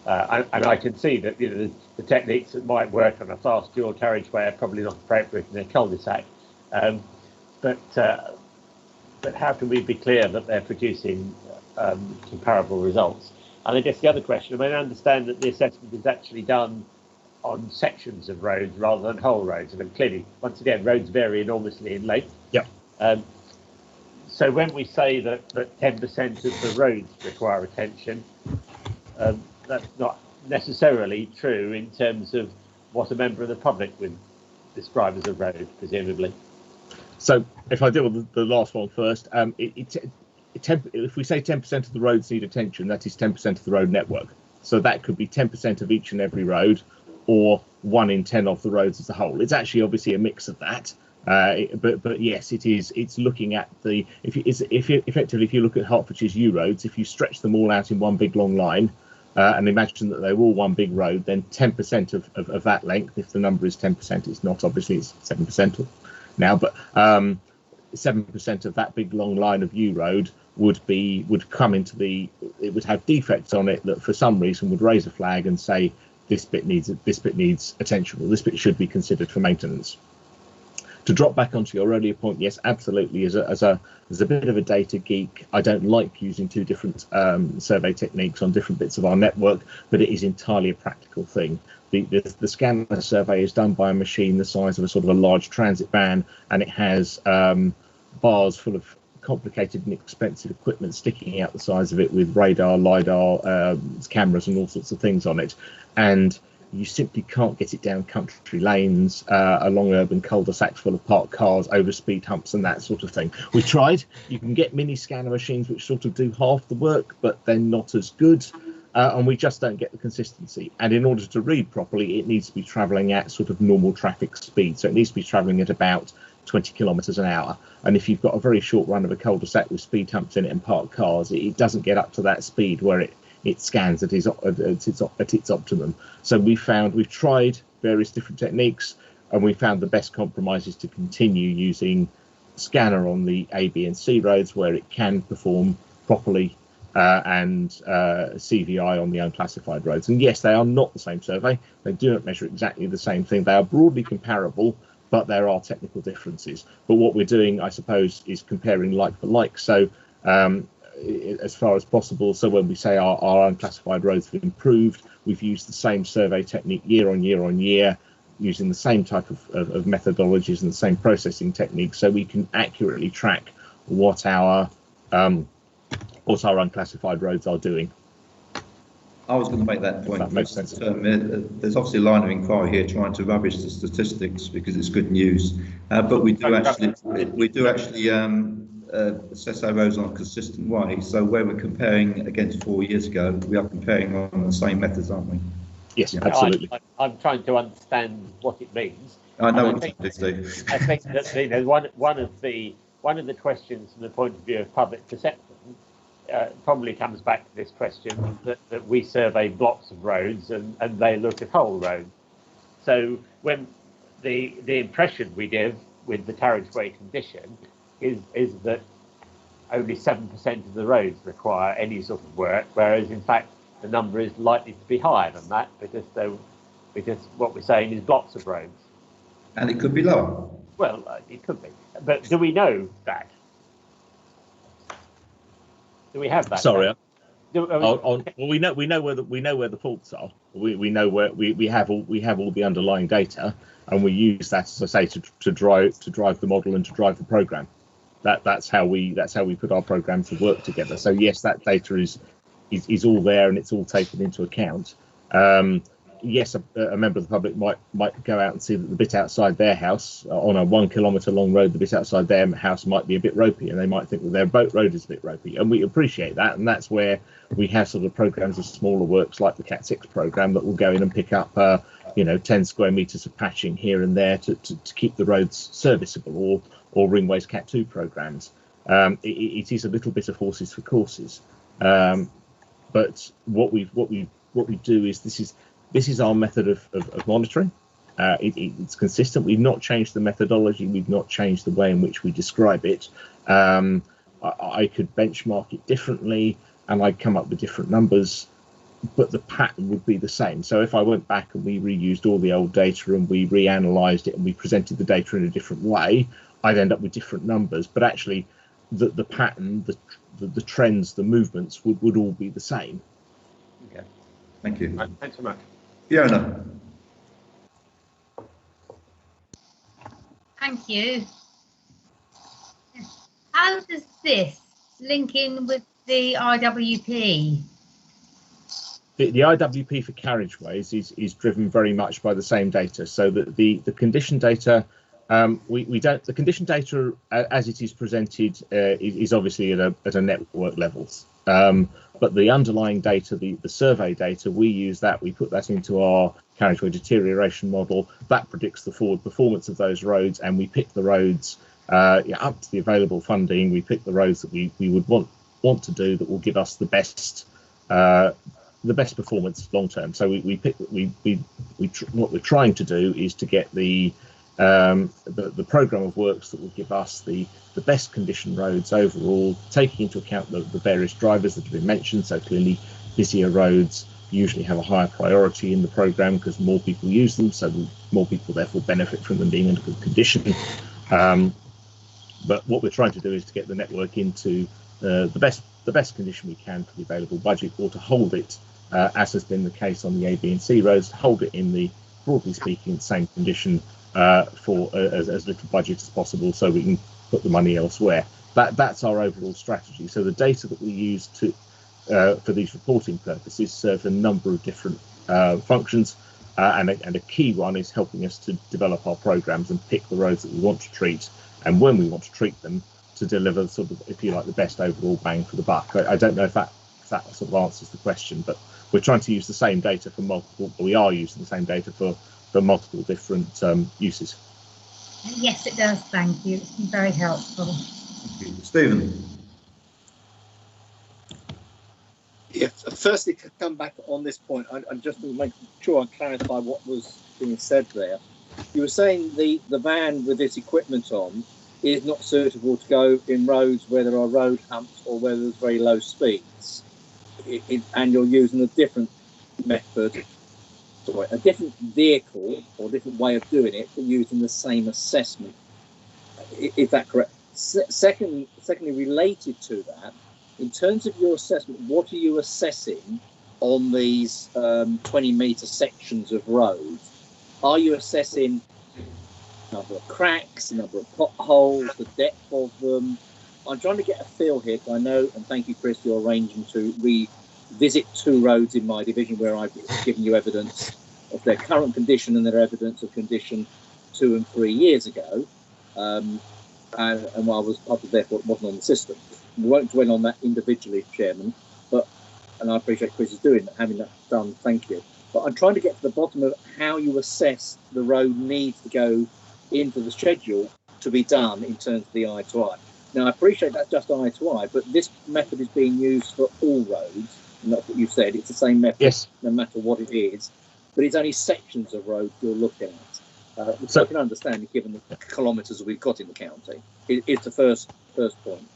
And I can see that the techniques that might work on a fast dual carriageway are probably not appropriate in a cul-de-sac. But how can we be clear that they're producing comparable results? And I guess the other question, I understand that the assessment is actually done on sections of roads rather than whole roads. And clearly, once again, roads vary enormously in length. Yep. So when we say that 10% of the roads require attention, that's not necessarily true in terms of what a member of the public would describe as a road, presumably. So if I deal with the last one first, if we say 10% of the roads need attention, that is 10% of the road network. So that could be 10% of each and every road, or 1 in 10 of the roads as a whole. It's actually obviously a mix of that. But yes, it is. It's looking at the if you look at Hertfordshire's U roads, if you stretch them all out in one big long line, and imagine that they're all one big road, then 10% of that length, if the number is 10%, it's not, obviously it's 7% now, but 7% of that big long line of U road would come into it would have defects on it that for some reason would raise a flag and say this bit needs attention, or this bit should be considered for maintenance. To drop back onto your earlier point, yes, absolutely. As a bit of a data geek, I don't like using two different survey techniques on different bits of our network, but it is entirely a practical thing. The scanner survey is done by a machine the size of a sort of a large transit van, and it has bars full of complicated and expensive equipment sticking out the sides of it with radar, lidar, cameras, and all sorts of things on it, and you simply can't get it down country lanes, along urban cul-de-sacs full of parked cars, over speed humps and that sort of thing. We tried. You can get mini scanner machines which sort of do half the work, but they're not as good, and we just don't get the consistency. And in order to read properly, it needs to be travelling at sort of normal traffic speed. So it needs to be travelling at about 20 kilometres an hour. And if you've got a very short run of a cul-de-sac with speed humps in it and parked cars, it doesn't get up to that speed where it scans at its optimum. So we've tried various different techniques, and we found the best compromises to continue using scanner on the A, B and C roads where it can perform properly, and CVI on the unclassified roads. And yes, they are not the same survey. They do not measure exactly the same thing. They are broadly comparable, but there are technical differences. But what we're doing, I suppose, is comparing like for like. So as far as possible. So when we say our unclassified roads have improved, we've used the same survey technique year on year, using the same type of methodologies and the same processing techniques, so we can accurately track what our unclassified roads are doing. I was going to make that point. That makes sense. There's obviously a line of inquiry here trying to rubbish the statistics because it's good news, but we do actually assess our roads on a consistent way. So where we're comparing against 4 years ago, we are comparing on the same methods, aren't we? Yes, absolutely. I'm trying to understand what it means. I know what it means, Steve. I think that one of the questions from the point of view of public perception probably comes back to this question that we survey blocks of roads and they look at whole roads. So when the impression we give with the carriageway condition is that only 7% of the roads require any sort of work, whereas in fact the number is likely to be higher than that because what we're saying is blocks of roads. And it could be lower. Well, it could be. But do we know that? Do we have that? Sorry. Well, we know where the faults are. We know where we have all the underlying data, and we use that, as I say, to drive the model and to drive the program. That's how we put our program to work together. So yes, that data is all there and it's all taken into account. Yes, a member of the public might go out and see that the bit outside their house on a 1 kilometre long road, the bit outside their house might be a bit ropey, and they might think that their boat road is a bit ropey, and we appreciate that. And that's where we have sort of programs of smaller works like the Cat 6 program that will go in and pick up 10 square metres of patching here and there to keep the roads serviceable, or Ringway's Cat 2 programs. It is a little bit of horses for courses, but what we do is this is our method of monitoring. It's consistent. We've not changed the methodology. We've not changed the way in which we describe it. I could benchmark it differently and I'd come up with different numbers, but the pattern would be the same. So if I went back and we reused all the old data and we reanalyzed it and we presented the data in a different way, I'd end up with different numbers. But actually, the pattern, the trends, the movements would all be the same. Okay. Thank you. Right, thanks so much. Fiona. Thank you. How does this link in with the IWP? The IWP for carriageways is driven very much by the same data. So the condition data, we don't. The condition data as it is presented is obviously at a network level. But the underlying data, the survey data, we use that. We put that into our carriageway deterioration model. That predicts the forward performance of those roads, and we pick the roads up to the available funding. We pick the roads that we would want to do that will give us the best performance long term. So what we're trying to do is to get the program of works that will give us the best condition roads overall, taking into account the various drivers that have been mentioned. So clearly busier roads usually have a higher priority in the program because more people use them, so more people therefore benefit from them being in good condition. But what we're trying to do is to get the network into the best condition we can for the available budget, or to hold it, as has been the case on the A, B and C roads, hold it in the, broadly speaking, same condition for as little budget as possible, so we can put the money elsewhere. That's our overall strategy. So the data that we use to for these reporting purposes serve a number of different functions, and a key one is helping us to develop our programs and pick the roads that we want to treat, and when we want to treat them, to deliver sort of, if you like, the best overall bang for the buck. I don't know if that sort of answers the question, but we're trying to use the same data for multiple. We are using the same data for multiple different uses. Yes, it does. Thank you. It's been very helpful. Thank you. Stephen. Yeah, firstly, to come back on this point, I just want to make sure I clarify what was being said there. You were saying the van with this equipment on is not suitable to go in roads where there are road humps or where there's very low speeds, and you're using a different method, a different vehicle or different way of doing it, but using the same assessment. Is that correct? Secondly, related to that, in terms of your assessment, what are you assessing on these 20-metre sections of road? Are you assessing the number of cracks, the number of potholes, the depth of them? I'm trying to get a feel here, because I know, and thank you, Chris, you're arranging to revisit 2 roads in my division where I've given you evidence of their current condition and their evidence of condition 2 and 3 years ago. And while I was part of, therefore, it wasn't on the system. We won't dwell on that individually, Chairman, and I appreciate Chris is doing that, having that done, thank you. But I'm trying to get to the bottom of how you assess the road needs to go into the schedule to be done in terms of the eye to eye. Now, I appreciate that's just eye to eye, but this method is being used for all roads, and that's what you said. It's the same method, yes, no matter what it is, but it's only sections of road you're looking at. Which I can understand, given the kilometres that we've got in the county. It's the first point.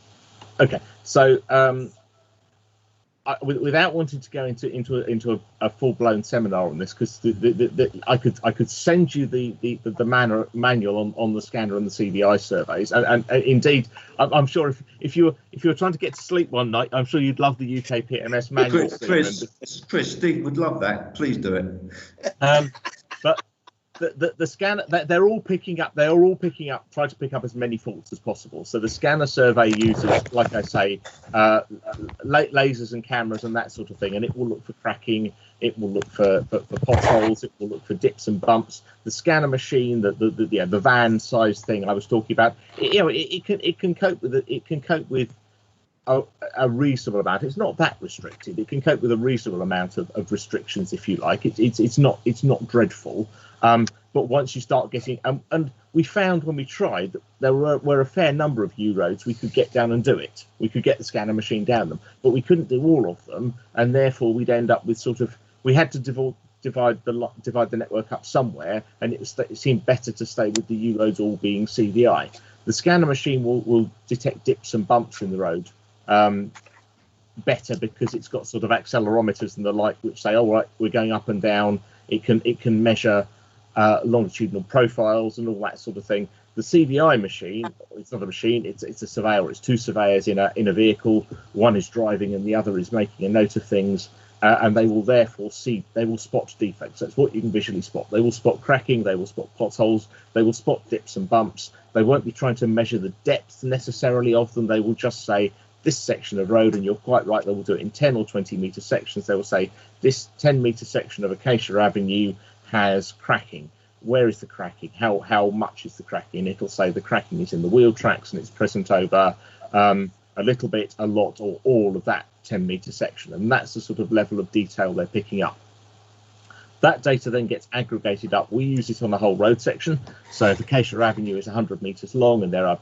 Okay, so without wanting to go into a full-blown seminar on this, because I could send you the manual on the scanner and the CVI surveys, and indeed I'm sure if you were trying to get to sleep one night, I'm sure you'd love the UK PMS manual. Chris, Steve would love that. Please do it. But the scanner, they're all picking up, try to pick up as many faults as possible. So the scanner survey uses, like I say, lasers and cameras and that sort of thing, and it will look for cracking, it will look for potholes, it will look for dips and bumps. The scanner machine, the van size thing I was talking about, it can cope with it. It can cope with a reasonable amount. It's not that restricted. It can cope with a reasonable amount of restrictions, if you like. It's not dreadful. But once you start getting, and we found when we tried that there were a fair number of U roads we could get down and do it. We could get the scanner machine down them, but we couldn't do all of them, and therefore we'd end up with we had to divide the network up somewhere, and it seemed better to stay with the U roads all being CVI. The scanner machine will detect dips and bumps in the road better, because it's got sort of accelerometers and the like, which say, all right, we're going up and down. It can measure longitudinal profiles and all that sort of thing. The CVI machine, it's not a machine, it's a surveyor. It's two surveyors in a vehicle. One is driving and the other is making a note of things, and they will therefore spot defects. That's what you can visually spot. They will spot cracking, they will spot potholes, they will spot dips and bumps. They won't be trying to measure the depth necessarily of them. They will just say, this section of road, and you're quite right, they will do it in 10 or 20 metre sections. They will say, this 10 metre section of Acacia Avenue has cracking. Where is the cracking? How much is the cracking? It'll say the cracking is in the wheel tracks and it's present over a little bit, a lot, or all of that 10 metre section. And that's the sort of level of detail they're picking up. That data then gets aggregated up. We use it on the whole road section. So if Acacia Avenue is 100 metres long and there are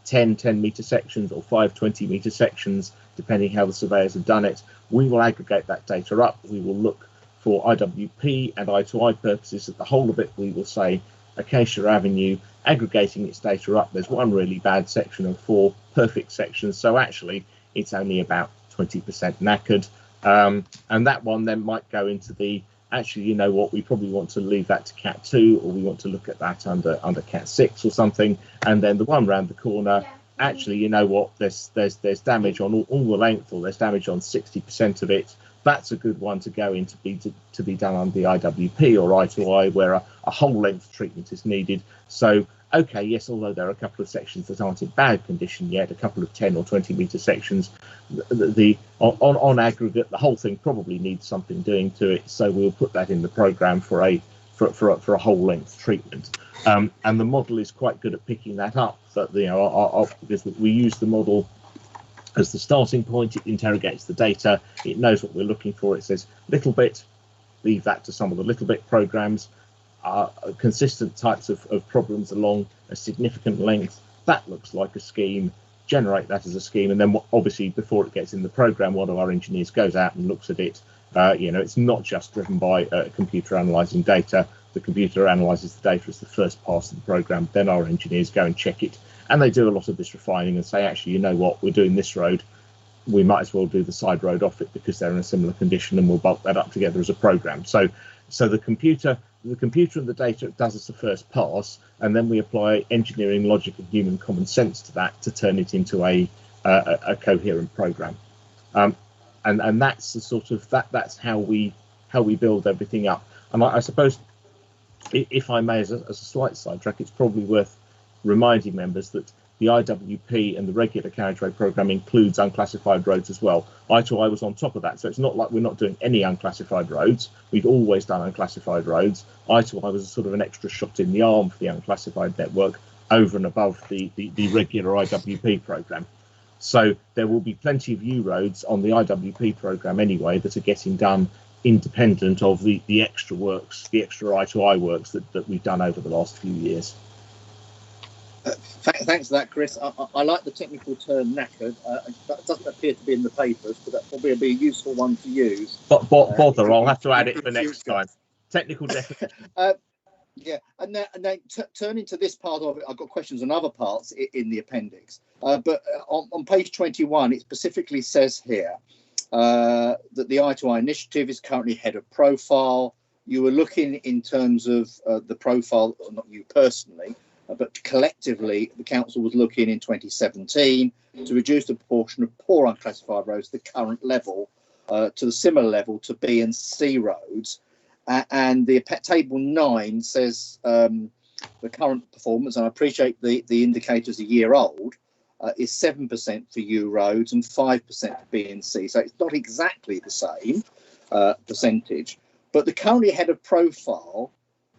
10 metre sections or 5 20 metre sections, depending how the surveyors have done it, we will aggregate that data up. We will look for IWP and I2I purposes at the whole of it. We will say Acacia Avenue, aggregating its data up. There's one really bad section and 4 perfect sections. So actually, it's only about 20% knackered. And that one then might go into the, actually, you know what, we probably want to leave that to Cat 2, or we want to look at that under Cat 6 or something. And then the one round the corner, actually, you know what, there's damage on all the length, or there's damage on 60% of it. That's a good one to go in to be done under the IWP or I2I, where a whole length treatment is needed. So, okay, yes, although there are a couple of sections that aren't in bad condition yet, a couple of 10 or 20 metre sections, on aggregate, the whole thing probably needs something doing to it. So we'll put that in the programme for a whole length treatment. And the model is quite good at picking that up. That, you know, because we use the model as the starting point. It interrogates the data, it knows what we're looking for, it says little bit, leave that to some of the little bit programs, consistent types of problems along a significant length, that looks like a scheme, generate that as a scheme, and then obviously before it gets in the program, one of our engineers goes out and looks at it. You know, it's not just driven by a computer analysing data. The computer analyses the data as the first pass of the program, then our engineers go and check it. And they do a lot of this refining and say, actually, you know what, we're doing this road, we might as well do the side road off it because they're in a similar condition, and we'll bulk that up together as a program. So the computer and the data does us the first pass, and then we apply engineering logic and human common sense to that to turn it into a coherent program. And that's the sort of that's how we build everything up. And I suppose, if I may, as a slight sidetrack, it's probably worth reminding members that the IWP and the regular carriageway programme includes unclassified roads as well. I2I was on top of that, so it's not like we're not doing any unclassified roads. We've always done unclassified roads. I2I was a sort of an extra shot in the arm for the unclassified network over and above the regular IWP programme. So there will be plenty of U roads on the IWP programme anyway that are getting done independent of the extra works, the extra I2I works that we've done over the last few years. Thanks for that, Chris. I like the technical term knackered. That doesn't appear to be in the papers, but that probably will be a useful one to use. But bother, I'll have to add it for next time. Technical definition. Yeah, and then turning to this part of it, I've got questions on other parts in the appendix. But on page 21, it specifically says here that the I2I initiative is currently head of profile. You were looking in terms of the profile, not you personally, but collectively, the council was looking in 2017 to reduce the proportion of poor unclassified roads to the current level, to the similar level to B and C roads. And the table 9 says the current performance, and I appreciate the indicators a year old, is 7% for U roads and 5% for B and C. So it's not exactly the same percentage, but they're currently ahead of profile,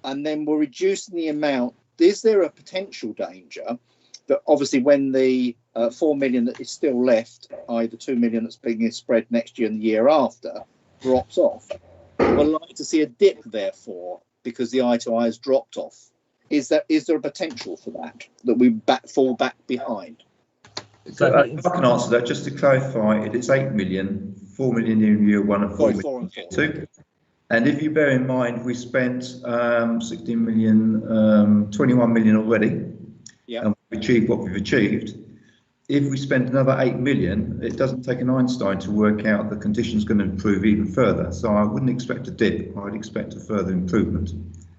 and then we're reducing the amount. Is there a potential danger that obviously when the 4 million that is still left, i.e. the 2 million that's being spread next year and the year after, drops off, we're likely to see a dip therefore because the I2I has dropped off? Is there a potential for that we fall back behind? So I can answer that. Just to clarify, it is 8 million, 4 million in year 1 and 4 million in year 2. And if you bear in mind, we spent 16 million, 21 million already. Yeah. And achieve what we've achieved. If we spend another 8 million, it doesn't take an Einstein to work out the conditions going to improve even further. So I wouldn't expect a dip. I'd expect a further improvement.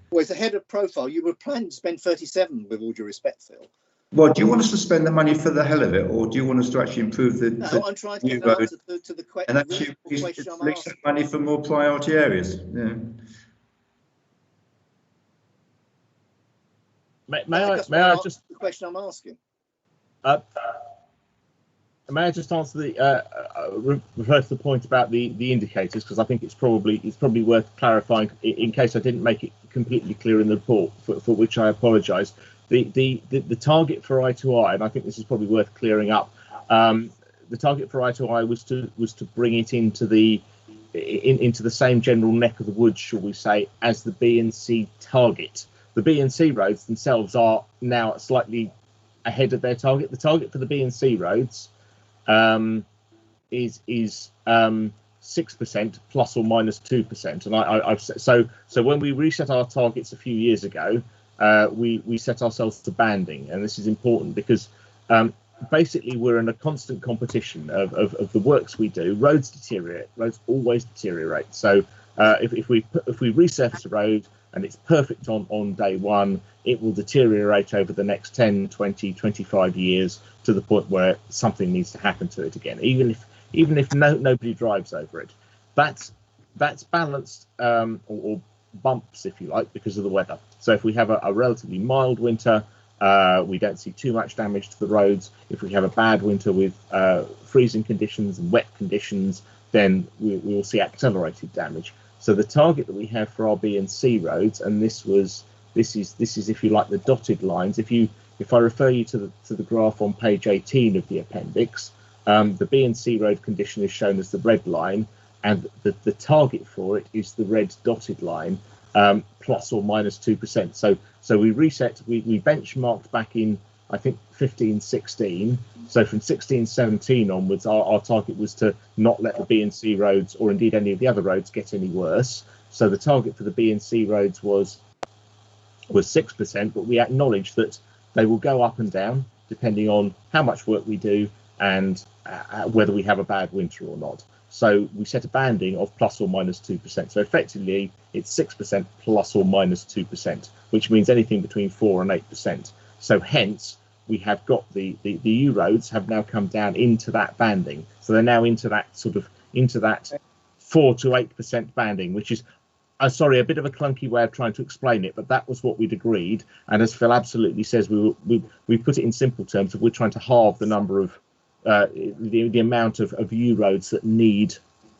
Well, it's ahead of profile. You were planning to spend 37, with all due respect, Phil. Well, do you want us to spend the money for the hell of it, or do you want us to actually improve the? No, I'm trying to get an answer to the question. And actually, release that money for more priority areas. Yeah. May I just the question I'm asking? May I just answer the refer to the point about the indicators, because I think it's probably worth clarifying in case I didn't make it completely clear in the report, for which I apologise. The target for I2I, and I think this is probably worth clearing up. The target for I2I was to bring it into the same general neck of the woods, shall we say, as the B and C target. The B and C roads themselves are now slightly ahead of their target. The target for the B and C roads is 6% plus or minus 2%. And I've so when we reset our targets a few years ago, we set ourselves to banding, and this is important because basically we're in a constant competition of the works we do. Roads deteriorate. Roads always deteriorate. So if we resurface a road and it's perfect on day one, it will deteriorate over the next 10, 20, 25 years to the point where something needs to happen to it again, even if nobody drives over it. That's balanced or bumps, if you like, because of the weather. So if we have a relatively mild winter, we don't see too much damage to the roads. If we have a bad winter with freezing conditions and wet conditions, then we will see accelerated damage. So the target that we have for our B and C roads, and this is if you like the dotted lines. If I refer you to the graph on page 18 of the appendix, the B and C road condition is shown as the red line, and the target for it is the red dotted line, plus or minus 2%. So we reset, we benchmarked back in, I think, 15-16. So from 16-17 onwards, our target was to not let the B and C roads, or indeed any of the other roads, get any worse. So the target for the B and C roads was 6%, but we acknowledge that they will go up and down depending on how much work we do and whether we have a bad winter or not. So we set a banding of plus or minus 2%. So effectively, it's 6% plus or minus 2%, which means anything between 4 and 8%. So hence, we have got the U roads have now come down into that banding. So they're now into that 4 to 8% banding, which is, sorry, a bit of a clunky way of trying to explain it, but that was what we'd agreed. And as Phil absolutely says, we put it in simple terms of we're trying to halve the number of the amount of U roads that need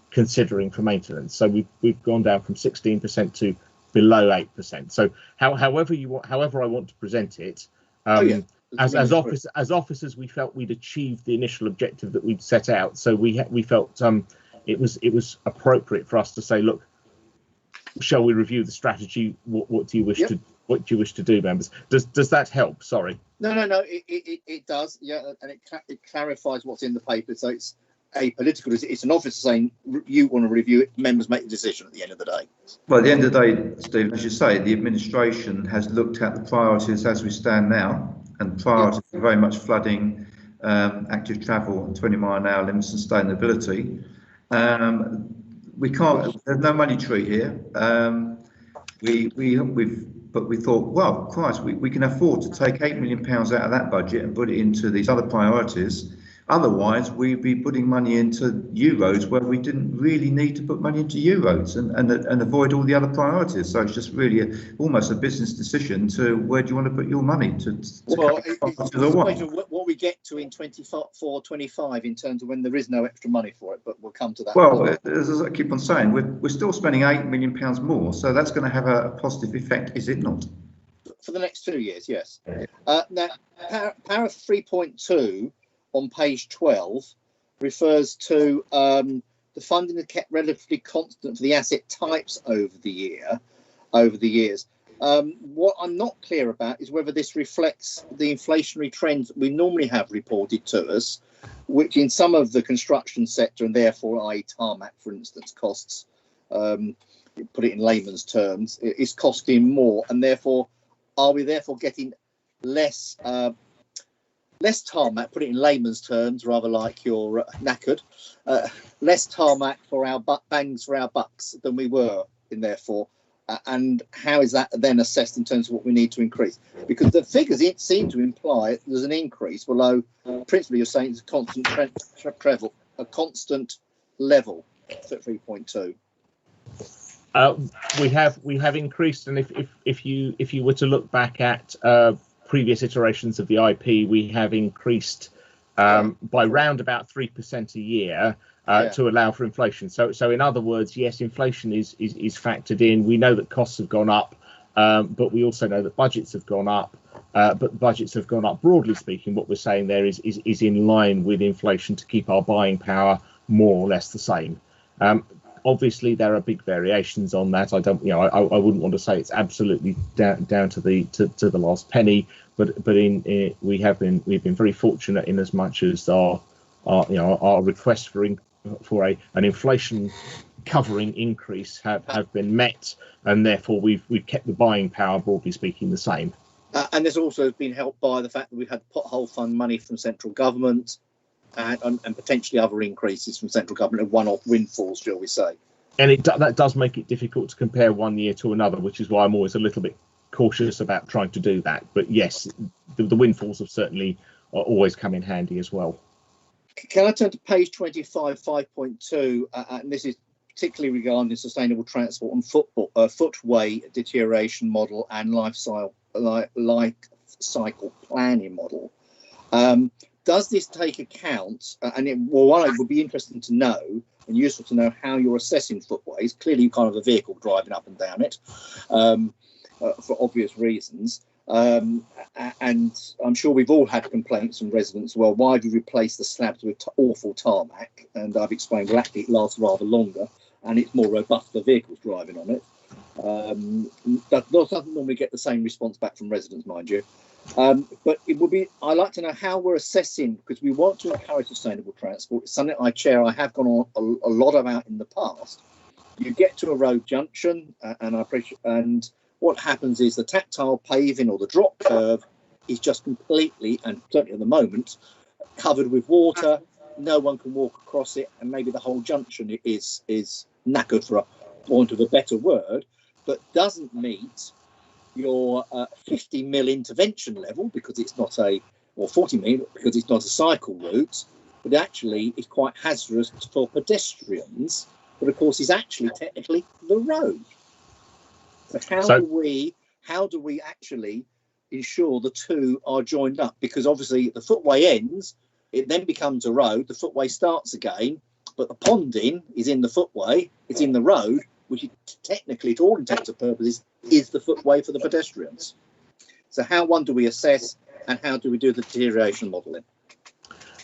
considering for maintenance. So we've gone down from 16% to below 8%. So however I want to present it, as officers, we felt we'd achieved the initial objective that we'd set out. So we felt it was appropriate for us to say, look, shall we review the strategy? What do you wish to do, members? Does that help? Sorry. No, it does. Yeah, and it clarifies what's in the paper. So it's apolitical. It's an officer saying you want to review it. Members make the decision at the end of the day. Well, at the end of the day, Steve, as you say, the administration has looked at the priorities as we stand now, and priorities are very much flooding, active travel, 20-mile-an-hour limits, sustainability. We can't. There's no money tree here. But we thought, well, Christ, we can afford to take £8 million out of that budget and put it into these other priorities. Otherwise, we'd be putting money into U roads where we didn't really need to put money into U roads and avoid all the other priorities. So it's just really almost a business decision to where do you want to put your money it's what we get to in 24-25 in terms of when there is no extra money for it, but we'll come to that. Well, as I keep on saying, we're still spending £8 million more, so that's going to have a positive effect, is it not? For the next 2 years, yes. Now, paragraph 3.2 on page 12 refers to the funding that kept relatively constant for the asset types over the years. What I'm not clear about is whether this reflects the inflationary trends that we normally have reported to us, which in some of the construction sector, and therefore i.e. tarmac, for instance, costs, put it in layman's terms, is costing more, and therefore are we therefore getting less less tarmac, put it in layman's terms, rather like you're knackered, less tarmac for our bangs for our bucks than we were in therefore. And how is that then assessed in terms of what we need to increase? Because the figures seem to imply there's an increase, although principally you're saying it's a constant travel, a constant level at 3.2. We have increased, and if you were to look back at previous iterations of the IP, we have increased by round about 3% a year to allow for inflation. So in other words, yes, inflation is factored in. We know that costs have gone up, but we also know that budgets have gone up. But budgets have gone up, broadly speaking. What we're saying there is in line with inflation to keep our buying power more or less the same. Obviously, there are big variations on that. I wouldn't want to say it's absolutely down to the last penny, but we've been very fortunate in as much as our requests for an inflation covering increase have been met, and therefore we've kept the buying power, broadly speaking, the same. And this also has been helped by the fact that we've had pothole fund money from central government. And potentially other increases from central government and one-off windfalls, shall we say. And that does make it difficult to compare one year to another, which is why I'm always a little bit cautious about trying to do that. But yes, the windfalls have certainly always come in handy as well. Can I turn to page 25, 5.2, and this is particularly regarding sustainable transport and footway deterioration model and life cycle planning model. Does this take account, it would be interesting to know and useful to know how you're assessing footways. Clearly, you can't have a vehicle driving up and down it for obvious reasons. And I'm sure we've all had complaints from residents, well, why do you replace the slabs with awful tarmac? And I've explained, well, actually, it lasts rather longer and it's more robust for vehicles driving on it. That doesn't normally get the same response back from residents, mind you. But it would be, I'd like to know how we're assessing, because we want to encourage sustainable transport. It's something I have gone on a lot about in the past. You get to a road junction, and what happens is the tactile paving or the drop curve is just completely, and certainly at the moment, covered with water. No one can walk across it, and maybe the whole junction is knackered, for a want of a better word, but doesn't meet your 50 mil intervention level because it's not or 40 mil because it's not a cycle route, but actually it's quite hazardous for pedestrians, but of course is actually technically the road. So how do we actually ensure the two are joined up? Because obviously the footway ends, it then becomes a road, the footway starts again, but the ponding is in the footway, it's in the road, which is technically, to all intents and purposes, is the footway for the pedestrians. So how do we assess, and how do we do the deterioration modelling?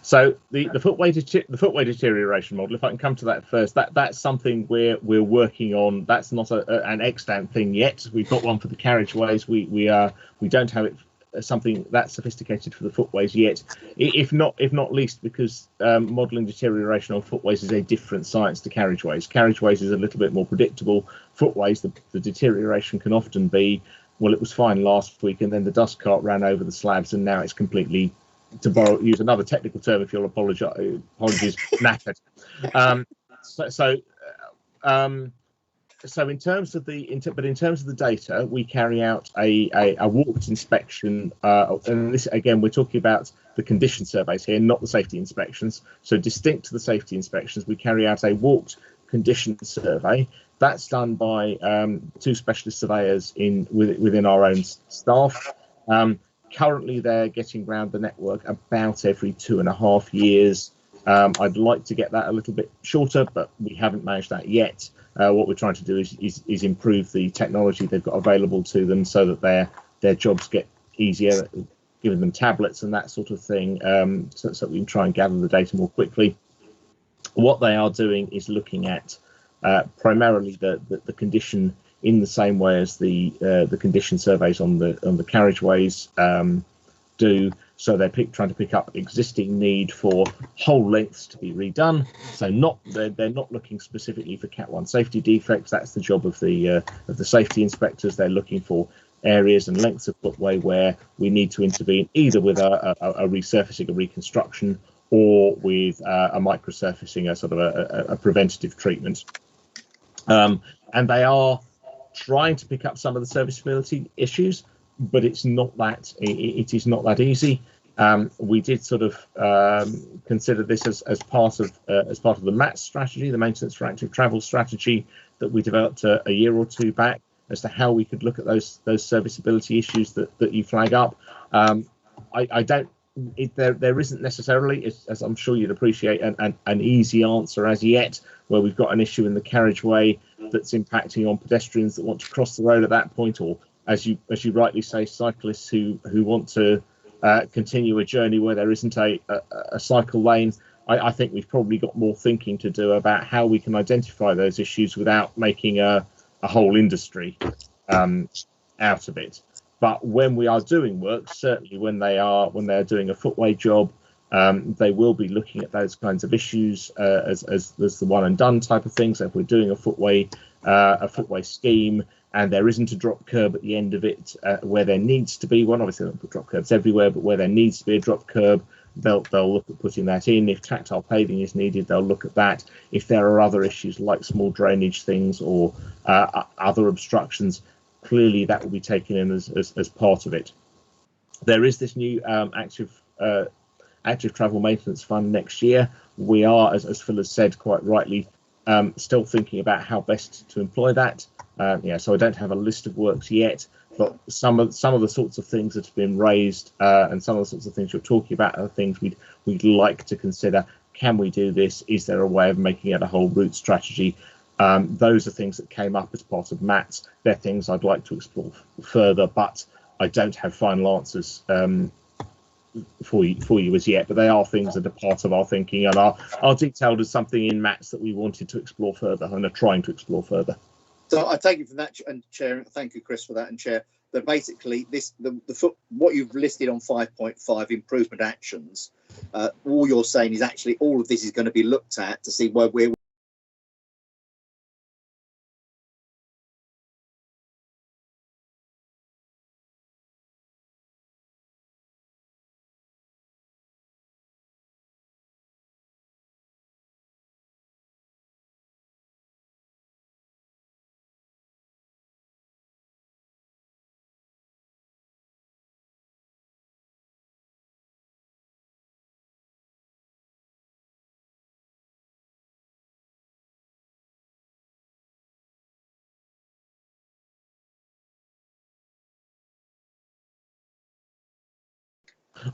So the footway deterioration model, if I can come to that first, that's something we're working on. That's not an extant thing yet. We've got one for the carriageways. We don't have it something that sophisticated for the footways yet, if not least because modelling deterioration on footways is a different science to carriageways. Carriageways is a little bit more predictable. Footways, the deterioration can often be, well, it was fine last week and then the dust cart ran over the slabs and now it's completely, to use another technical term if you'll apologize, knackered. So in terms of the data, we carry out a walked inspection, and this again we're talking about the condition surveys here, not the safety inspections. So distinct to the safety inspections, we carry out a walked condition survey. That's done by two specialist surveyors within our own staff. Currently, they're getting round the network about every 2.5 years. I'd like to get that a little bit shorter, but we haven't managed that yet. What we're trying to do is improve the technology they've got available to them so that their jobs get easier, giving them tablets and that sort of thing, so that we can try and gather the data more quickly. What they are doing is looking at primarily the condition in the same way as the condition surveys on the carriageways do. So they're trying to pick up existing need for whole lengths to be redone. So they're not looking specifically for Cat 1 safety defects. That's the job of the safety inspectors. They're looking for areas and lengths of footway where we need to intervene, either with a resurfacing, a reconstruction, or with a microsurfacing, a sort of a preventative treatment. And they are trying to pick up some of the serviceability issues, but it's not that it is not that easy. We did sort of consider this as part of the MATS strategy, the Maintenance for Active Travel strategy that we developed a year or two back, as to how we could look at those serviceability issues that you flag up. I don't. There isn't necessarily, as I'm sure you'd appreciate, an easy answer as yet, where we've got an issue in the carriageway that's impacting on pedestrians that want to cross the road at that point, or as you rightly say, cyclists who want to continue a journey where there isn't a cycle lane. I think we've probably got more thinking to do about how we can identify those issues without making a whole industry out of it. But when we are doing work, certainly when they are doing a footway job, they will be looking at those kinds of issues as the one and done type of thing. So if we're doing a footway scheme and there isn't a drop curb at the end of it, where there needs to be one, obviously they don't put drop curbs everywhere, but where there needs to be a drop curb, they'll look at putting that in. If tactile paving is needed, they'll look at that. If there are other issues like small drainage things or other obstructions, clearly that will be taken in as part of it. There is this new active travel maintenance fund next year. We are, as Phil has said quite rightly, still thinking about how best to employ that. So I don't have a list of works yet, but some of the sorts of things that have been raised and some of the sorts of things you're talking about are things we'd like to consider. Can we do this? Is there a way of making it a whole route strategy? Those are things that came up as part of MATS. They're things I'd like to explore further, but I don't have final answers for you as yet. But they are things that are part of our thinking and are detailed as something in MATS that we wanted to explore further and are trying to explore further. So I take it from that, and Chair, thank you, Chris, for that, and Chair, that basically what you've listed on 5.5 improvement actions, all you're saying is actually all of this is going to be looked at to see where we're.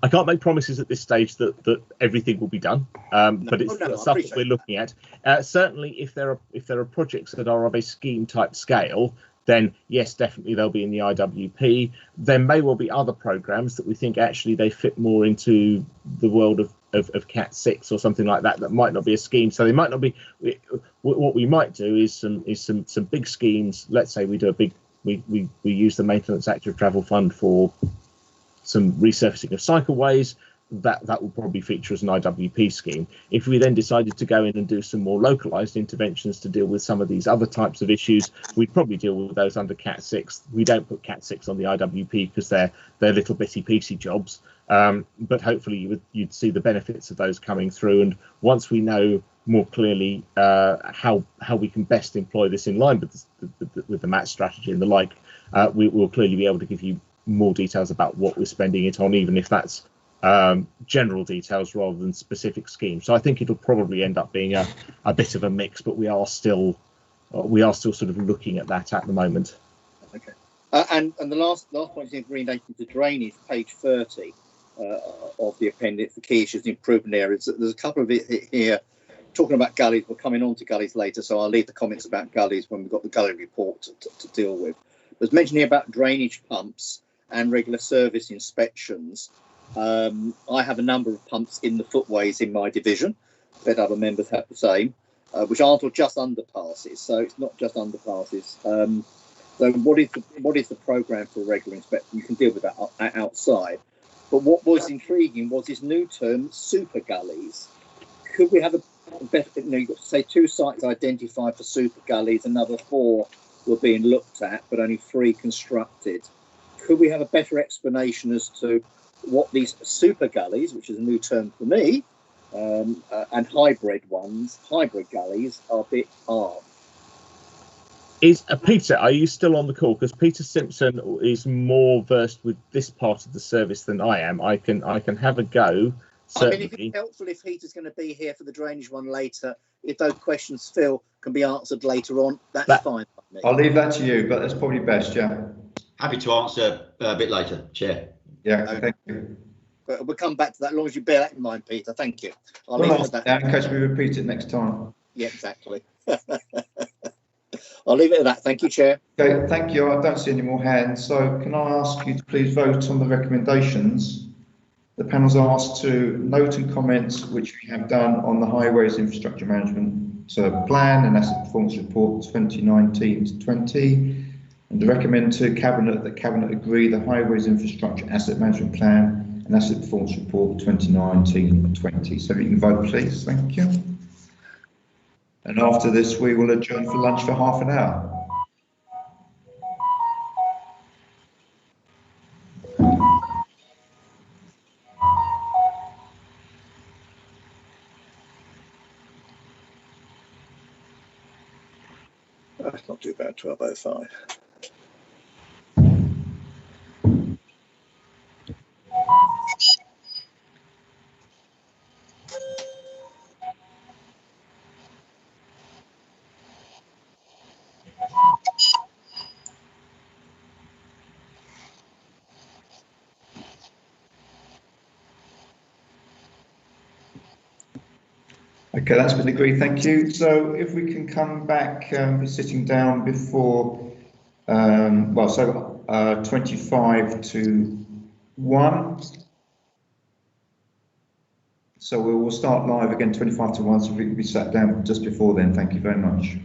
I can't make promises at this stage that everything will be done, but it's stuff that we're looking at. Certainly, if there are projects that are of a scheme type scale, then yes, definitely they'll be in the IWP. There may well be other programs that we think actually they fit more into the world of Cat 6 or something like that might not be a scheme. So they might not be. What we might do is some big schemes. Let's say we do we use the Maintenance Active Travel Fund for some resurfacing of cycleways. That will probably feature as an IWP scheme. If we then decided to go in and do some more localized interventions to deal with some of these other types of issues, we'd probably deal with those under Cat 6. We don't put Cat 6 on the IWP because they're little bitty piecey jobs, but hopefully you'd see the benefits of those coming through. And once we know more clearly how we can best employ this in line with the MATS strategy and the like, we'll clearly be able to give you more details about what we're spending it on, even if that's general details rather than specific schemes. So I think it'll probably end up being a bit of a mix, but we are still sort of looking at that at the moment. Okay. And the last point is in relation to drainage, page 30 of the appendix, the key issues, improvement areas. There's a couple of it here talking about gullies. We're coming on to gullies later, so I'll leave the comments about gullies when we've got the gully report to deal with. There's mention here about drainage pumps and regular service inspections. I have a number of pumps in the footways in my division. Bet other members have the same, which aren't just underpasses. So it's not just underpasses. So what is the programme for regular inspection? You can deal with that outside. But what was intriguing was this new term, super gullies. Could we have a better? You've got to say 2 sites identified for super gullies, another 4 were being looked at, but only 3 constructed. could we have a better explanation as to what these super gullies, which is a new term for me, and hybrid gullies are? Is Peter, are you still on the call? Because Peter Simpson is more versed with this part of the service than I am. I can have a go. Certainly. I mean, if it's helpful if Peter's going to be here for the drainage one later, if those questions, Phil, can be answered later on, that's fine by me. I'll leave that to you, but that's probably best, yeah. Happy to answer a bit later, Chair. Yeah, thank you. But we'll come back to that, as long as you bear that in mind, Peter. Thank you. I'll Well, leave it at that. down in case we repeat it next time. Yeah, exactly. I'll leave it at that. Thank you, Chair. Okay, thank you. I don't see any more hands. So can I ask you to please vote on the recommendations? The panel's asked to note and comment which we have done on the Highways Infrastructure Management Plan and Asset Performance Report 2019-20, and to recommend to Cabinet that Cabinet agree the Highways Infrastructure Asset Management Plan and Asset Performance Report 2019-20. So you can vote, please. Thank you. And after this, we will adjourn for lunch for half an hour. That's not too bad, 12:05. Okay, that's been agreed, thank you. So if we can come back, sitting down before, 25 to 1. So we will start live again 25 to 1, so if we can be sat down just before then, thank you very much.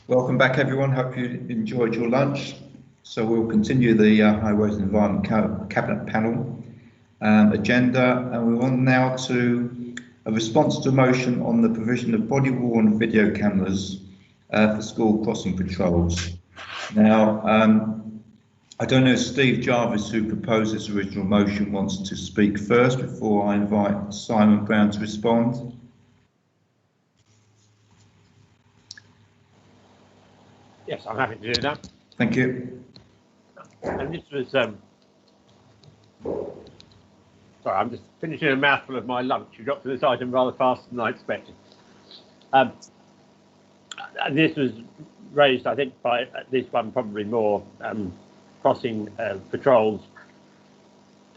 Welcome back, everyone. Hope you enjoyed your lunch. So we'll continue the Highways and Environment Cabinet panel agenda, and we're on now to a response to a motion on the provision of body-worn video cameras for school crossing patrols. Now, I don't know if Steve Jarvis, who proposed this original motion, wants to speak first before I invite Simon Brown to respond. Yes, I'm happy to do that. Thank you. And this was, sorry, I'm just finishing a mouthful of my lunch. You got to this item rather faster than I expected. And this was raised, I think, by at least one, probably more, crossing patrols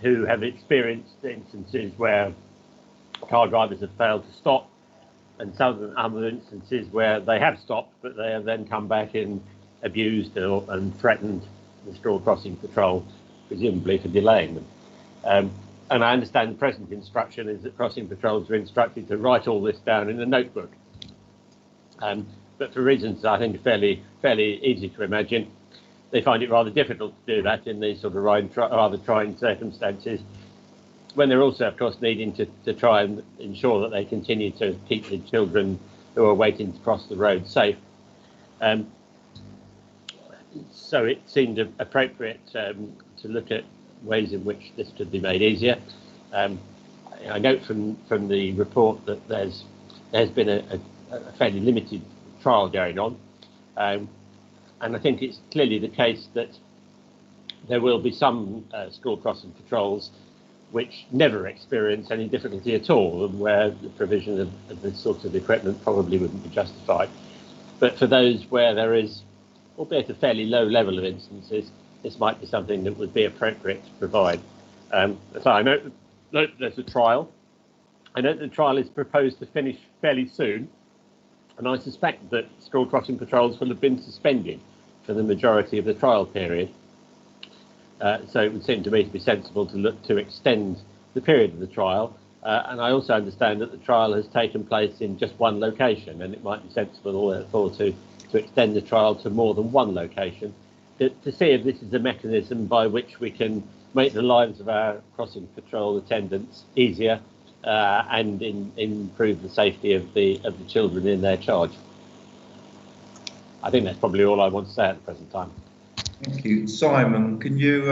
who have experienced instances where car drivers have failed to stop, and some other instances where they have stopped, but they have then come back and abused and threatened the school crossing patrol, presumably for delaying them. And I understand the present instruction is that crossing patrols are instructed to write all this down in a notebook. But for reasons I think are fairly easy to imagine, they find it rather difficult to do that in these sort of rather trying circumstances, when they're also, of course, needing to try and ensure that they continue to keep the children who are waiting to cross the road safe. So it seemed appropriate to look at ways in which this could be made easier. I note from the report that there's been a fairly limited trial going on, and I think it's clearly the case that there will be some school crossing patrols which never experience any difficulty at all, and where the provision of this sort of equipment probably wouldn't be justified. But for those where there is, albeit a fairly low level of instances, this might be something that would be appropriate to provide. So I note there's a trial. I note the trial is proposed to finish fairly soon, and I suspect that school crossing patrols will have been suspended for the majority of the trial period. So it would seem to me to be sensible to look to extend the period of the trial. And I also understand that the trial has taken place in just one location, and it might be sensible therefore to extend the trial to more than one location to see if this is a mechanism by which we can make the lives of our crossing patrol attendants easier and improve the safety of the children in their charge. I think that's probably all I want to say at the present time. Thank you. Simon, can you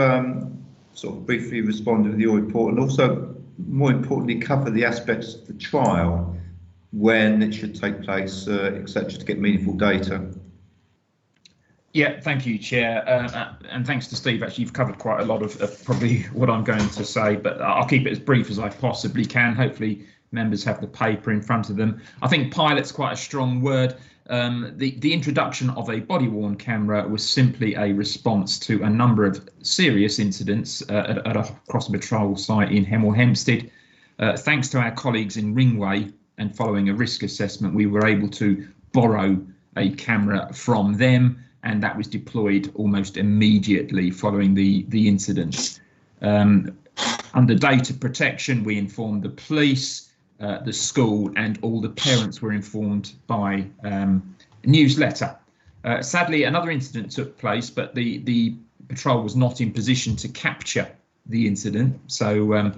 sort of briefly respond with your report, and also, more importantly, cover the aspects of the trial, when it should take place, etc., to get meaningful data? Yeah, thank you, Chair, and thanks to Steve. Actually, you've covered quite a lot of probably what I'm going to say, but I'll keep it as brief as I possibly can. Hopefully members have the paper in front of them. I think pilot's quite a strong word. The introduction of a body-worn camera was simply a response to a number of serious incidents at a crossing patrol site in Hemel Hempstead. Thanks to our colleagues in Ringway, and following a risk assessment, we were able to borrow a camera from them, and that was deployed almost immediately following the incident. Under data protection, we informed the police, the school, and all the parents were informed by newsletter. Sadly, another incident took place, but the patrol was not in position to capture the incident, so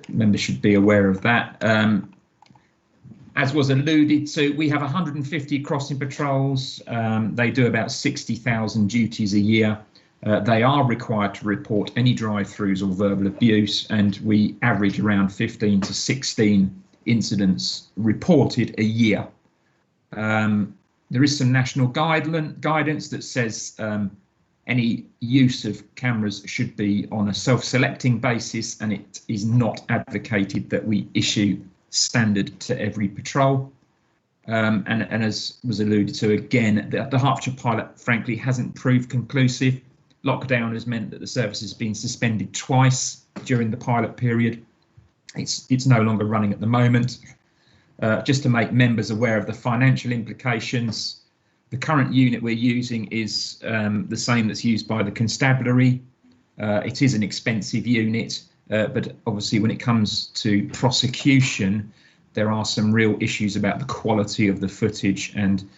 members should be aware of that. As was alluded to, we have 150 crossing patrols. They do about 60,000 duties a year. They are required to report any drive-throughs or verbal abuse, and we average around 15 to 16 incidents reported a year. There is some national guidance that says any use of cameras should be on a self-selecting basis, and it is not advocated that we issue standard to every patrol. And as was alluded to again, the Hertfordshire pilot frankly hasn't proved conclusive. Lockdown has meant that the service has been suspended twice during the pilot period. It's no longer running at the moment. Just to make members aware of the financial implications, the current unit we're using is the same that's used by the constabulary. It is an expensive unit, but obviously when it comes to prosecution, there are some real issues about the quality of the footage, and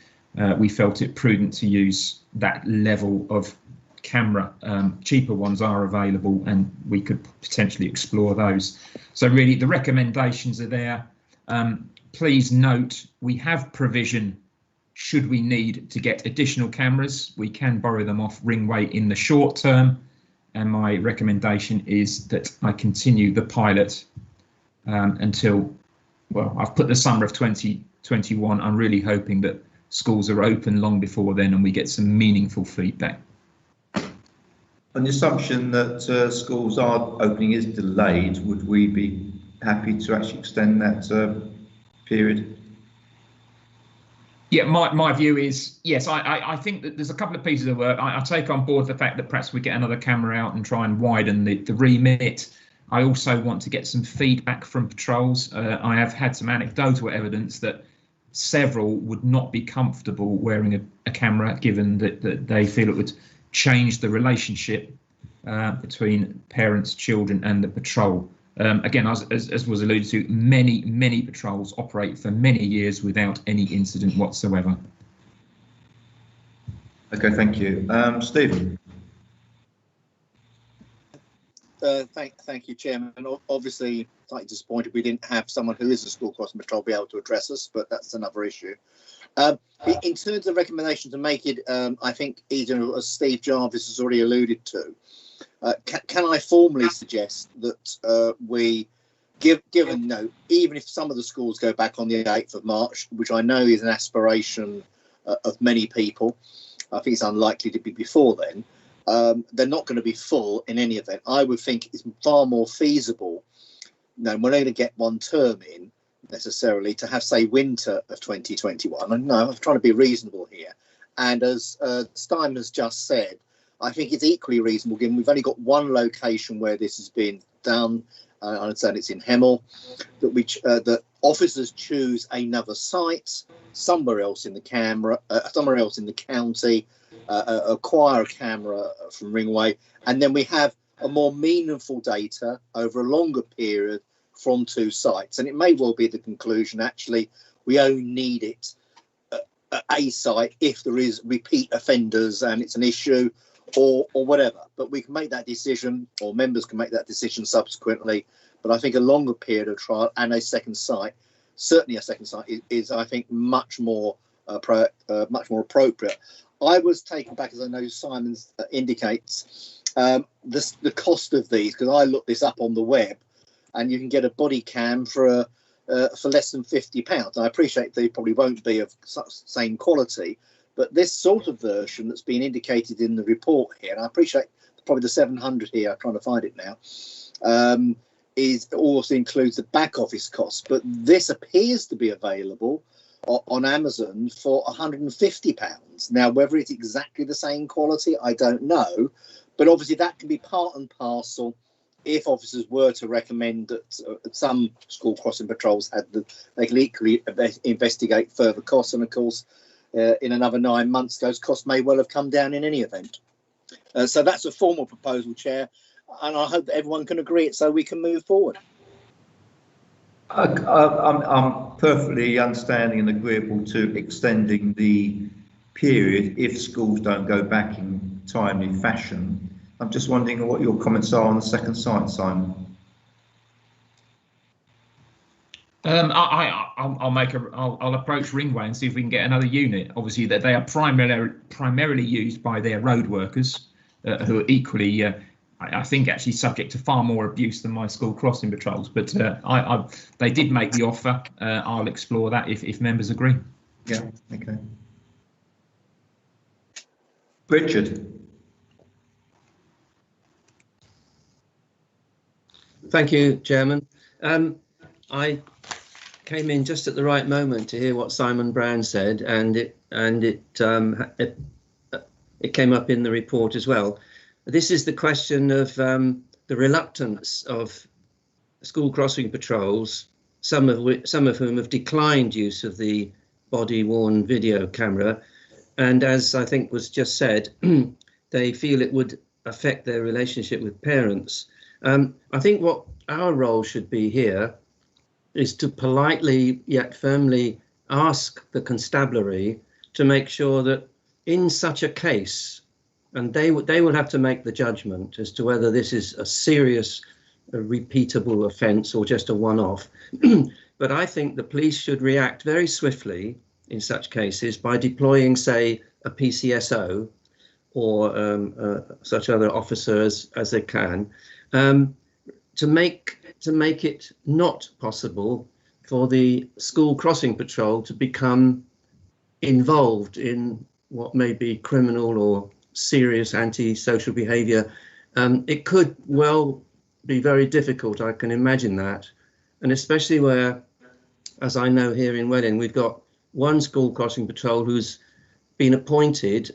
we felt it prudent to use that level of camera. Cheaper ones are available and we could potentially explore those. So really the recommendations are there. Please note we have provision should we need to get additional cameras. We can borrow them off Ringway in the short term, and my recommendation is that I continue the pilot until, well, I've put the summer of 2021. I'm really hoping that schools are open long before then and we get some meaningful feedback. On the assumption that schools are opening is delayed, would we be happy to actually extend that period? Yeah, my view is yes. I think that there's a couple of pieces of work. I take on board the fact that perhaps we get another camera out and try and widen the remit. I also want to get some feedback from patrols. I have had some anecdotal evidence that several would not be comfortable wearing a camera, given that they feel it would change the relationship between parents, children and the patrol. Again, as was alluded to, many patrols operate for many years without any incident whatsoever. Okay, thank you. Stephen. Thank you, Chairman. And obviously, slightly disappointed we didn't have someone who is a school crossing patrol be able to address us, but that's another issue. In terms of recommendation to make it, I think, as Steve Jarvis has already alluded to, can I formally suggest that we give a note, even if some of the schools go back on the 8th of March, which I know is an aspiration of many people. I think it's unlikely to be before then. They're not going to be full in any event. I would think it's far more feasible. No, we're not going to get one term in necessarily to have, say, winter of 2021. And no, I'm trying to be reasonable here. And as Steinman has just said, I think it's equally reasonable, given we've only got one location where this has been done. I understand it's in Hemel, that officers choose another site somewhere else in the county, acquire a camera from Ringway, and then we have a more meaningful data over a longer period from two sites. And it may well be the conclusion, actually, we only need it at a site if there is repeat offenders and it's an issue, or whatever. But we can make that decision, or members can make that decision subsequently. But I think a longer period of trial and a second site, certainly a second site, is I think much more appropriate. I was taken back, as I know Simon indicates, the cost of these, because I looked this up on the web, and you can get a body cam for less than £50. I appreciate they probably won't be of same quality, but this sort of version that's been indicated in the report here, and I appreciate probably the 700 here, I'm trying to find it now, is also includes the back office costs. But this appears to be available on Amazon for £150. Now, whether it's exactly the same quality, I don't know, but obviously that can be part and parcel if officers were to recommend that some school crossing patrols they can equally investigate further costs. And of course, in another 9 months, those costs may well have come down in any event. So that's a formal proposal, Chair, and I hope that everyone can agree it so we can move forward. I'm perfectly understanding and agreeable to extending the period if schools don't go back in timely fashion. I'm just wondering what your comments are on the second site, Simon. I'll approach Ringway and see if we can get another unit. Obviously, that they are primarily used by their road workers, who are equally, I think, actually subject to far more abuse than my school crossing patrols. But they did make the offer. I'll explore that if members agree. Yeah. Okay. Richard. Thank you, Chairman. I came in just at the right moment to hear what Simon Brown said, and it came up in the report as well. This is the question of the reluctance of school crossing patrols, some of whom have declined use of the body-worn video camera, and as I think was just said, they feel it would affect their relationship with parents. I think what our role should be here is to politely yet firmly ask the constabulary to make sure that in such a case, and they will have to make the judgment as to whether this is a serious, repeatable offence or just a one-off. But I think the police should react very swiftly in such cases by deploying, say, a PCSO or such other officers as they can, to make it not possible for the school crossing patrol to become involved in what may be criminal or serious anti-social behaviour. It could well be very difficult, I can imagine that, and especially where, as I know here in Welling, we've got one school crossing patrol who's been appointed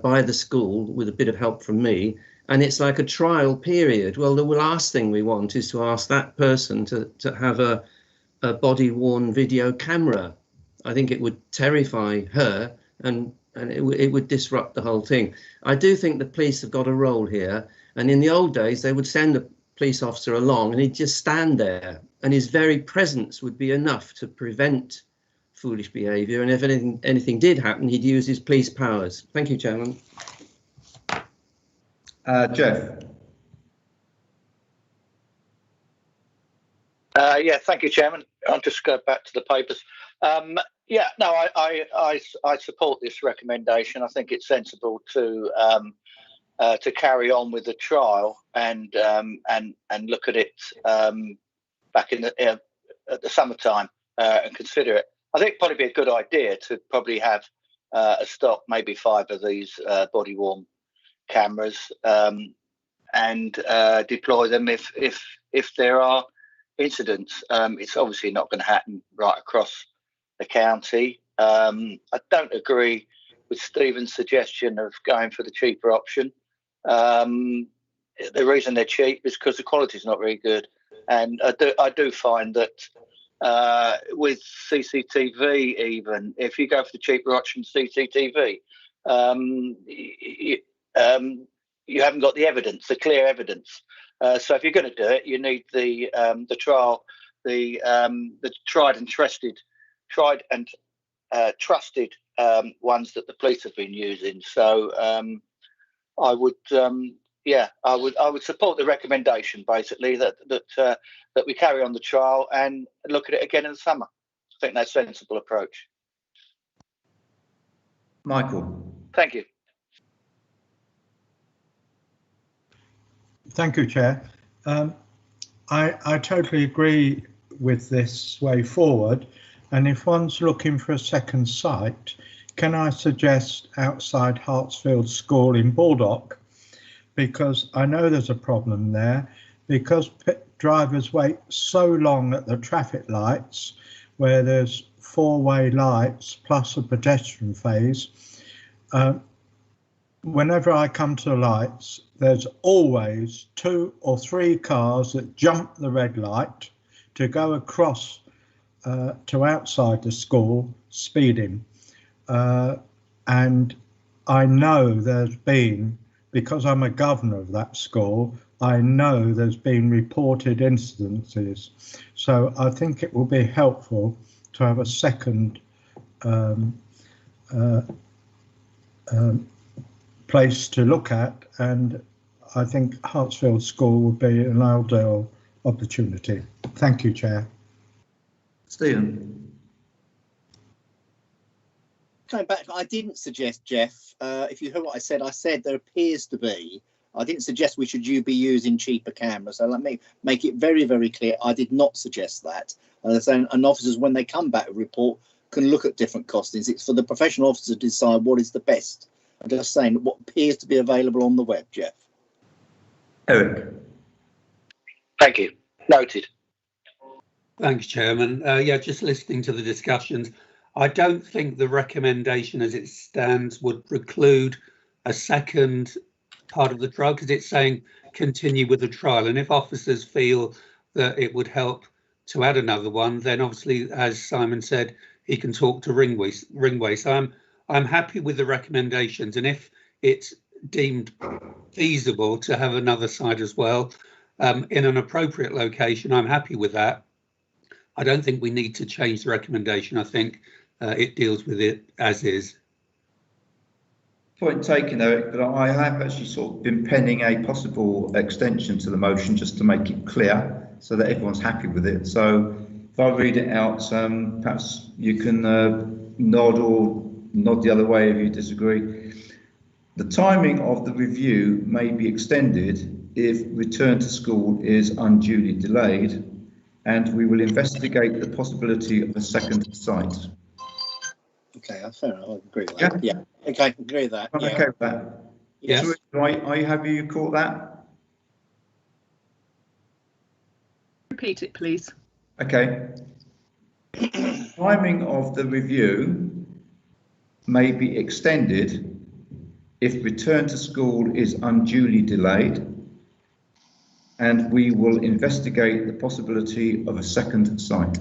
by the school with a bit of help from me, and it's like a trial period. Well, the last thing we want is to ask that person to have a body-worn video camera. I think it would terrify her, and it would disrupt the whole thing. I do think the police have got a role here, and in the old days they would send a police officer along and he'd just stand there, and his very presence would be enough to prevent foolish behaviour, and if anything did happen, he'd use his police powers. Thank you, Chairman. Jeff. Yeah, thank you, Chairman. I'll just go back to the papers. Yeah, no, I support this recommendation. I think it's sensible to carry on with the trial and look at it back in at the summertime and consider it. I think it'd probably be a good idea to probably have a stock, maybe 5 of these body-worn cameras, and deploy them if there are incidents. It's obviously not going to happen right across the county. I don't agree with Stephen's suggestion of going for the cheaper option. The reason they're cheap is because the quality is not very good, and I do find that with CCTV, even if you go for the cheaper option, CCTV, you haven't got the evidence, the clear evidence. So if you're going to do it, you need the trial, the tried and trusted ones that the police have been using. So I would support the recommendation, basically, that we carry on the trial and look at it again in the summer. I think that's a sensible approach. Michael. Thank you. Thank you, Chair. I totally agree with this way forward. And if one's looking for a second site, can I suggest outside Hartsfield School in Baldock? Because I know there's a problem there, because drivers wait so long at the traffic lights where there's 4-way lights plus a pedestrian phase. Whenever I come to the lights, there's always 2 or 3 cars that jump the red light to go across to outside the school speeding. And I know there's been, because I'm a governor of that school, I know there's been reported incidences. So I think it will be helpful to have a second place to look at, and I think Hartsfield School would be an ideal opportunity. Thank you, Chair. Stephen. Coming back, I didn't suggest, Jeff, if you heard what I said there appears to be. I didn't suggest we should be using cheaper cameras. So let me make it very, very clear. I did not suggest that. And officers, when they come back with a report, can look at different costings. It's for the professional officer to decide what is the best. I'm just saying what appears to be available on the web, Jeff. Eric. Thank you. Noted. Thanks, Chairman. Yeah, just listening to the discussions, I don't think the recommendation as it stands would preclude a second part of the trial, because it's saying continue with the trial. And if officers feel that it would help to add another one, then obviously, as Simon said, he can talk to Ringway. So I'm happy with the recommendations, and if it's deemed feasible to have another site as well in an appropriate location, I'm happy with that. I don't think we need to change the recommendation. I think it deals with it as is. Point taken, Eric, but I have actually sort of been penning a possible extension to the motion just to make it clear so that everyone's happy with it. So if I read it out, perhaps you can nod or nod the other way if you disagree. The timing of the review may be extended if return to school is unduly delayed, and we will investigate the possibility of a second site. Okay, fair enough. I agree with that. Yeah. Okay, agree with that. I'm okay with that. Yes. Are you happy you caught that? Repeat it, please. Okay. Timing of the review may be extended if return to school is unduly delayed, and we will investigate the possibility of a second site.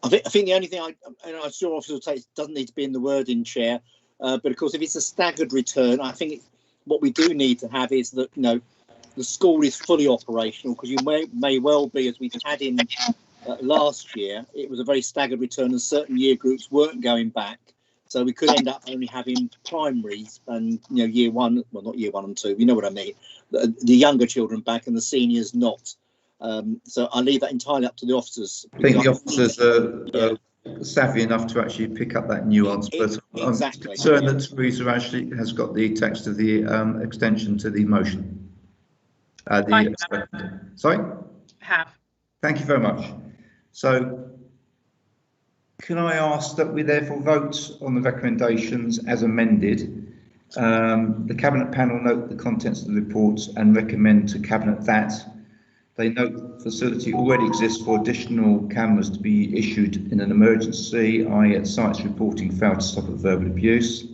I think the only thing I'm sure officers will say doesn't need to be in the wording, Chair, but of course if it's a staggered return, I think what we do need to have is that the school is fully operational, because you may well be, as we've had in last year, it was a very staggered return and certain year groups weren't going back, so we could end up only having primaries and year one, well not year 1 and 2, you know what I mean, the younger children back and the seniors not. So I'll leave that entirely up to the officers. I think the officers are savvy enough to actually pick up that nuance, but exactly. I'm concerned that Teresa actually has got the text of the extension to the motion. Sorry? Have. Thank you very much. So can I ask that we therefore vote on the recommendations as amended? The Cabinet panel note the contents of the reports and recommend to Cabinet that they note facility already exists for additional cameras to be issued in an emergency, i.e. at sites reporting failed to stop at verbal abuse.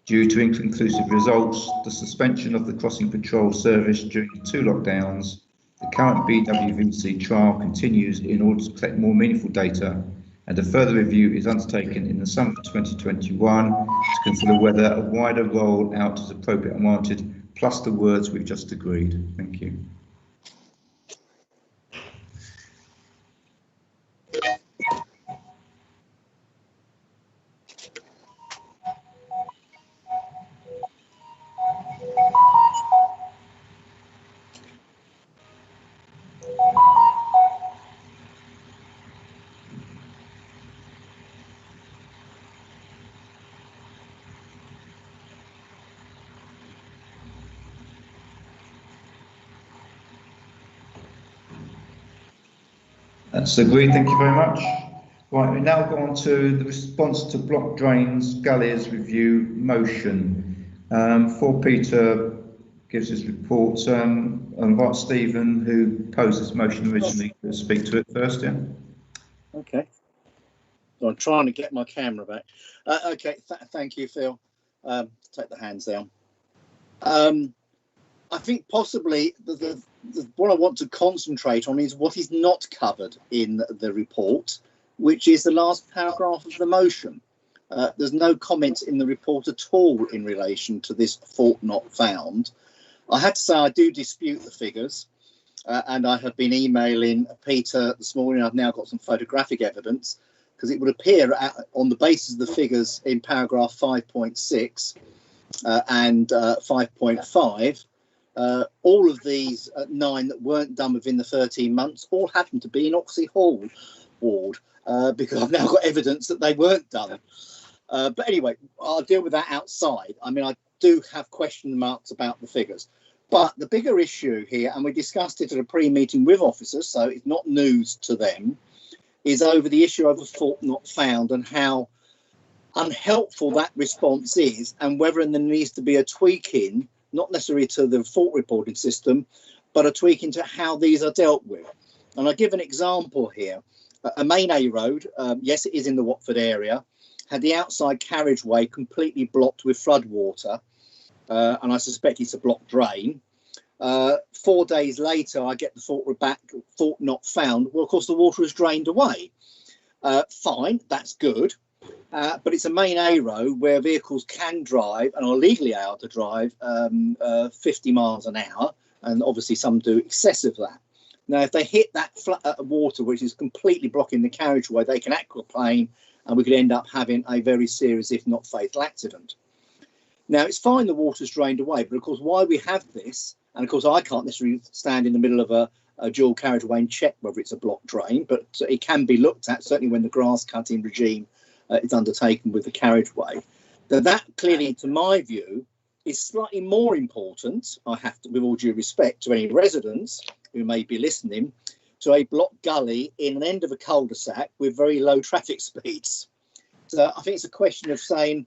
Due to inconclusive results, the suspension of the crossing patrol service during the 2 lockdowns, the current BWVC trial continues in order to collect more meaningful data, and a further review is undertaken in the summer of 2021 to consider whether a wider roll out is appropriate and warranted, plus the words we've just agreed. Thank you. That's agreed, thank you very much. Right, we now go on to the response to block drains, gullies review motion. Before Peter gives his report, I'll invite Stephen, who posed this motion originally, to speak to it first, yeah? Okay. So I'm trying to get my camera back. Okay, thank you, Phil. Take the hands down. I think possibly what I want to concentrate on is what is not covered in the report, which is the last paragraph of the motion. There's no comments in the report at all in relation to this fault not found. I had to say I do dispute the figures, and I have been emailing Peter this morning. I've now got some photographic evidence, because it would appear on the basis of the figures in paragraph 5.6 and 5.5, all of these 9 that weren't done within the 13 months all happened to be in Oxley Hall ward, because I've now got evidence that they weren't done. But anyway, I'll deal with that outside. I mean, I do have question marks about the figures. But the bigger issue here, and we discussed it at a pre-meeting with officers, so it's not news to them, is over the issue of a fault not found and how unhelpful that response is, and whether there needs to be a tweaking, not necessarily to the fault reporting system, but a tweaking to how these are dealt with. And I'll give an example here. A main A road, yes, it is in the Watford area, had the outside carriageway completely blocked with flood water, and I suspect it's a blocked drain. 4 days later, I get the fault not found. Well, of course, the water has drained away. Fine, that's good. But it's a main A road where vehicles can drive and are legally allowed to drive 50 miles an hour, and obviously some do excess of that. Now, if they hit that water, which is completely blocking the carriageway, they can aquaplane, and we could end up having a very serious, if not fatal, accident. Now, it's fine the water's drained away, but of course, why we have this, and of course, I can't necessarily stand in the middle of a dual carriageway and check whether it's a blocked drain, but it can be looked at, certainly when the grass cutting regime is undertaken with the carriageway. That clearly, to my view, is slightly more important, I have to, with all due respect to any residents who may be listening, to a blocked gully in an end of a cul-de-sac with very low traffic speeds. So I think it's a question of saying,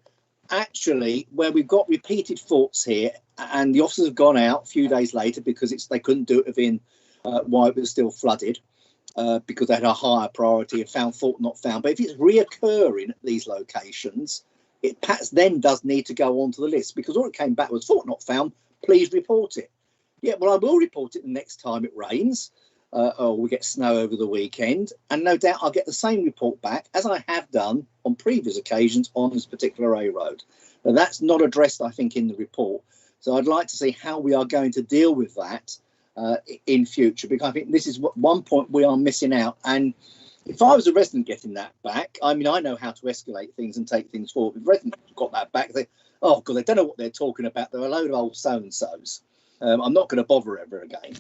actually, where we've got repeated faults here, and the officers have gone out a few days later because they couldn't do it within while it was still flooded, because they had a higher priority and found fault not found. But if it's reoccurring at these locations, it perhaps then does need to go onto the list, because all it came back was fault not found, please report it. Yeah, well, I will report it the next time it rains or we get snow over the weekend, and no doubt I'll get the same report back as I have done on previous occasions on this particular A road. Now, that's not addressed, I think, in the report. So I'd like to see how we are going to deal with that in future, because I think this is one point we are missing out. And if I was a resident getting that back, I mean, I know how to escalate things and take things forward. If residents got that back, they, oh God, they don't know what they're talking about. They're a load of old so-and-sos. I'm not going to bother ever again.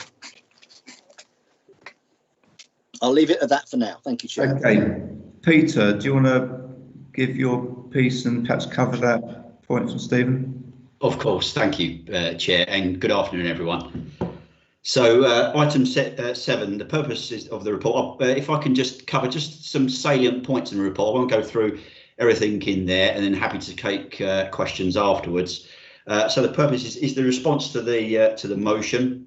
I'll leave it at that for now. Thank you, Chair. Okay, Peter, do you want to give your piece and perhaps cover that point from Stephen? Of course, thank you, Chair, and good afternoon, everyone. So item 7, the purpose of the report, if I can just cover just some salient points in the report. I won't go through everything in there, and then happy to take questions afterwards. So the purpose is the response to the motion,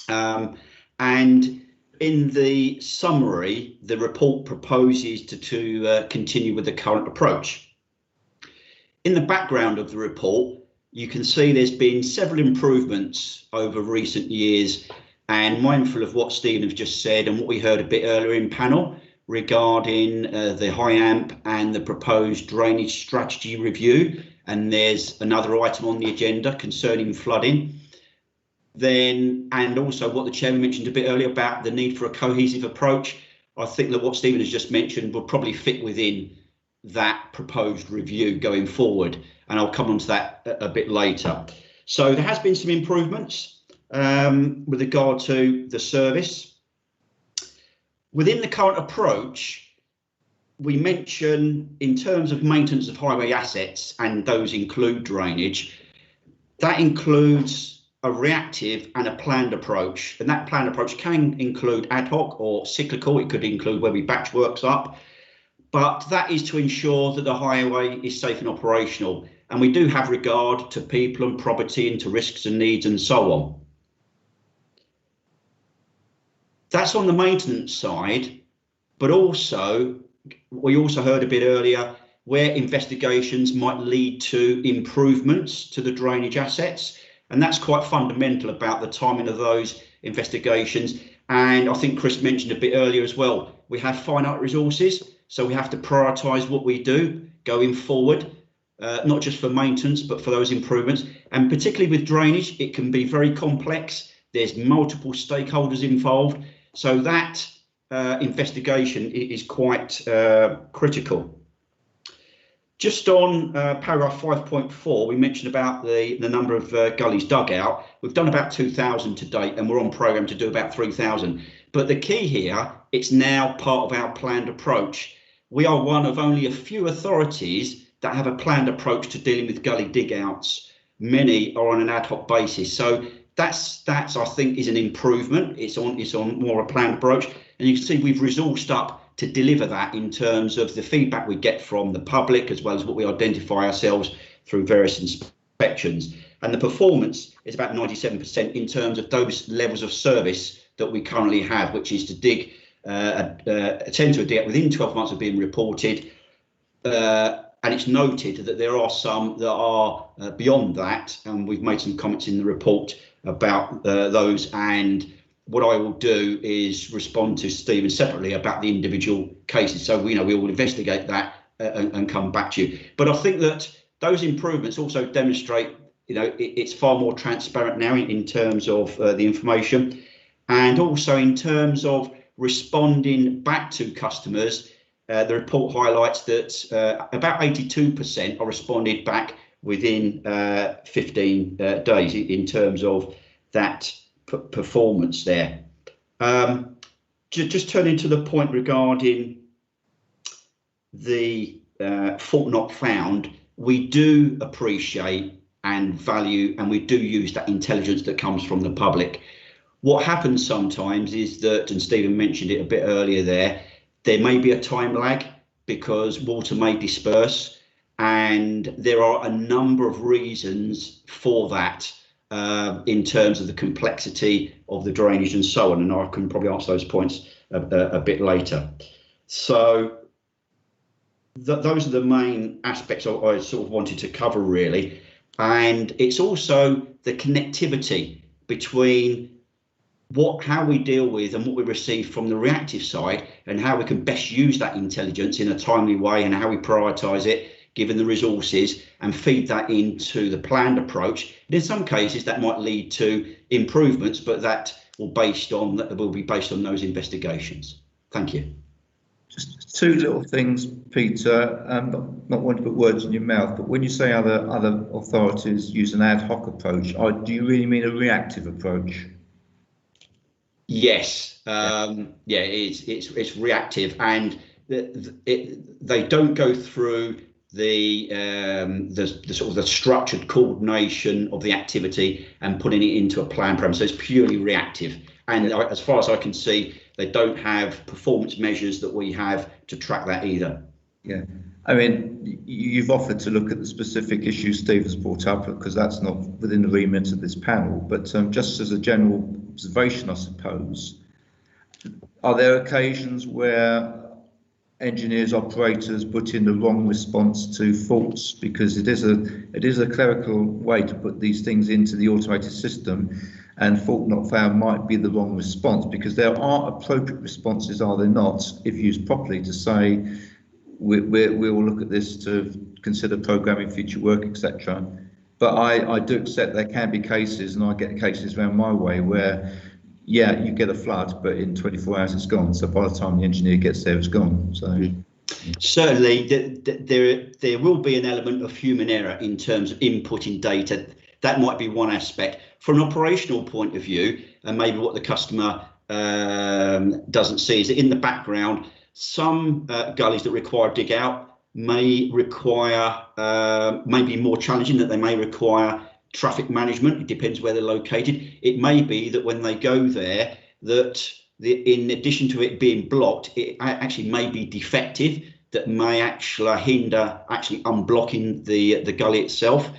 and in the summary, the report proposes to continue with the current approach. In the background of the report, you can see there's been several improvements over recent years, and mindful of what Stephen has just said and what we heard a bit earlier in panel regarding the high amp and the proposed drainage strategy review, and there's another item on the agenda concerning flooding. Then, and also what the chairman mentioned a bit earlier about the need for a cohesive approach. I think that what Stephen has just mentioned will probably fit within that proposed review going forward, and I'll come on to that a bit later. So there has been some improvements with regard to the service. Within the current approach, we mention in terms of maintenance of highway assets, and those include drainage, that includes a reactive and a planned approach, and that planned approach can include ad hoc or cyclical. It could include where we batch works up, but that is to ensure that the highway is safe and operational, and we do have regard to people and property and to risks and needs and so on. That's on the maintenance side, but also we also heard a bit earlier where investigations might lead to improvements to the drainage assets. And that's quite fundamental about the timing of those investigations. And I think Chris mentioned a bit earlier as well, we have finite resources, so we have to prioritise what we do going forward, not just for maintenance, but for those improvements. And particularly with drainage, it can be very complex. There's multiple stakeholders involved. So that investigation is quite critical. Just on paragraph 5.4, we mentioned about the number of gullies dug out. We've done about 2,000 to date, and we're on programme to do about 3,000. But the key here, it's now part of our planned approach. We are one of only a few authorities that have a planned approach to dealing with gully dig outs. Many are on an ad hoc basis. So that's I think is an improvement. It's on more a planned approach. And you can see we've resourced up to deliver that in terms of the feedback we get from the public, as well as what we identify ourselves through various inspections. And the performance is about 97% in terms of those levels of service that we currently have, which is to dig, attend to a dig within 12 months of being reported. And it's noted that there are some that are beyond that, and we've made some comments in the report about those, and what I will do is respond to Stephen separately about the individual cases. So we will investigate that and come back to you. But I think that those improvements also demonstrate, it's far more transparent now in terms of the information. And also in terms of responding back to customers, the report highlights that about 82% are responded back within 15 days in terms of that performance there. Just turning to the point regarding the fault not found, we do appreciate and value, and we do use that intelligence that comes from the public. What happens sometimes is that, and Stephen mentioned it a bit earlier there may be a time lag because water may disperse, and there are a number of reasons for that in terms of the complexity of the drainage and so on, and I can probably answer those points a bit later. So those are the main aspects I sort of wanted to cover really, and it's also the connectivity between how we deal with and what we receive from the reactive side, and how we can best use that intelligence in a timely way, and how we prioritise it given the resources, and feed that into the planned approach. And in some cases that might lead to improvements, but that will be based on those investigations. Thank you. Just two little things, Peter. Not wanting to put words in your mouth, but when you say other authorities use an ad hoc approach, do you really mean a reactive approach? Yes, it's reactive, and they don't go through the sort of the structured coordination of the activity and putting it into a plan program. So it's purely reactive, and as far as I can see, they don't have performance measures that we have to track that either. Yeah, I mean, you've offered to look at the specific issues Steve has brought up, because that's not within the remit of this panel, but just as a general observation, I suppose, are there occasions where engineers, operators put in the wrong response to faults? Because it is a clerical way to put these things into the automated system, and fault not found might be the wrong response, because there are appropriate responses, are there not, if used properly, to say we will look at this to consider programming future work, etc. But I do accept there can be cases, and I get cases around my way, where yeah, you get a flood, but in 24 hours it's gone. So by the time the engineer gets there, it's gone. So certainly there will be an element of human error in terms of inputting data. That might be one aspect. From an operational point of view, and maybe what the customer doesn't see, is that in the background, some gullies that require dig out may require, may be more challenging, that they may require traffic management. It depends where they're located. It may be that when they go there, that in addition to it being blocked, it actually may be defective, that may actually hinder unblocking the gully itself.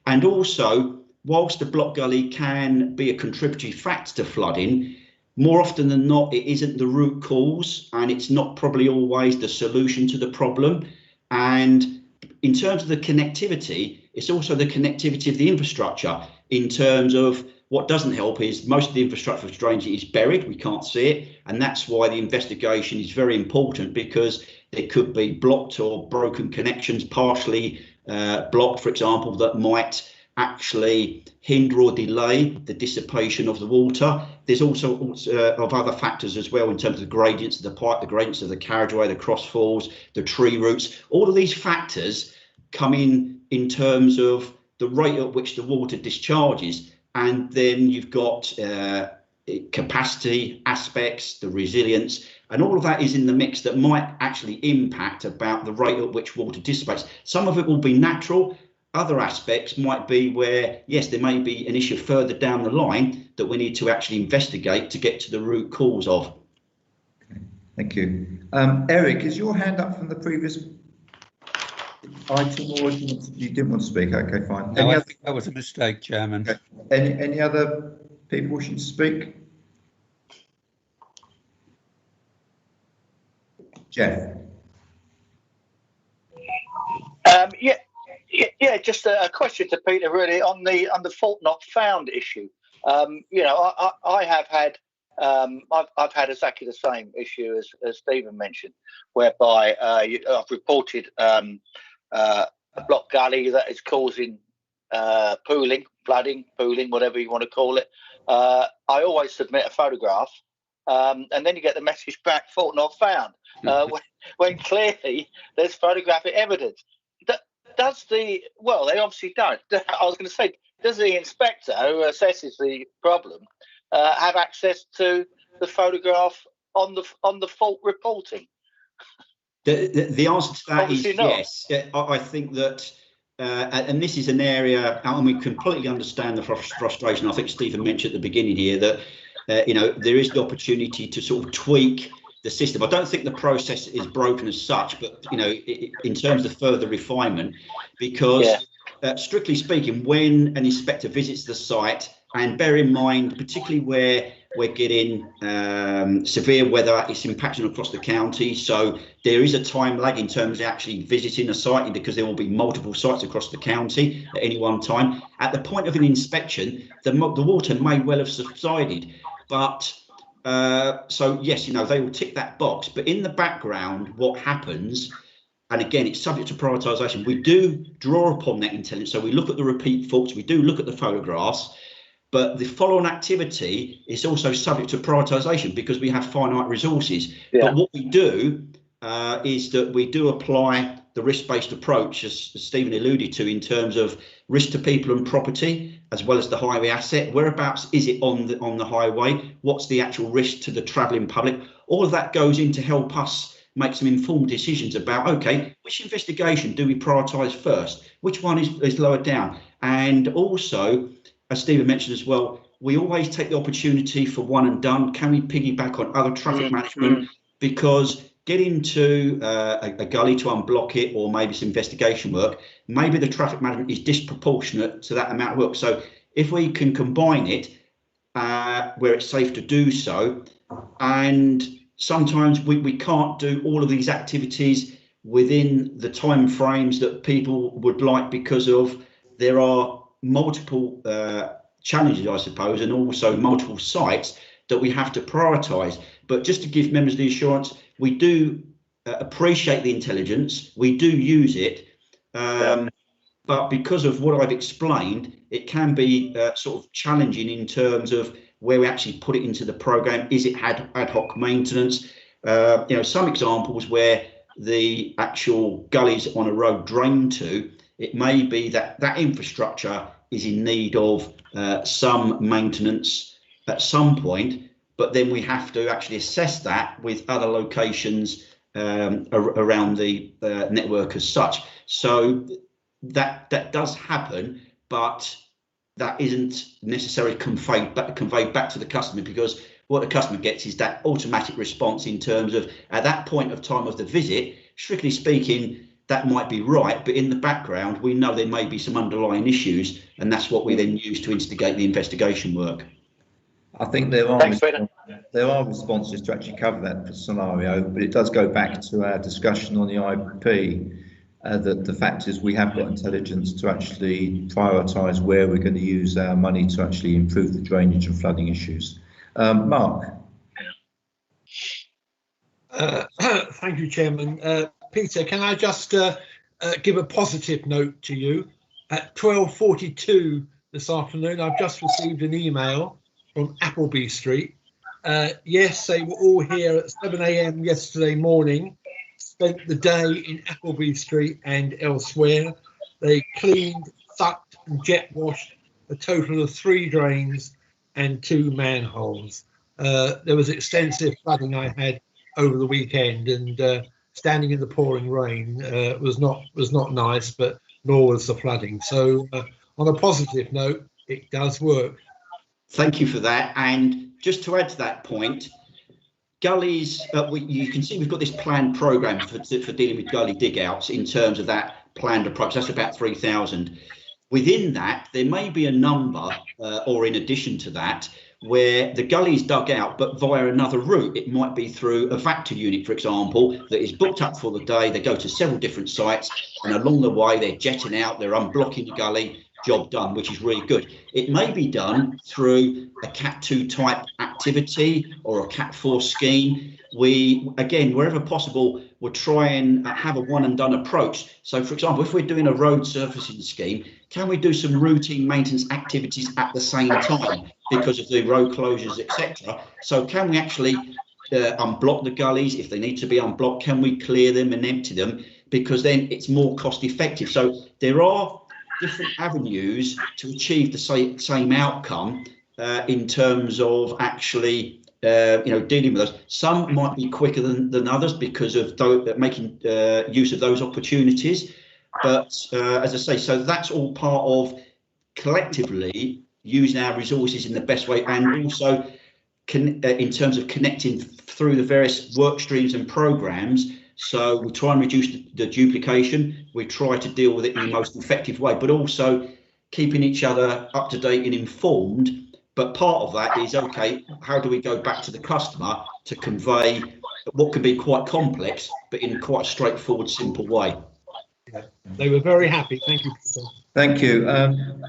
And also, whilst the block gully can be a contributory factor to flooding, more often than not, it isn't the root cause, and it's not probably always the solution to the problem. And in terms of the connectivity, it's also the connectivity of the infrastructure. In terms of what doesn't help is most of the infrastructure for drainage is buried, we can't see it, and that's why the investigation is very important, because it could be blocked or broken connections, partially blocked, for example, that might actually hinder or delay the dissipation of the water. There's also of other factors as well, in terms of the gradients of the pipe, the gradients of the carriageway, the crossfalls, the tree roots. All of these factors come in terms of the rate at which the water discharges, and then you've got capacity aspects, the resilience, and all of that is in the mix that might actually impact about the rate at which water dissipates. Some of it will be natural. Other aspects might be where, yes, there may be an issue further down the line that we need to actually investigate to get to the root cause of. Okay, thank you. Eric, is your hand up from the previous item, or you didn't want to speak? Okay, fine. No, I think that was a mistake, Chairman. Okay. Any other people wishing to speak? Jeff. Yeah, just a question to Peter, really, on the fault not found issue. You know, I have had I've had exactly the same issue as Stephen mentioned, whereby I've reported a block gully that is causing flooding, pooling, whatever you want to call it. I always submit a photograph, and then you get the message back, fault not found, when clearly there's photographic evidence. Does they obviously don't. I was going to say, does the inspector who assesses the problem have access to the photograph on the fault reporting? The answer to that Obviously is not. yes. I think that, and this is an area, and we completely understand the frustration. I think Stephen mentioned at the beginning here that there is the opportunity to sort of tweak the system. I don't think the process is broken as such, but in terms of further refinement, because strictly speaking, when an inspector visits the site, and bear in mind, particularly where we're getting severe weather, it's impacting across the county. So there is a time lag in terms of actually visiting a site, because there will be multiple sites across the county at any one time. At the point of an inspection, the water may well have subsided, but so yes, they will tick that box. But in the background, what happens, and again, it's subject to prioritisation, we do draw upon that intelligence. So we look at the repeat faults, we do look at the photographs, but the follow-on activity is also subject to prioritisation because we have finite resources. But what we do is that we do apply the risk-based approach, as Stephen alluded to, in terms of risk to people and property, as well as the highway asset. Whereabouts is it on the highway? What's the actual risk to the travelling public? All of that goes in to help us make some informed decisions about, okay, which investigation do we prioritise first? Which one is lower down? And also, as Stephen mentioned as well, we always take the opportunity for one and done. Can we piggyback on other traffic management? Because getting to a gully to unblock it, or maybe some investigation work, maybe the traffic management is disproportionate to that amount of work. So if we can combine it where it's safe to do so, and sometimes we can't do all of these activities within the time frames that people would like, because of there are multiple challenges, I suppose, and also multiple sites that we have to prioritise. But just to give members the assurance, we do appreciate the intelligence, we do use it, but because of what I've explained, it can be sort of challenging in terms of where we actually put it into the programme. Is it ad hoc maintenance? Some examples where the actual gullies on a road drain to, it may be that infrastructure is in need of some maintenance at some point, but then we have to actually assess that with other locations around the network as such. So that does happen, but that isn't necessarily conveyed back to the customer, because what the customer gets is that automatic response in terms of, at that point of time of the visit, strictly speaking, that might be right, but in the background, we know there may be some underlying issues, and that's what we then use to instigate the investigation work. I think there are responses to actually cover that scenario, but it does go back to our discussion on the IP, that the fact is we have got intelligence to actually prioritise where we're going to use our money to actually improve the drainage and flooding issues. Mark. Thank you, Chairman. Peter, can I just give a positive note to you? At 12:42 this afternoon, I've just received an email from Appleby Street. Yes, they were all here at 7 a.m. yesterday morning, spent the day in Appleby Street and elsewhere. They cleaned, sucked and jet washed a total of 3 drains and 2 manholes. There was extensive flooding I had over the weekend, and standing in the pouring rain was not nice, but nor was the flooding. So on a positive note, it does work. Thank you for that. And just to add to that point, gullies, you can see we've got this planned programme for dealing with gully dig outs in terms of that planned approach. That's about 3,000. Within that, there may be a number, or in addition to that, where the gully is dug out, but via another route. It might be through a Vactor unit, for example, that is booked up for the day. They go to several different sites, and along the way, they're jetting out, they're unblocking the gully, job done, which is really good. It may be done through a Cat 2 type activity or a Cat 4 scheme. We, again, wherever possible, we'll try and have a one and done approach. So, for example, if we're doing a road surfacing scheme, can we do some routine maintenance activities at the same time because of the road closures, etc.? So can we actually unblock the gullies if they need to be unblocked? Can we clear them and empty them? Because then it's more cost effective. So there are different avenues to achieve the same outcome in terms of actually dealing with those. Some might be quicker than others because of making use of those opportunities. But as I say, so that's all part of collectively using our resources in the best way, and also in terms of connecting through the various work streams and programs. So we try and reduce the duplication. We try to deal with it in the most effective way, but also keeping each other up to date and informed. But part of that is, okay, how do we go back to the customer to convey what can be quite complex, but in quite a straightforward, simple way? They were very happy. Thank you, Peter. Thank you.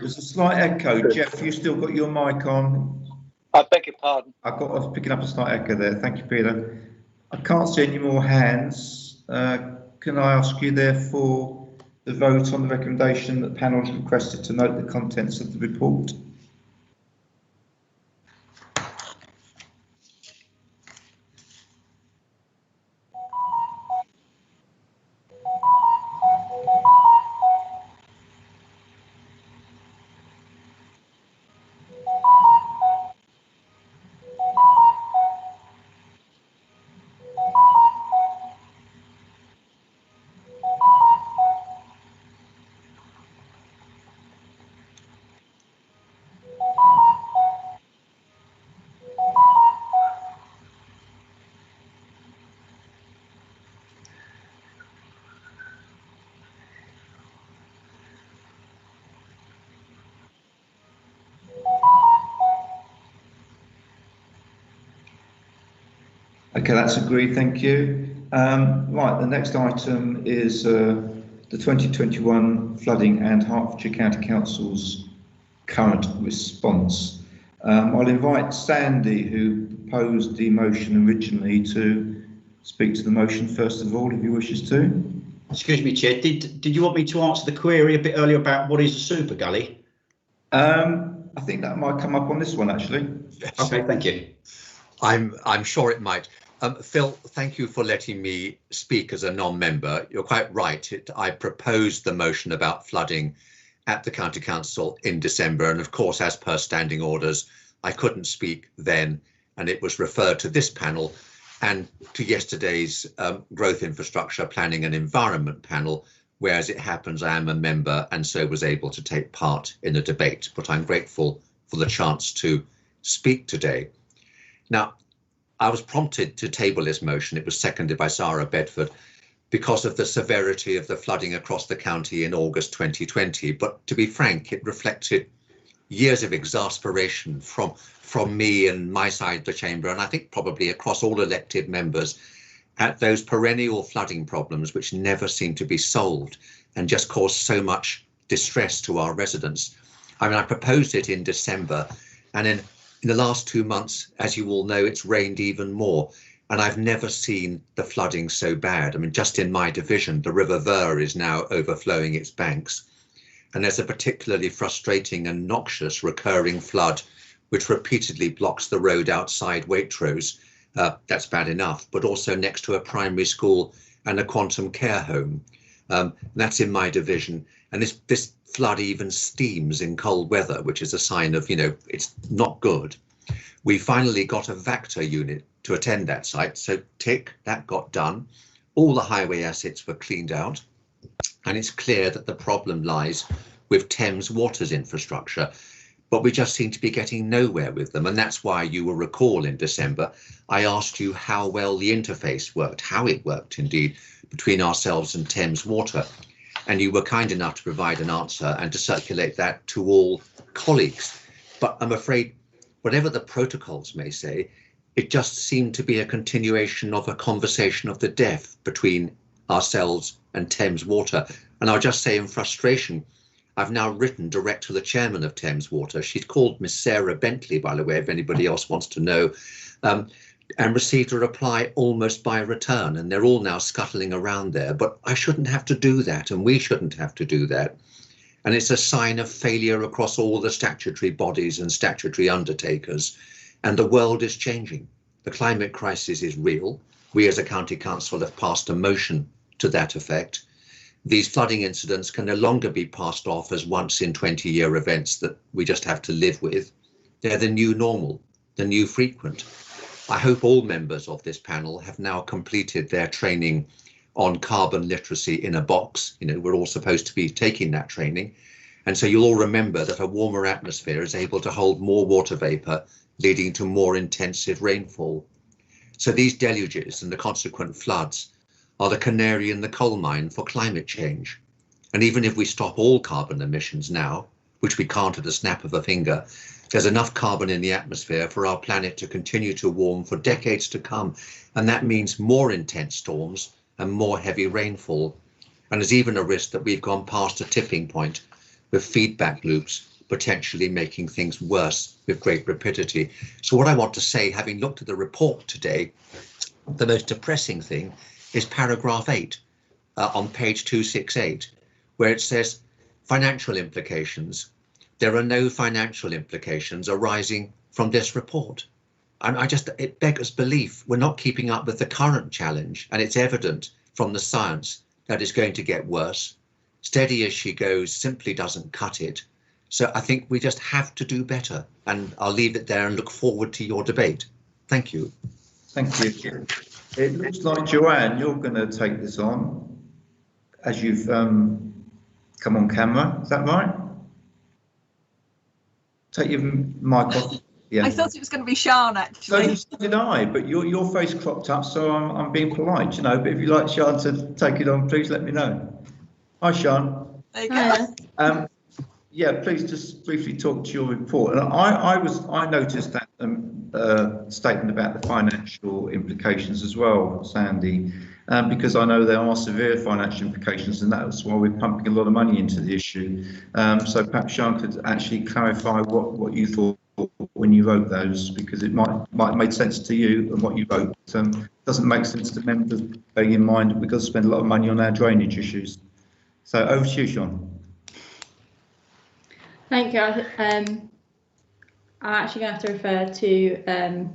There's a slight echo. Jeff, you still got your mic on? I beg your pardon. I was picking up a slight echo there. Thank you, Peter. I can't see any more hands. Can I ask you, therefore, the vote on the recommendation that the panel has requested to note the contents of the report? Okay, that's agreed, thank you. Right, the next item is the 2021 flooding and Hertfordshire County Council's current response. I'll invite Sandy, who proposed the motion originally, to speak to the motion first of all, if he wishes to. Excuse me, Chair, did you want me to answer the query a bit earlier about what is a super gully? I think that might come up on this one, actually. Okay, thank you. I'm sure it might. Phil, thank you for letting me speak as a non-member. You're quite right. I proposed the motion about flooding at the County Council in December, and of course, as per standing orders, I couldn't speak then, and it was referred to this panel and to yesterday's Growth Infrastructure Planning and Environment panel, where, as it happens, I am a member and so was able to take part in the debate. But I'm grateful for the chance to speak today. Now, I was prompted to table this motion. It was seconded by Sarah Bedford because of the severity of the flooding across the county in August 2020. But to be frank, it reflected years of exasperation from me and my side of the chamber, and I think probably across all elected members, at those perennial flooding problems which never seem to be solved and just cause so much distress to our residents. I mean, I proposed it in December, and in the last 2 months, as you all know, it's rained even more, and I've never seen the flooding so bad. I mean, just in my division, the River Ver is now overflowing its banks, and there's a particularly frustrating and noxious recurring flood which repeatedly blocks the road outside Waitrose. That's bad enough, but also next to a primary school and a quantum care home. That's in my division, and this flood even steams in cold weather, which is a sign of, it's not good. We finally got a VACTA unit to attend that site, so tick, that got done. All the highway assets were cleaned out, and it's clear that the problem lies with Thames Water's infrastructure, but we just seem to be getting nowhere with them, and that's why you will recall in December, I asked you how well the interface worked, how it worked indeed, between ourselves and Thames Water. And you were kind enough to provide an answer and to circulate that to all colleagues. But I'm afraid, whatever the protocols may say, it just seemed to be a continuation of a conversation of the deaf between ourselves and Thames Water. And I'll just say in frustration, I've now written direct to the chairman of Thames Water. She's called Miss Sarah Bentley, by the way, if anybody else wants to know, and received a reply almost by return. And they're all now scuttling around there. But I shouldn't have to do that, and we shouldn't have to do that. And it's a sign of failure across all the statutory bodies and statutory undertakers. And the world is changing. The climate crisis is real. We as a county council have passed a motion to that effect. These flooding incidents can no longer be passed off as once in 20-year events that we just have to live with. They're the new normal, the new frequent. I hope all members of this panel have now completed their training on carbon literacy in a box. You know, we're all supposed to be taking that training. And so you'll all remember that a warmer atmosphere is able to hold more water vapor, leading to more intensive rainfall. So these deluges and the consequent floods are the canary in the coal mine for climate change. And even if we stop all carbon emissions now, which we can't at the snap of a finger, there's enough carbon in the atmosphere for our planet to continue to warm for decades to come. And that means more intense storms and more heavy rainfall. And there's even a risk that we've gone past a tipping point with feedback loops potentially making things worse with great rapidity. So what I want to say, having looked at the report today, the most depressing thing is paragraph 8 on page 268, where it says financial implications. There are no financial implications arising from this report. And it beggars belief. We're not keeping up with the current challenge, and it's evident from the science that it's going to get worse. Steady as she goes simply doesn't cut it. So I think we just have to do better, and I'll leave it there and look forward to your debate. Thank you. Thank you. It looks like, Joanne, you're going to take this on as you've come on camera. Is that right? Take your mic off. Yeah. I thought it was going to be Sian, actually. So did I, but your face cropped up, so I'm being polite, you know. But if you'd like Sian to take it on, please let me know. Hi, Sian. There you go. Yeah, please just briefly talk to your report. And I noticed that statement about the financial implications as well, Sandy, because I know there are severe financial implications, and that's why we're pumping a lot of money into the issue. So perhaps Sian could actually clarify what you thought when you wrote those, because it might have made sense to you and what you wrote. Doesn't make sense to members, bearing in mind we've got to spend a lot of money on our drainage issues. So over to you, Sian. Thank you. I'm actually going to have to refer to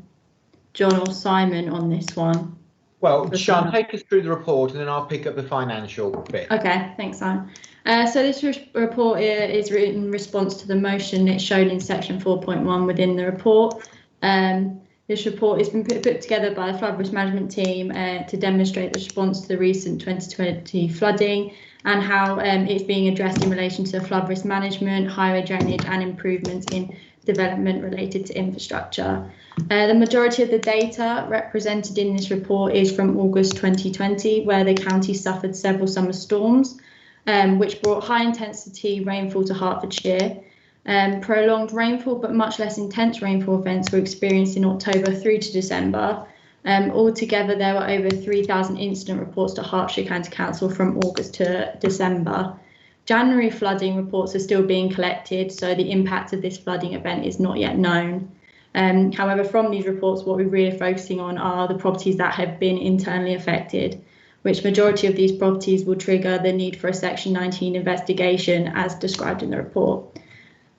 John or Simon on this one. Well, Sian, take us through the report and then I'll pick up the financial bit. Okay, thanks, Simon. So this report is written in response to the motion. It's shown in section 4.1 within the report. This report has been put together by the flood risk management team to demonstrate the response to the recent 2020 flooding and how it's being addressed in relation to flood risk management, highway drainage and improvements in development related to infrastructure. The majority of the data represented in this report is from August 2020, where the county suffered several summer storms, which brought high intensity rainfall to Hertfordshire. Prolonged rainfall but much less intense rainfall events were experienced in October through to December. Altogether, there were over 3,000 incident reports to Hertfordshire County Council from August to December. January flooding reports are still being collected, so the impact of this flooding event is not yet known. However, from these reports, what we're really focusing on are the properties that have been internally affected, which majority of these properties will trigger the need for a Section 19 investigation as described in the report.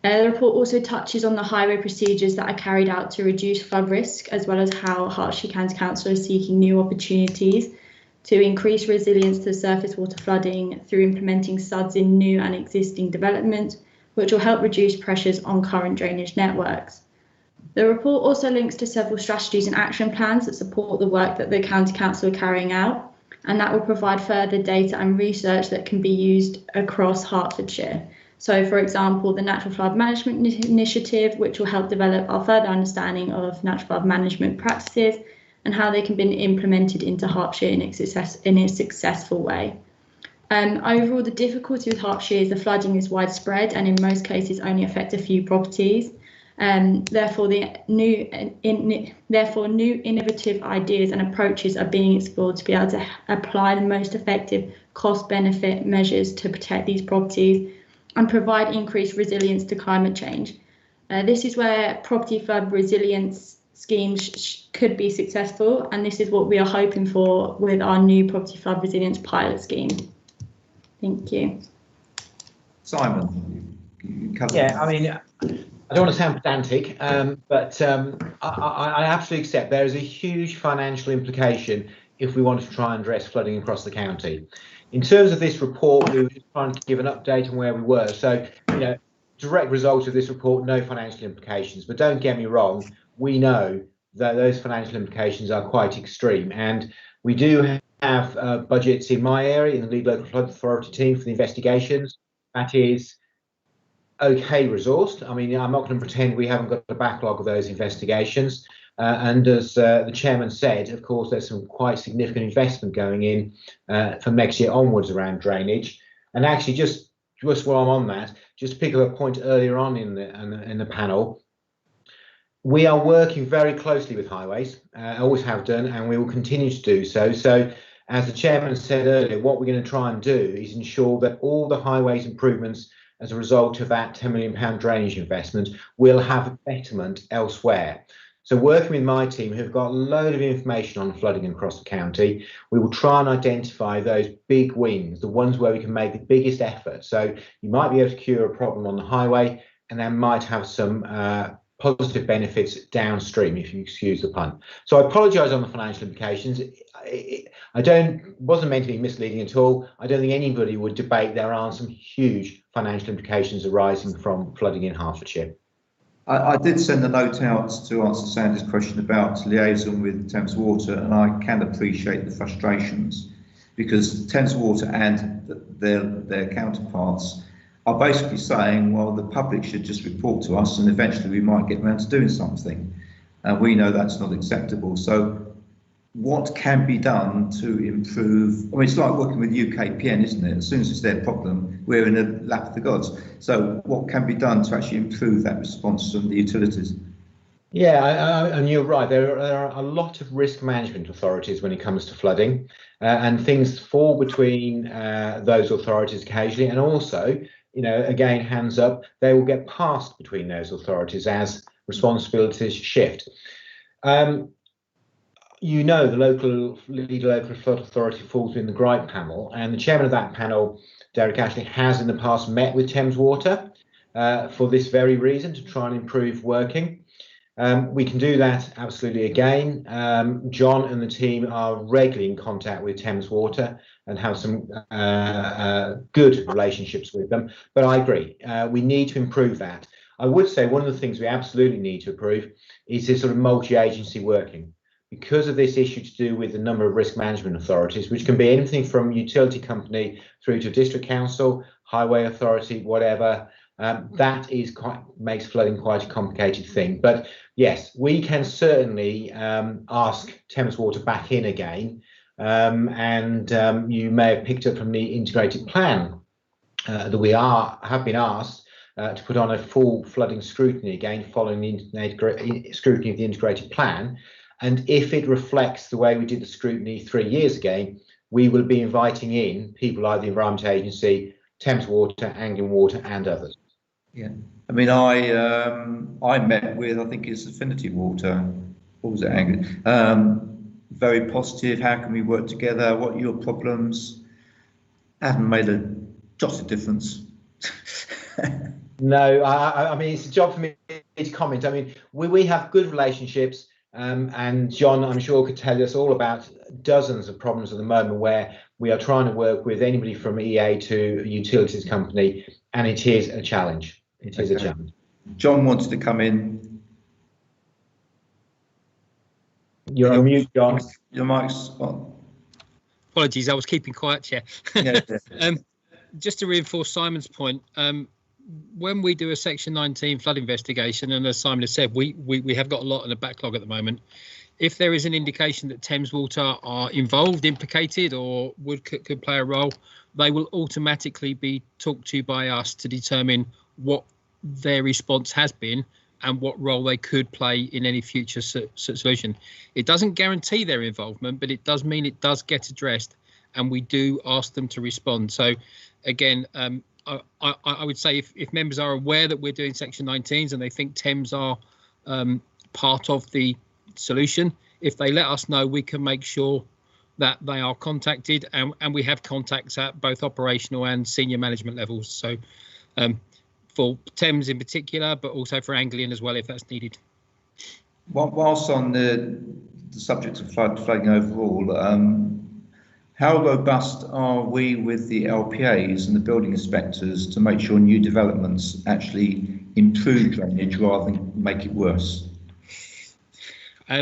The report also touches on the highway procedures that are carried out to reduce flood risk, as well as how Hertfordshire County Council is seeking new opportunities to increase resilience to surface water flooding through implementing SUDs in new and existing developments, which will help reduce pressures on current drainage networks. The report also links to several strategies and action plans that support the work that the County Council are carrying out, and that will provide further data and research that can be used across Hertfordshire. So, for example, the Natural Flood Management Initiative, which will help develop our further understanding of natural flood management practices and how they can be implemented into Hertfordshire in a successful way. Overall, the difficulty with Hertfordshire is the flooding is widespread and in most cases only affect a few properties. Therefore, new innovative ideas and approaches are being explored to be able to apply the most effective cost-benefit measures to protect these properties and provide increased resilience to climate change. This is where property flood resilience schemes could be successful, and this is what we are hoping for with our new property flood resilience pilot scheme. Thank you. Simon, you covered Yeah, I mean, I don't want to sound pedantic, but I absolutely accept there is a huge financial implication if we want to try and address flooding across the county. In terms of this report, we were just trying to give an update on where we were. So, you know, direct result of this report, no financial implications. But don't get me wrong, we know that those financial implications are quite extreme. And we do have budgets in my area, in the Leeds Local Flood Authority team for the investigations. That is okay resourced. I mean, I'm not going to pretend we haven't got a backlog of those investigations. And as the chairman said, of course, there's some quite significant investment going in from next year onwards around drainage. And actually, just while I'm on that, just to pick up a point earlier on in the panel, we are working very closely with highways, always have done, and we will continue to do so. So, as the chairman said earlier, what we're going to try and do is ensure that all the highways improvements as a result of that £10 million drainage investment will have a betterment elsewhere. So working with my team, who've got a load of information on flooding across the county, we will try and identify those big wins, the ones where we can make the biggest effort. So you might be able to cure a problem on the highway, and then might have some positive benefits downstream, if you excuse the pun. So I apologise on the financial implications. Wasn't meant to be misleading at all. I don't think anybody would debate there are some huge financial implications arising from flooding in Hertfordshire. I did send a note out to answer Sandy's question about liaison with Thames Water, and I can appreciate the frustrations because Thames Water and their counterparts are basically saying, well, the public should just report to us and eventually we might get around to doing something. And we know that's not acceptable. So what can be done to improve? I mean, it's like working with UKPN, isn't it? As soon as it's their problem, we're in a lap of the gods. So what can be done to actually improve that response from the utilities? Yeah, and you're right. There are a lot of risk management authorities when it comes to flooding, and things fall between those authorities occasionally. And also, you know, again, hands up, they will get passed between those authorities as responsibilities shift. You know, the Leeds Local Flood Authority falls in the Gripe panel, and the chairman of that panel, Derek Ashley, has in the past met with Thames Water for this very reason, to try and improve working. We can do that absolutely again. John and the team are regularly in contact with Thames Water and have some good relationships with them. But I agree, we need to improve that. I would say one of the things we absolutely need to improve is this sort of multi-agency working. Because of this issue to do with the number of risk management authorities, which can be anything from utility company through to district council, highway authority, whatever, that is makes flooding quite a complicated thing. But yes, we can certainly ask Thames Water back in again, and you may have picked up from the integrated plan that we have been asked to put on a full flooding scrutiny again following the scrutiny of the integrated plan. And if it reflects the way we did the scrutiny 3 years ago, we will be inviting in people like the Environment Agency, Thames Water, Anglian Water, and others. Yeah, I mean, I met with, I think it's Affinity Water, what was it, Anglian? Very positive. How can we work together? What are your problems? Haven't made a jot of difference. No, I mean, it's a job for me to comment. I mean, we have good relationships. And John, I'm sure, could tell us all about dozens of problems at the moment where we are trying to work with anybody from EA to a utilities company, and it is a challenge. It is a challenge. John wanted to come in. You're on mute, John. Your mic's on. Apologies, I was keeping quiet, Chair. Yeah. Just to reinforce Simon's point, when we do a Section 19 flood investigation, and as Simon has said, we have got a lot in the backlog at the moment. If there is an indication that Thames Water are involved, implicated, or could play a role, they will automatically be talked to by us to determine what their response has been and what role they could play in any future solution. It doesn't guarantee their involvement, but it does mean it does get addressed, and we do ask them to respond. So again, I would say if members are aware that we're doing Section 19s and they think Thames are part of the solution, if they let us know, we can make sure that they are contacted, and we have contacts at both operational and senior management levels. So for Thames in particular, but also for Anglian as well, if that's needed. Whilst on the subject of flooding overall, how robust are we with the LPAs and the building inspectors to make sure new developments actually improve drainage rather than make it worse?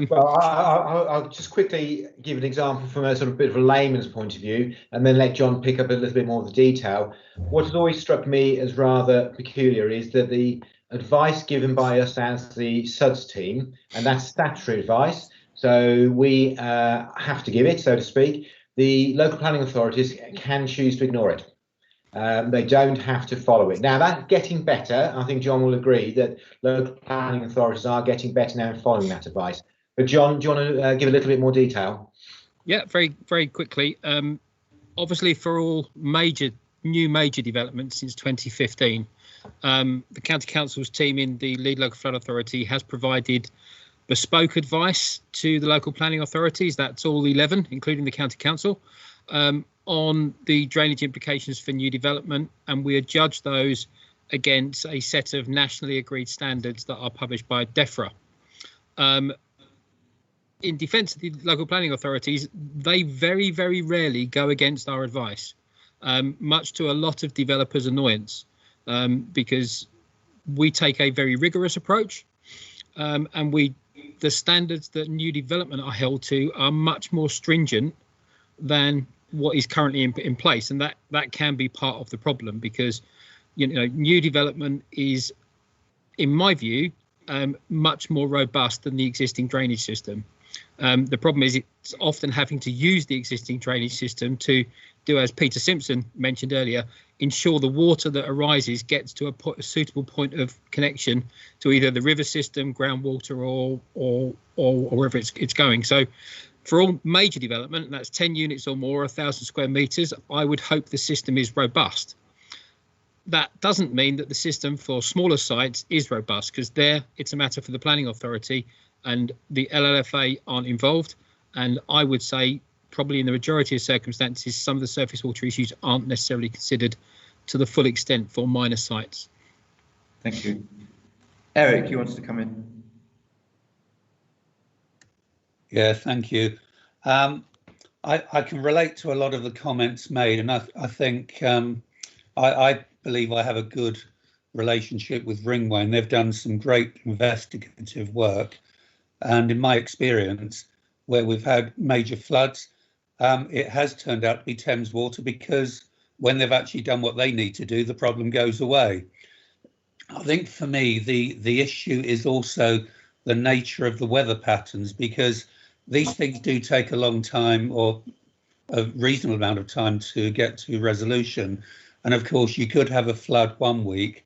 Well, I'll just quickly give an example from a sort of bit of a layman's point of view, and then let John pick up a little bit more of the detail. What has always struck me as rather peculiar is that the advice given by us as the SUDS team, and that's statutory advice, so we have to give it, so to speak. The local planning authorities can choose to ignore it. They don't have to follow it. Now, that's getting better. I think John will agree that local planning authorities are getting better now in following that advice. But John, do you want to give a little bit more detail? Yeah, very quickly. Obviously, for all new major developments since 2015, the County Council's team in the Lead Local Flood Authority has provided bespoke advice to the local planning authorities. That's all 11, including the County Council, on the drainage implications for new development, and we adjudge those against a set of nationally agreed standards that are published by DEFRA. In defence of the local planning authorities, they very rarely go against our advice, much to a lot of developers' annoyance, because we take a very rigorous approach, and the standards that new development are held to are much more stringent than what is currently in place, and that can be part of the problem, because new development is, in my view, much more robust than the existing drainage system. The problem is it's often having to use the existing drainage system to do, as Peter Simpson mentioned earlier, ensure the water that arises gets to a suitable point of connection to either the river system, groundwater, or wherever it's going. So for all major development, that's 10 units or more, 1,000 square metres, I would hope the system is robust. That doesn't mean that the system for smaller sites is robust, because there it's a matter for the planning authority, and the LLFA aren't involved. And I would say probably in the majority of circumstances, some of the surface water issues aren't necessarily considered to the full extent for minor sites. Thank you. Eric, you wanted to come in? Yeah, thank you. I can relate to a lot of the comments made, and I think I believe I have a good relationship with Ringway, and they've done some great investigative work. And in my experience, where we've had major floods, it has turned out to be Thames Water, because when they've actually done what they need to do, the problem goes away. I think for me, the issue is also the nature of the weather patterns, because these things do take a long time, or a reasonable amount of time, to get to resolution. And of course, you could have a flood one week,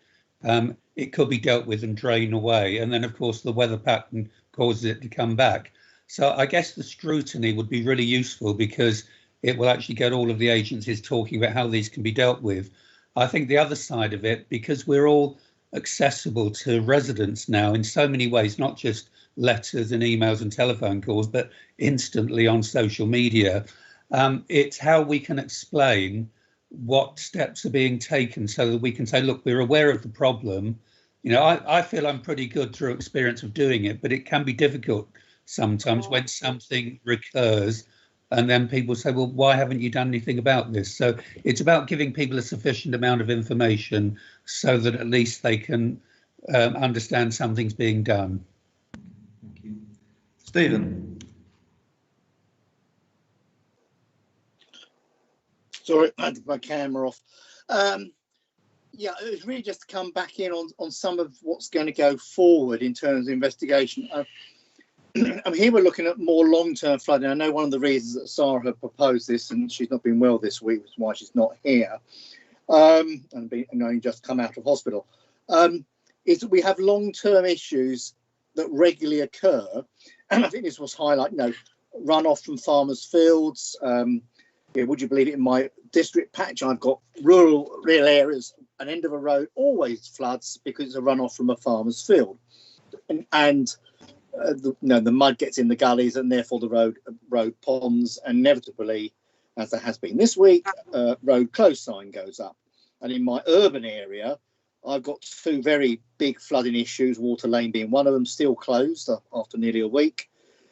it could be dealt with and drain away. And then, of course, the weather pattern causes it to come back. So I guess the scrutiny would be really useful, because it will actually get all of the agencies talking about how these can be dealt with. I think the other side of it, because we're all accessible to residents now in so many ways, not just letters and emails and telephone calls, but instantly on social media, it's how we can explain what steps are being taken, so that we can say, look, we're aware of the problem. I feel I'm pretty good through experience of doing it, but it can be difficult sometimes when something recurs, and then people say, well, why haven't you done anything about this? So it's about giving people a sufficient amount of information so that at least they can understand something's being done. Thank you. Stephen. Sorry, I had my camera off. Yeah, it was really just to come back in on some of what's going to go forward in terms of investigation. I'm here, we're looking at more long-term flooding. I know one of the reasons that Sarah had proposed this, and she's not been well this week, which is why she's not here, and only just come out of hospital, is that we have long-term issues that regularly occur. And I think this was highlighted, runoff from farmers' fields. Would you believe it, in my district patch, I've got rural areas an end of a road always floods because it's a runoff from a farmer's field, and the mud gets in the gullies, and therefore the road ponds, and inevitably, as there has been this week, road closed sign goes up. And in my urban area, I've got two very big flooding issues, Water Lane being one of them, still closed after nearly a week,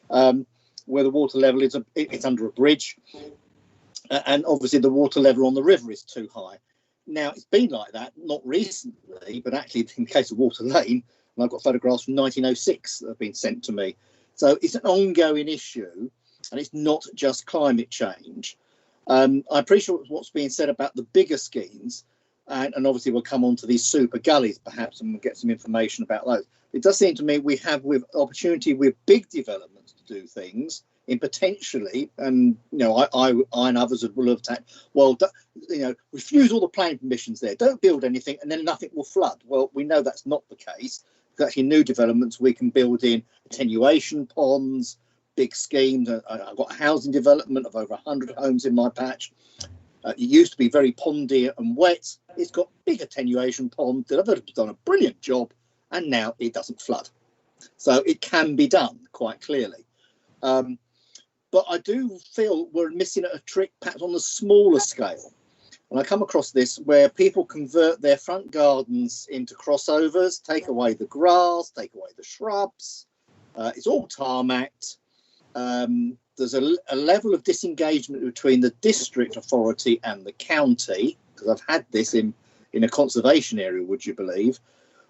where the water level it's under a bridge, and obviously the water level on the river is too high. Now, it's been like that, not recently, but actually in the case of Water Lane, and I've got photographs from 1906 that have been sent to me. So it's an ongoing issue, and it's not just climate change. I appreciate what's being said about the bigger schemes, and obviously we'll come on to these super gullies perhaps, and we'll get some information about those. It does seem to me we have with opportunity with big developments to do things in potentially, and I and others will have taken, well, refuse all the planning permissions there, don't build anything, and then nothing will flood. Well, we know that's not the case. Because actually new developments we can build in attenuation ponds, big schemes. I've got a housing development of over 100 homes in my patch. It used to be very pondy and wet. It's got big attenuation ponds that have done a brilliant job, and now it doesn't flood. So it can be done quite clearly. But I do feel we're missing a trick perhaps on the smaller scale. And I come across this where people convert their front gardens into crossovers, take away the grass, take away the shrubs. It's all tarmacked. There's a level of disengagement between the district authority and the county, because I've had this in a conservation area, would you believe,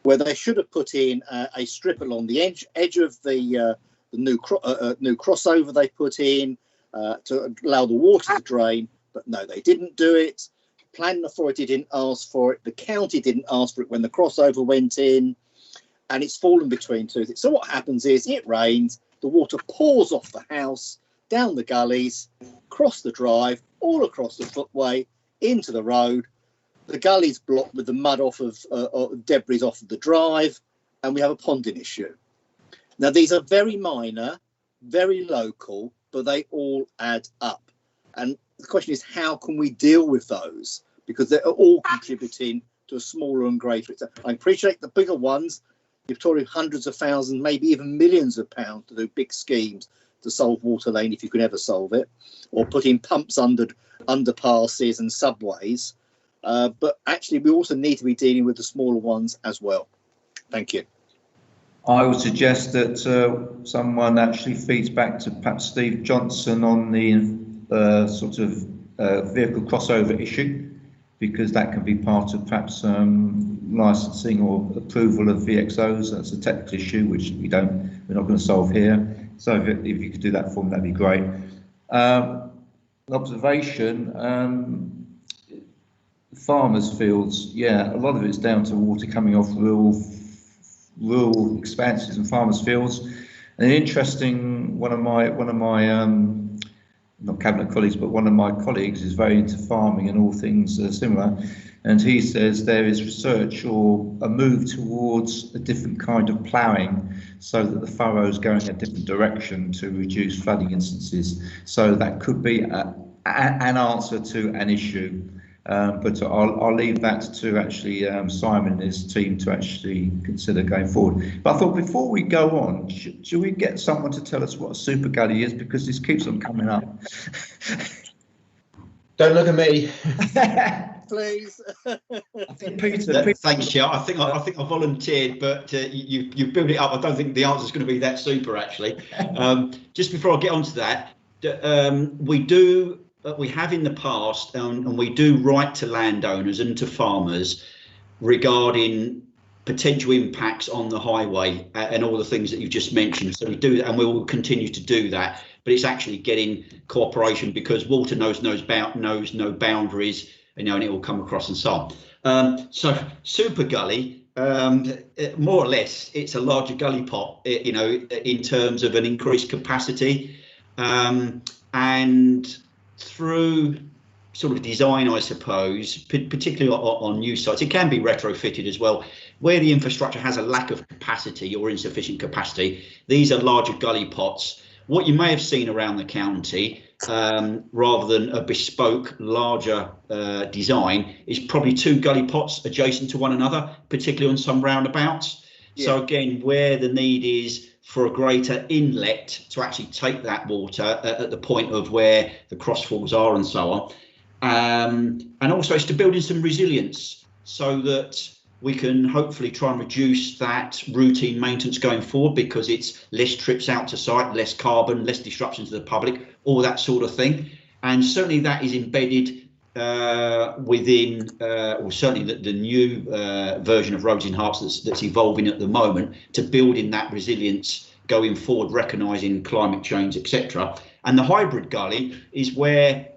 where they should have put in a strip along the edge of the new crossover they put in to allow the water to drain, but no, they didn't do it. Planning authority didn't ask for it. The county didn't ask for it when the crossover went in, and it's fallen between two things. So what happens is it rains, the water pours off the house, down the gullies, across the drive, all across the footway, into the road. The gully's blocked with the mud off of debris off of the drive, and we have a ponding issue. Now, these are very minor, very local, but they all add up. And the question is, how can we deal with those? Because they're all contributing to a smaller and greater extent. I appreciate the bigger ones. You're talking hundreds of thousands, maybe even millions of pounds to do big schemes to solve Water Lane, if you could ever solve it, or put in pumps under underpasses and subways. But actually, we also need to be dealing with the smaller ones as well. Thank you. I would suggest that someone actually feeds back to perhaps Steve Johnson on the sort of vehicle crossover issue, because that can be part of perhaps licensing or approval of VXOs. That's a technical issue which we're not going to solve here. So if you could do that for me, that'd be great. Observation. Farmers' fields, yeah, a lot of it's down to water coming off rural expanses and farmers' fields. And interesting, one of my not cabinet colleagues, but one of my colleagues is very into farming and all things similar, and he says there is research or a move towards a different kind of ploughing, so that the furrows go in a different direction to reduce flooding instances. So that could be an answer to an issue. But I'll leave that to actually Simon and his team to actually consider going forward. But I thought before we go on, should we get someone to tell us what a super gully is, because this keeps on coming up. Don't look at me. Please. I think Peter. Thanks, Chair. I think I volunteered, but you built it up. I don't think the answer is going to be that super, actually. Just before I get onto that, we have in the past, and we do write to landowners and to farmers regarding potential impacts on the highway and all the things that you've just mentioned. So we do that, and we will continue to do that. But it's actually getting cooperation, because water knows no boundaries, and it will come across and so on. So super gully, more or less, it's a larger gully pot, in terms of an increased capacity, and through sort of design, I suppose, particularly on new sites, it can be retrofitted as well. Where the infrastructure has a lack of capacity or insufficient capacity, these are larger gully pots. What you may have seen around the county rather than a bespoke, larger design, is probably 2 gully pots adjacent to one another, particularly on some roundabouts. Yeah. So again, where the need is for a greater inlet to actually take that water at the point of where the crossfalls are and so on. And also it's to build in some resilience so that we can hopefully try and reduce that routine maintenance going forward, because it's less trips out to site, less carbon, less disruption to the public, all that sort of thing. And certainly that is embedded within, or certainly the new version of Roads in Herts that's evolving at the moment, to build in that resilience going forward, recognising climate change, etc. And the hybrid gully is where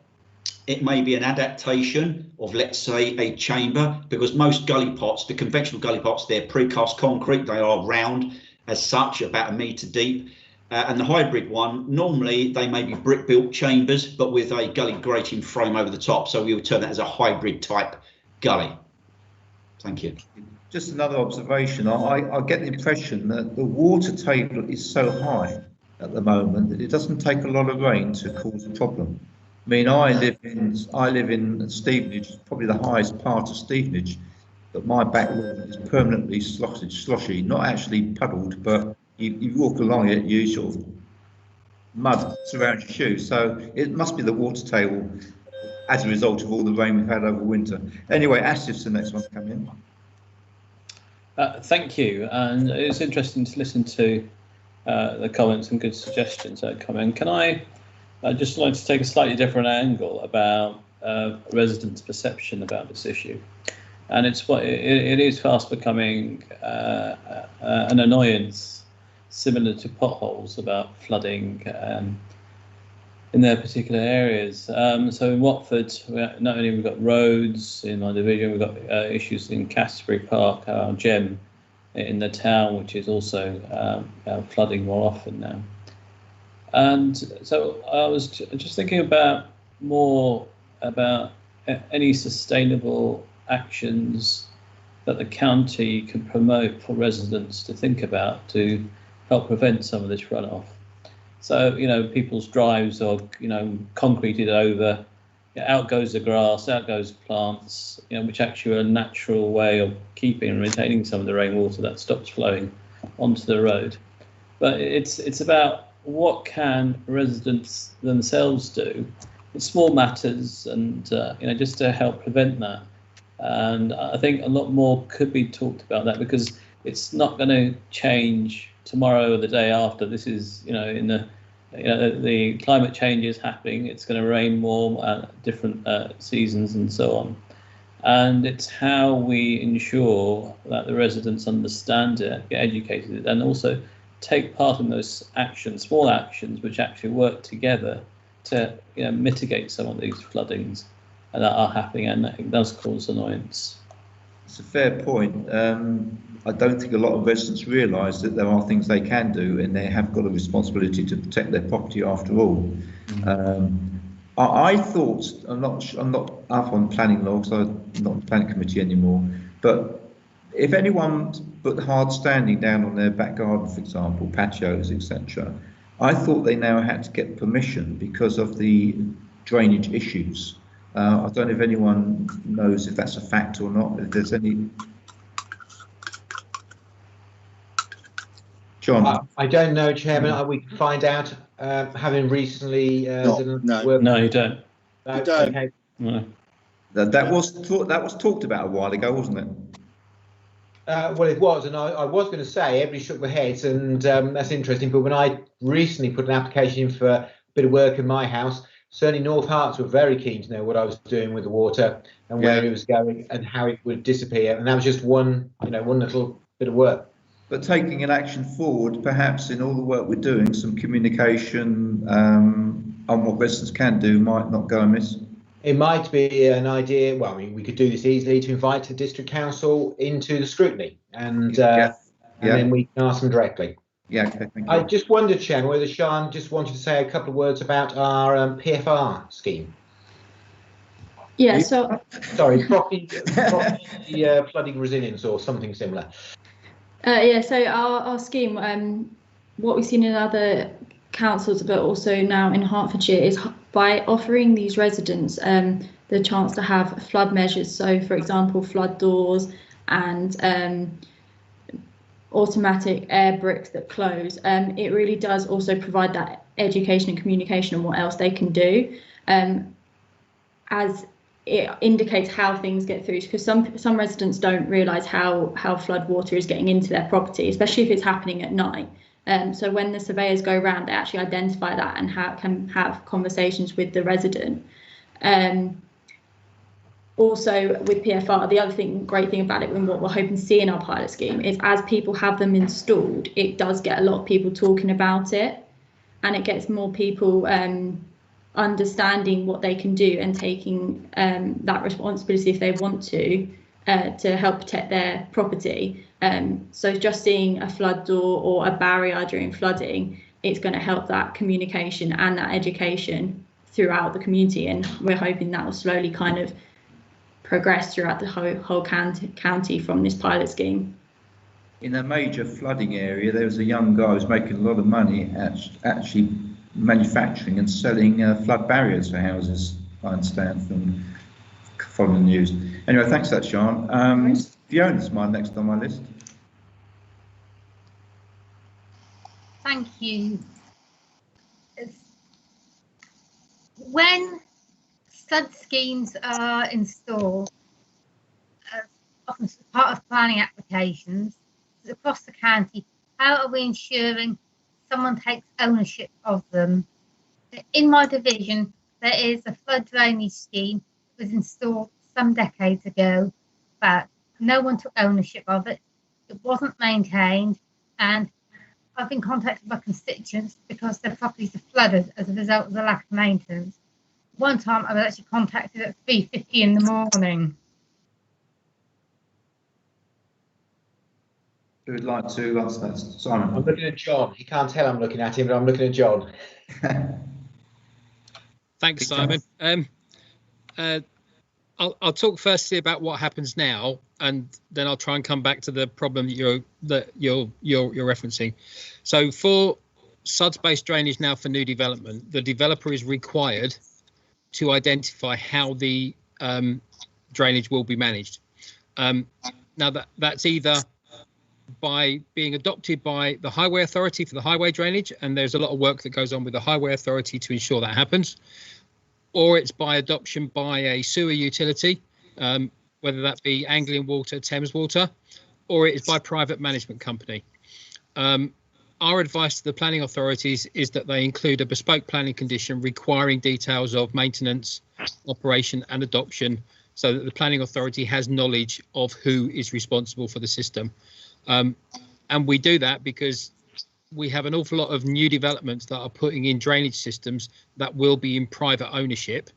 it may be an adaptation of, let's say, a chamber, because most gully pots, the conventional gully pots, they're precast concrete, they are round as such, about 1 metre deep. And the hybrid one, normally they may be brick built chambers, but with a gully grating frame over the top. So we would term that as a hybrid type gully. Thank you. Just another observation. I get the impression that the water table is so high at the moment that it doesn't take a lot of rain to cause a problem. I mean, I live in Stevenage, probably the highest part of Stevenage, but my back lawn is permanently sloshy, not actually puddled, but you walk along it, you sort of mud surrounds your shoes. So it must be the water table as a result of all the rain we've had over winter. Anyway, Asif's the next one to come in. Thank you, and it's interesting to listen to the comments and good suggestions that come in. Can I just like to take a slightly different angle about residents' perception about this issue? And it's what it is fast becoming an annoyance similar to potholes about flooding in their particular areas. So in Watford, not only we've got roads in my division, we've got issues in Castebury Park, our gem in the town, which is also flooding more often now. And so I was just thinking about any sustainable actions that the county can promote for residents to think about to help prevent some of this runoff. So, people's drives are, concreted over, out goes the grass, out goes plants, which actually are a natural way of keeping and retaining some of the rainwater that stops flowing onto the road. But it's about what can residents themselves do in small matters and, just to help prevent that. And I think a lot more could be talked about that, because it's not going to change tomorrow or the day after. This is, the climate change is happening. It's going to rain more at different seasons and so on. And it's how we ensure that the residents understand it, get educated, and also take part in those actions, small actions, which actually work together to mitigate some of these floodings that are happening, and it does cause annoyance. It's a fair point. I don't think a lot of residents realise that there are things they can do, and they have got a responsibility to protect their property after all. I thought, I'm not up on planning law, because I'm not on the planning committee anymore, but if anyone put hard standing down on their back garden, for example, patios, etc., I thought they now had to get permission because of the drainage issues. I don't know if anyone knows if that's a fact or not, if there's any. John? I don't know, Chairman. We can find out, having recently No, you don't. You don't. Okay. No. That was talked about a while ago, wasn't it? Well, it was, and I was going to say, everybody shook their heads, and that's interesting. But when I recently put an application in for a bit of work in my house, certainly North Herts were very keen to know what I was doing with the water and where it was going and how it would disappear. And that was just one little bit of work. But taking an action forward, perhaps in all the work we're doing, some communication on what residents can do might not go amiss. It might be an idea. Well, I mean, we could do this easily to invite the district council into the scrutiny, and then we can ask them directly. Yeah, okay, thank you. I just wondered, Chairman, whether Sian just wanted to say a couple of words about our PFR scheme. Yeah, so... Sorry, property flooding resilience or something similar. So our scheme, what we've seen in other councils, but also now in Hertfordshire, is by offering these residents the chance to have flood measures, so for example flood doors and automatic air bricks that close, it really does also provide that education and communication on what else they can do, as it indicates how things get through, because some residents don't realise how flood water is getting into their property, especially if it's happening at night. So when the surveyors go around, they actually identify that and can have conversations with the resident. Also with PFR, the other great thing about it, and what we're hoping to see in our pilot scheme, is as people have them installed, it does get a lot of people talking about it, and it gets more people understanding what they can do and taking that responsibility if they want to help protect their property. So just seeing a flood door or a barrier during flooding, it's going to help that communication and that education throughout the community, and we're hoping that will slowly kind of progress throughout the whole county from this pilot scheme. In a major flooding area, there was a young guy who was making a lot of money actually manufacturing and selling flood barriers for houses, I understand from following the news. Anyway, thanks for that, Sian. Fiona's next on my list. Thank you. When flood schemes are installed, often as part of planning applications across the county, how are we ensuring someone takes ownership of them? In my division, there is a flood drainage scheme that was installed some decades ago, but no one took ownership of it. It wasn't maintained, and I've been contacted by constituents because their properties are flooded as a result of the lack of maintenance. One time I was actually contacted at 3:50 in the morning. Who would like to answer that? Simon. I'm looking at John. He can't tell I'm looking at him, but I'm looking at John. Thanks, Simon. I'll talk firstly about what happens now, and then I'll try and come back to the problem that you're referencing. So for SUDS-based drainage now for new development, the developer is required to identify how the drainage will be managed. Now that's either by being adopted by the Highway Authority for the highway drainage, and there's a lot of work that goes on with the Highway Authority to ensure that happens, or it's by adoption by a sewer utility, whether that be Anglian Water, Thames Water, or it is by private management company. Our advice to the planning authorities is that they include a bespoke planning condition requiring details of maintenance, operation and adoption, so that the planning authority has knowledge of who is responsible for the system. And we do that because we have an awful lot of new developments that are putting in drainage systems that will be in private ownership.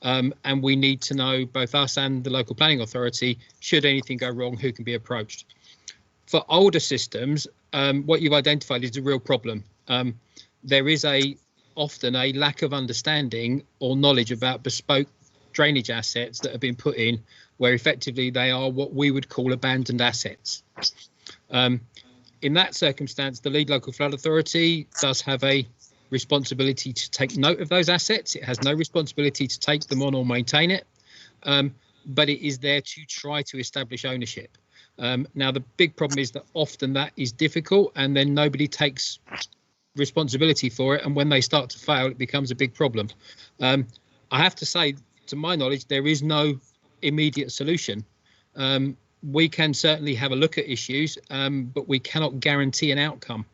And we need to know, both us and the local planning authority, should anything go wrong, who can be approached. For older systems, what you've identified is a real problem. There is often a lack of understanding or knowledge about bespoke drainage assets that have been put in, where effectively they are what we would call abandoned assets. In that circumstance, the lead local flood authority does have a responsibility to take note of those assets. It has no responsibility to take them on or maintain it, but it is there to try to establish ownership. Now, the big problem is that often that is difficult, and then nobody takes responsibility for it. And when they start to fail, it becomes a big problem. I have to say, to my knowledge, there is no immediate solution. We can certainly have a look at issues, but we cannot guarantee an outcome.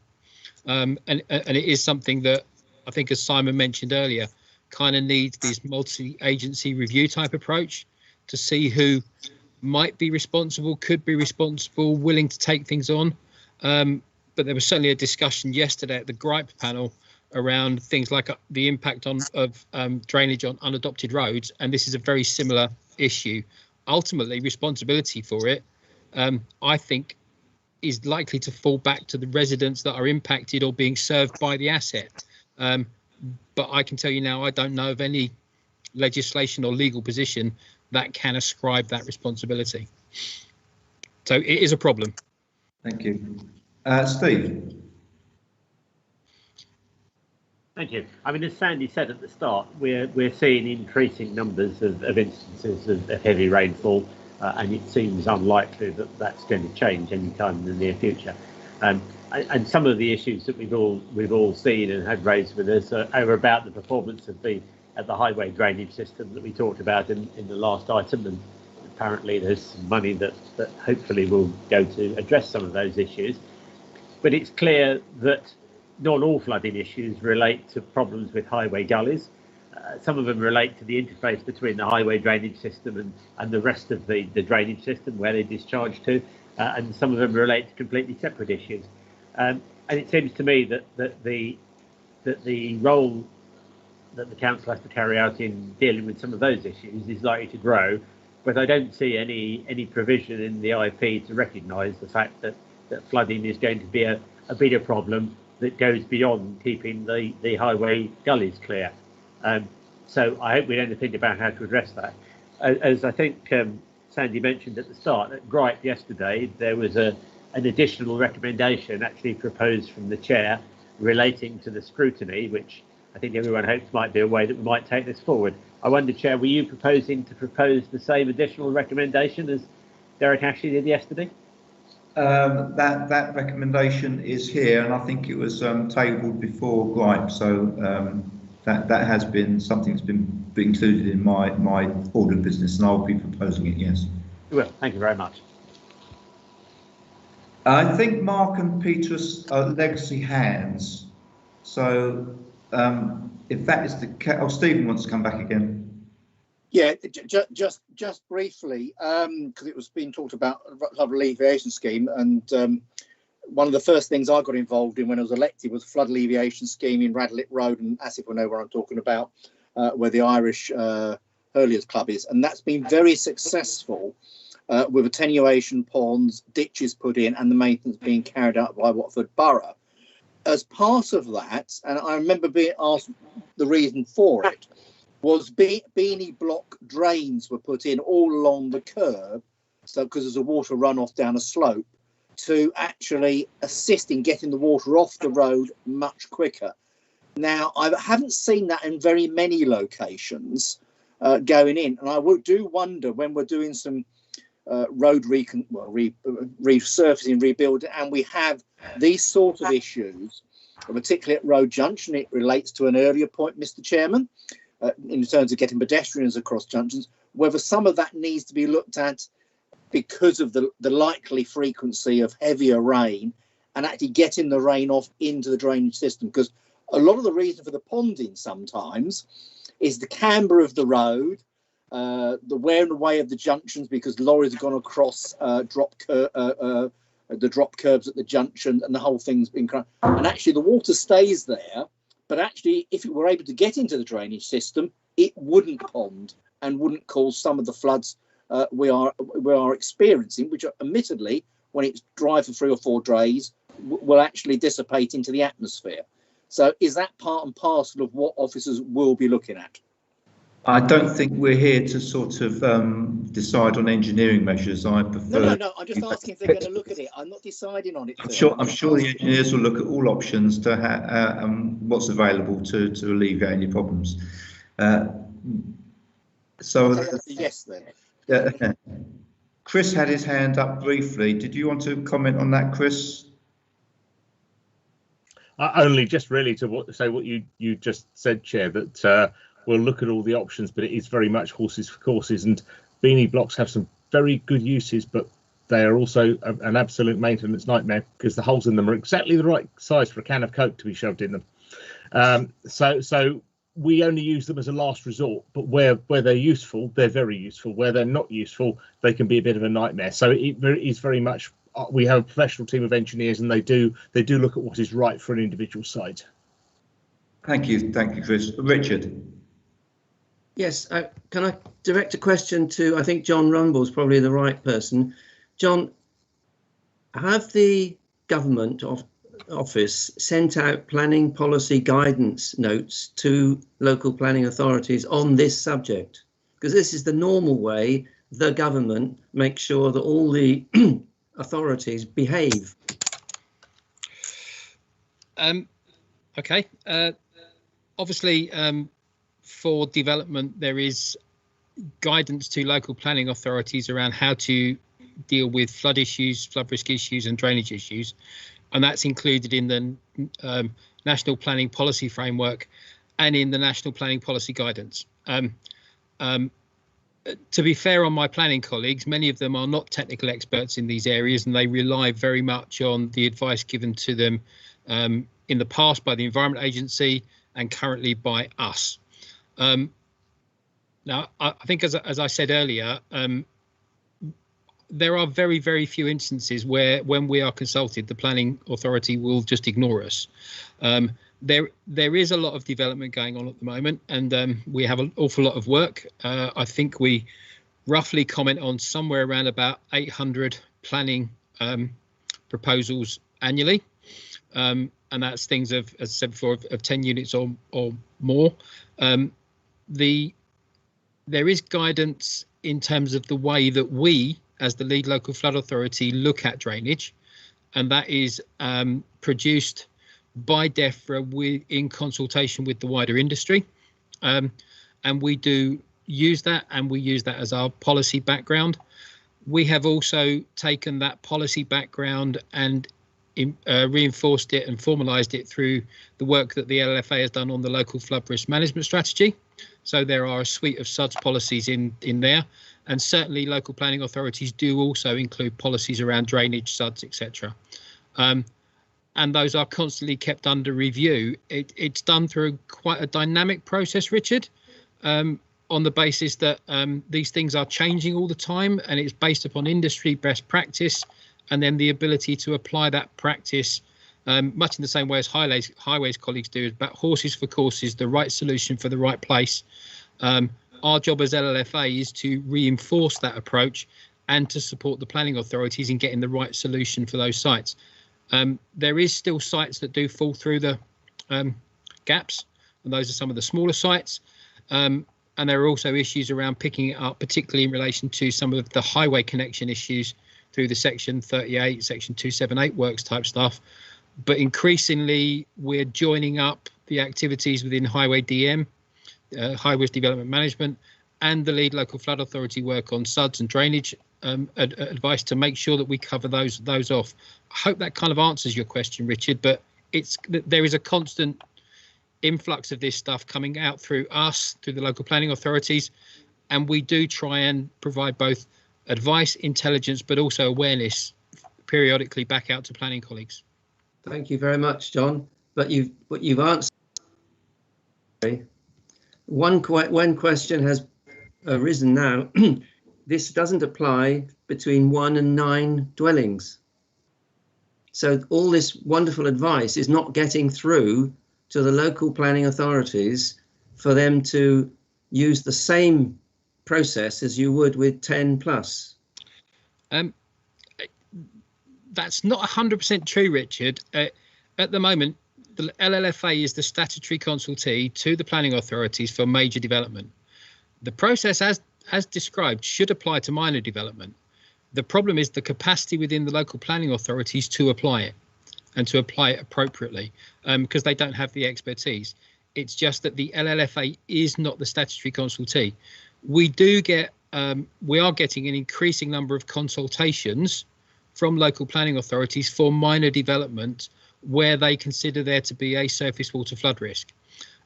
And it is something that I think, as Simon mentioned earlier, kind of needs this multi-agency review type approach to see who might be responsible, could be responsible, willing to take things on. But there was certainly a discussion yesterday at the GRIPE panel around things like the impact of drainage on unadopted roads, and this is a very similar issue. Ultimately, responsibility for it, I think, is likely to fall back to the residents that are impacted or being served by the asset. But I can tell you now, I don't know of any legislation or legal position that can ascribe that responsibility. So it is a problem. Thank you. Steve. Thank you. I mean, as Sandy said at the start, we're seeing increasing numbers of instances of heavy rainfall, and it seems unlikely that that's going to change anytime in the near future. And some of the issues that we've all seen and had raised with us are about the performance of the highway drainage system that we talked about in the last item, and apparently there's some money that hopefully will go to address some of those issues. But it's clear that not all flooding issues relate to problems with highway gullies. Some of them relate to the interface between the highway drainage system and the rest of the drainage system where they discharge to, and some of them relate to completely separate issues. And it seems to me that the role that the council has to carry out in dealing with some of those issues is likely to grow, but I don't see any provision in the IP to recognise the fact that flooding is going to be a bigger problem that goes beyond keeping the highway gullies clear. So I hope we don't think about how to address that. As I think Sandy mentioned at the start, at Gripe yesterday, there was an additional recommendation actually proposed from the chair relating to the scrutiny, which I think everyone hopes might be a way that we might take this forward. I wonder, Chair, were you proposing to propose the same additional recommendation as Derek Ashley did yesterday? That recommendation is here, and I think it was tabled before Gripe, so that has been something that's been included in my order of business, and I'll be proposing it. Yes. Well, thank you very much. I think Mark and Peter are legacy hands, so if that is the case, oh, Stephen wants to come back again. Yeah, just briefly, because it was being talked about flood alleviation scheme, and one of the first things I got involved in when I was elected was flood alleviation scheme in Radlett Road, and Asif will know where I'm talking about, where the Irish Hurliers Club is, and that's been very successful with attenuation ponds, ditches put in, and the maintenance being carried out by Watford Borough. As part of that, and I remember being asked the reason for it, was beanie block drains were put in all along the curb, so because there's a water runoff down a slope, to actually assist in getting the water off the road much quicker. Now, I haven't seen that in very many locations going in, and I do wonder when we're doing some road resurfacing, rebuilding, and we have these sort of issues, particularly at Road Junction. It relates to an earlier point, Mr. Chairman, in terms of getting pedestrians across junctions, whether some of that needs to be looked at because of the likely frequency of heavier rain, and actually getting the rain off into the drainage system. Because a lot of the reason for the ponding sometimes is the camber of the road, the wear and way of the junctions, because lorries have gone across the drop curbs at the junction, and the whole thing's been and actually the water stays there. But actually, if it were able to get into the drainage system, it wouldn't pond and wouldn't cause some of the floods we are experiencing, which are, admittedly, when it's dry for 3 or 4 days, will actually dissipate into the atmosphere. So is that part and parcel of what officers will be looking at? I don't think we're here to sort of decide on engineering measures. I prefer. No. I'm just asking if they're going to look at it. I'm not deciding on it. I'm sure the engineers will look at all options to what's available to alleviate any problems. So yes, then. Chris had his hand up briefly. Did you want to comment on that, Chris? Only just really to say what you just said, Chair, that we'll look at all the options, but it is very much horses for courses, and beanie blocks have some very good uses, but they are also an absolute maintenance nightmare because the holes in them are exactly the right size for a can of Coke to be shoved in them. So we only use them as a last resort, but where they're useful, they're very useful. Where they're not useful, they can be a bit of a nightmare. So it is very much, we have a professional team of engineers, and they do look at what is right for an individual site. Thank you, Chris. Richard. Yes, can I direct a question to, I think John Rumble's probably the right person. John, have the government office sent out planning policy guidance notes to local planning authorities on this subject? Because this is the normal way the government makes sure that all the authorities behave. Okay. obviously, for development, there is guidance to local planning authorities around how to deal with flood issues, flood risk issues and drainage issues. And that's included in the National Planning Policy Framework and in the National Planning Policy Guidance. To be fair on my planning colleagues, many of them are not technical experts in these areas, and they rely very much on the advice given to them in the past by the Environment Agency and currently by us. Now, I think, as I said earlier, there are very, very few instances where, when we are consulted, the planning authority will just ignore us. There is a lot of development going on at the moment, and we have an awful lot of work. I think we roughly comment on somewhere around about 800 planning proposals annually, and that's things of, as I said before, of 10 units or more. There is guidance in terms of the way that we, as the lead local flood authority, look at drainage, and that is produced by DEFRA in consultation with the wider industry, and we do use that, and we use that as our policy background. We have also taken that policy background and reinforced it and formalised it through the work that the LLFA has done on the local flood risk management strategy. So there are a suite of SUDS policies in there, and certainly local planning authorities do also include policies around drainage, SUDS, etc. And those are constantly kept under review. It's done through quite a dynamic process, Richard, on the basis that these things are changing all the time, and it's based upon industry best practice, and then the ability to apply that practice much in the same way as highways colleagues do, about horses for courses, the right solution for the right place. Our job as LLFA is to reinforce that approach and to support the planning authorities in getting the right solution for those sites. There is still sites that do fall through the gaps, and those are some of the smaller sites. And there are also issues around picking it up, particularly in relation to some of the highway connection issues through the Section 38, Section 278 works type stuff. But increasingly, we're joining up the activities within Highway DM, Highways Development Management, and the lead local flood authority work on SUDS and drainage advice to make sure that we cover those off. I hope that kind of answers your question, Richard, but there is a constant influx of this stuff coming out through us, through the local planning authorities, and we do try and provide both advice, intelligence, but also awareness periodically back out to planning colleagues. Thank you very much, John. But you've answered. One question has arisen now. This doesn't apply between 1 and 9 dwellings. So all this wonderful advice is not getting through to the local planning authorities for them to use the same process as you would with 10 plus. That's not 100% true, Richard. At the moment, the LLFA is the statutory consultee to the planning authorities for major development. The process, as described, should apply to minor development. The problem is the capacity within the local planning authorities to apply it, and to apply it appropriately, because they don't have the expertise. It's just that the LLFA is not the statutory consultee. We are getting an increasing number of consultations from local planning authorities for minor development where they consider there to be a surface water flood risk.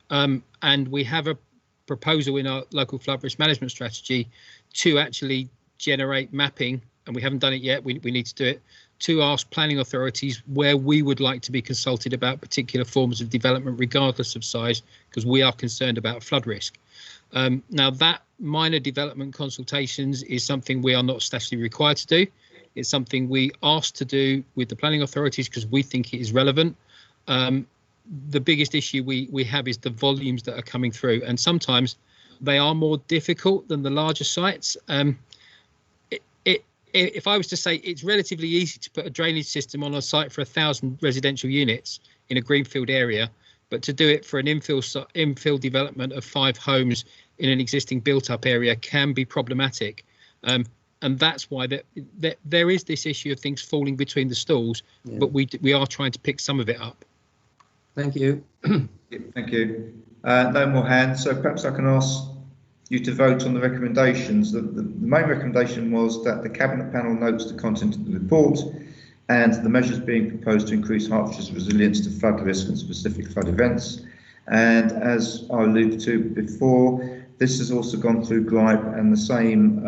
And we have a proposal in our local flood risk management strategy to actually generate mapping, and we haven't done it yet, we need to do it, to ask planning authorities where we would like to be consulted about particular forms of development regardless of size, because we are concerned about flood risk. Now, that minor development consultations is something we are not statutorily required to do. It's something we asked to do with the planning authorities because we think it is relevant. The biggest issue we have is the volumes that are coming through, and sometimes they are more difficult than the larger sites. If I was to say, it's relatively easy to put a drainage system on a site for 1,000 residential units in a greenfield area, but to do it for an infill development of 5 homes in an existing built-up area can be problematic. And that's why there is this issue of things falling between the stalls, but we are trying to pick some of it up. Thank you. Thank you. No more hands, so perhaps I can ask you to vote on the recommendations. The main recommendation was that the Cabinet panel notes the content of the report and the measures being proposed to increase Hertfordshire's resilience to flood risk and specific flood events. And as I alluded to before, this has also gone through GRIPE, and the same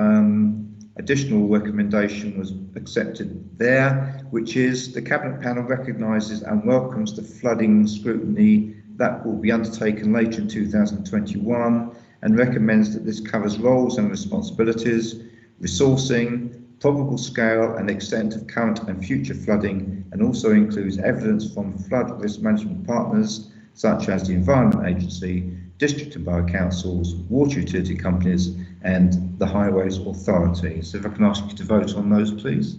additional recommendation was accepted there, which is the Cabinet panel recognises and welcomes the flooding scrutiny that will be undertaken later in 2021 and recommends that this covers roles and responsibilities, resourcing, probable scale and extent of current and future flooding, and also includes evidence from flood risk management partners such as the Environment Agency, district and borough councils, water utility companies and the Highways Authority. So if I can ask you to vote on those, please.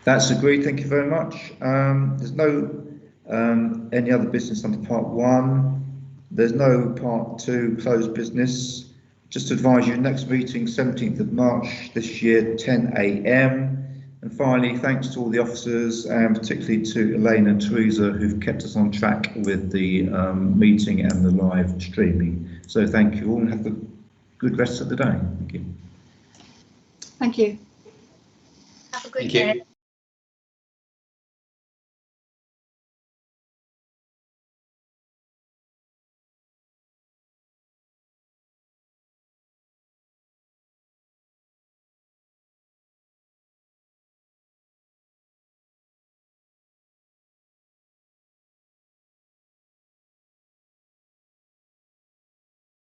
That's agreed, thank you very much. There's no any other business under part 1. There's no part 2 closed business. Just to advise you, next meeting 17th of March this year, 10 AM. And finally, thanks to all the officers and particularly to Elaine and Teresa who've kept us on track with the meeting and the live streaming. So thank you all and have a good rest of the day. Thank you. Thank you. Have a good day.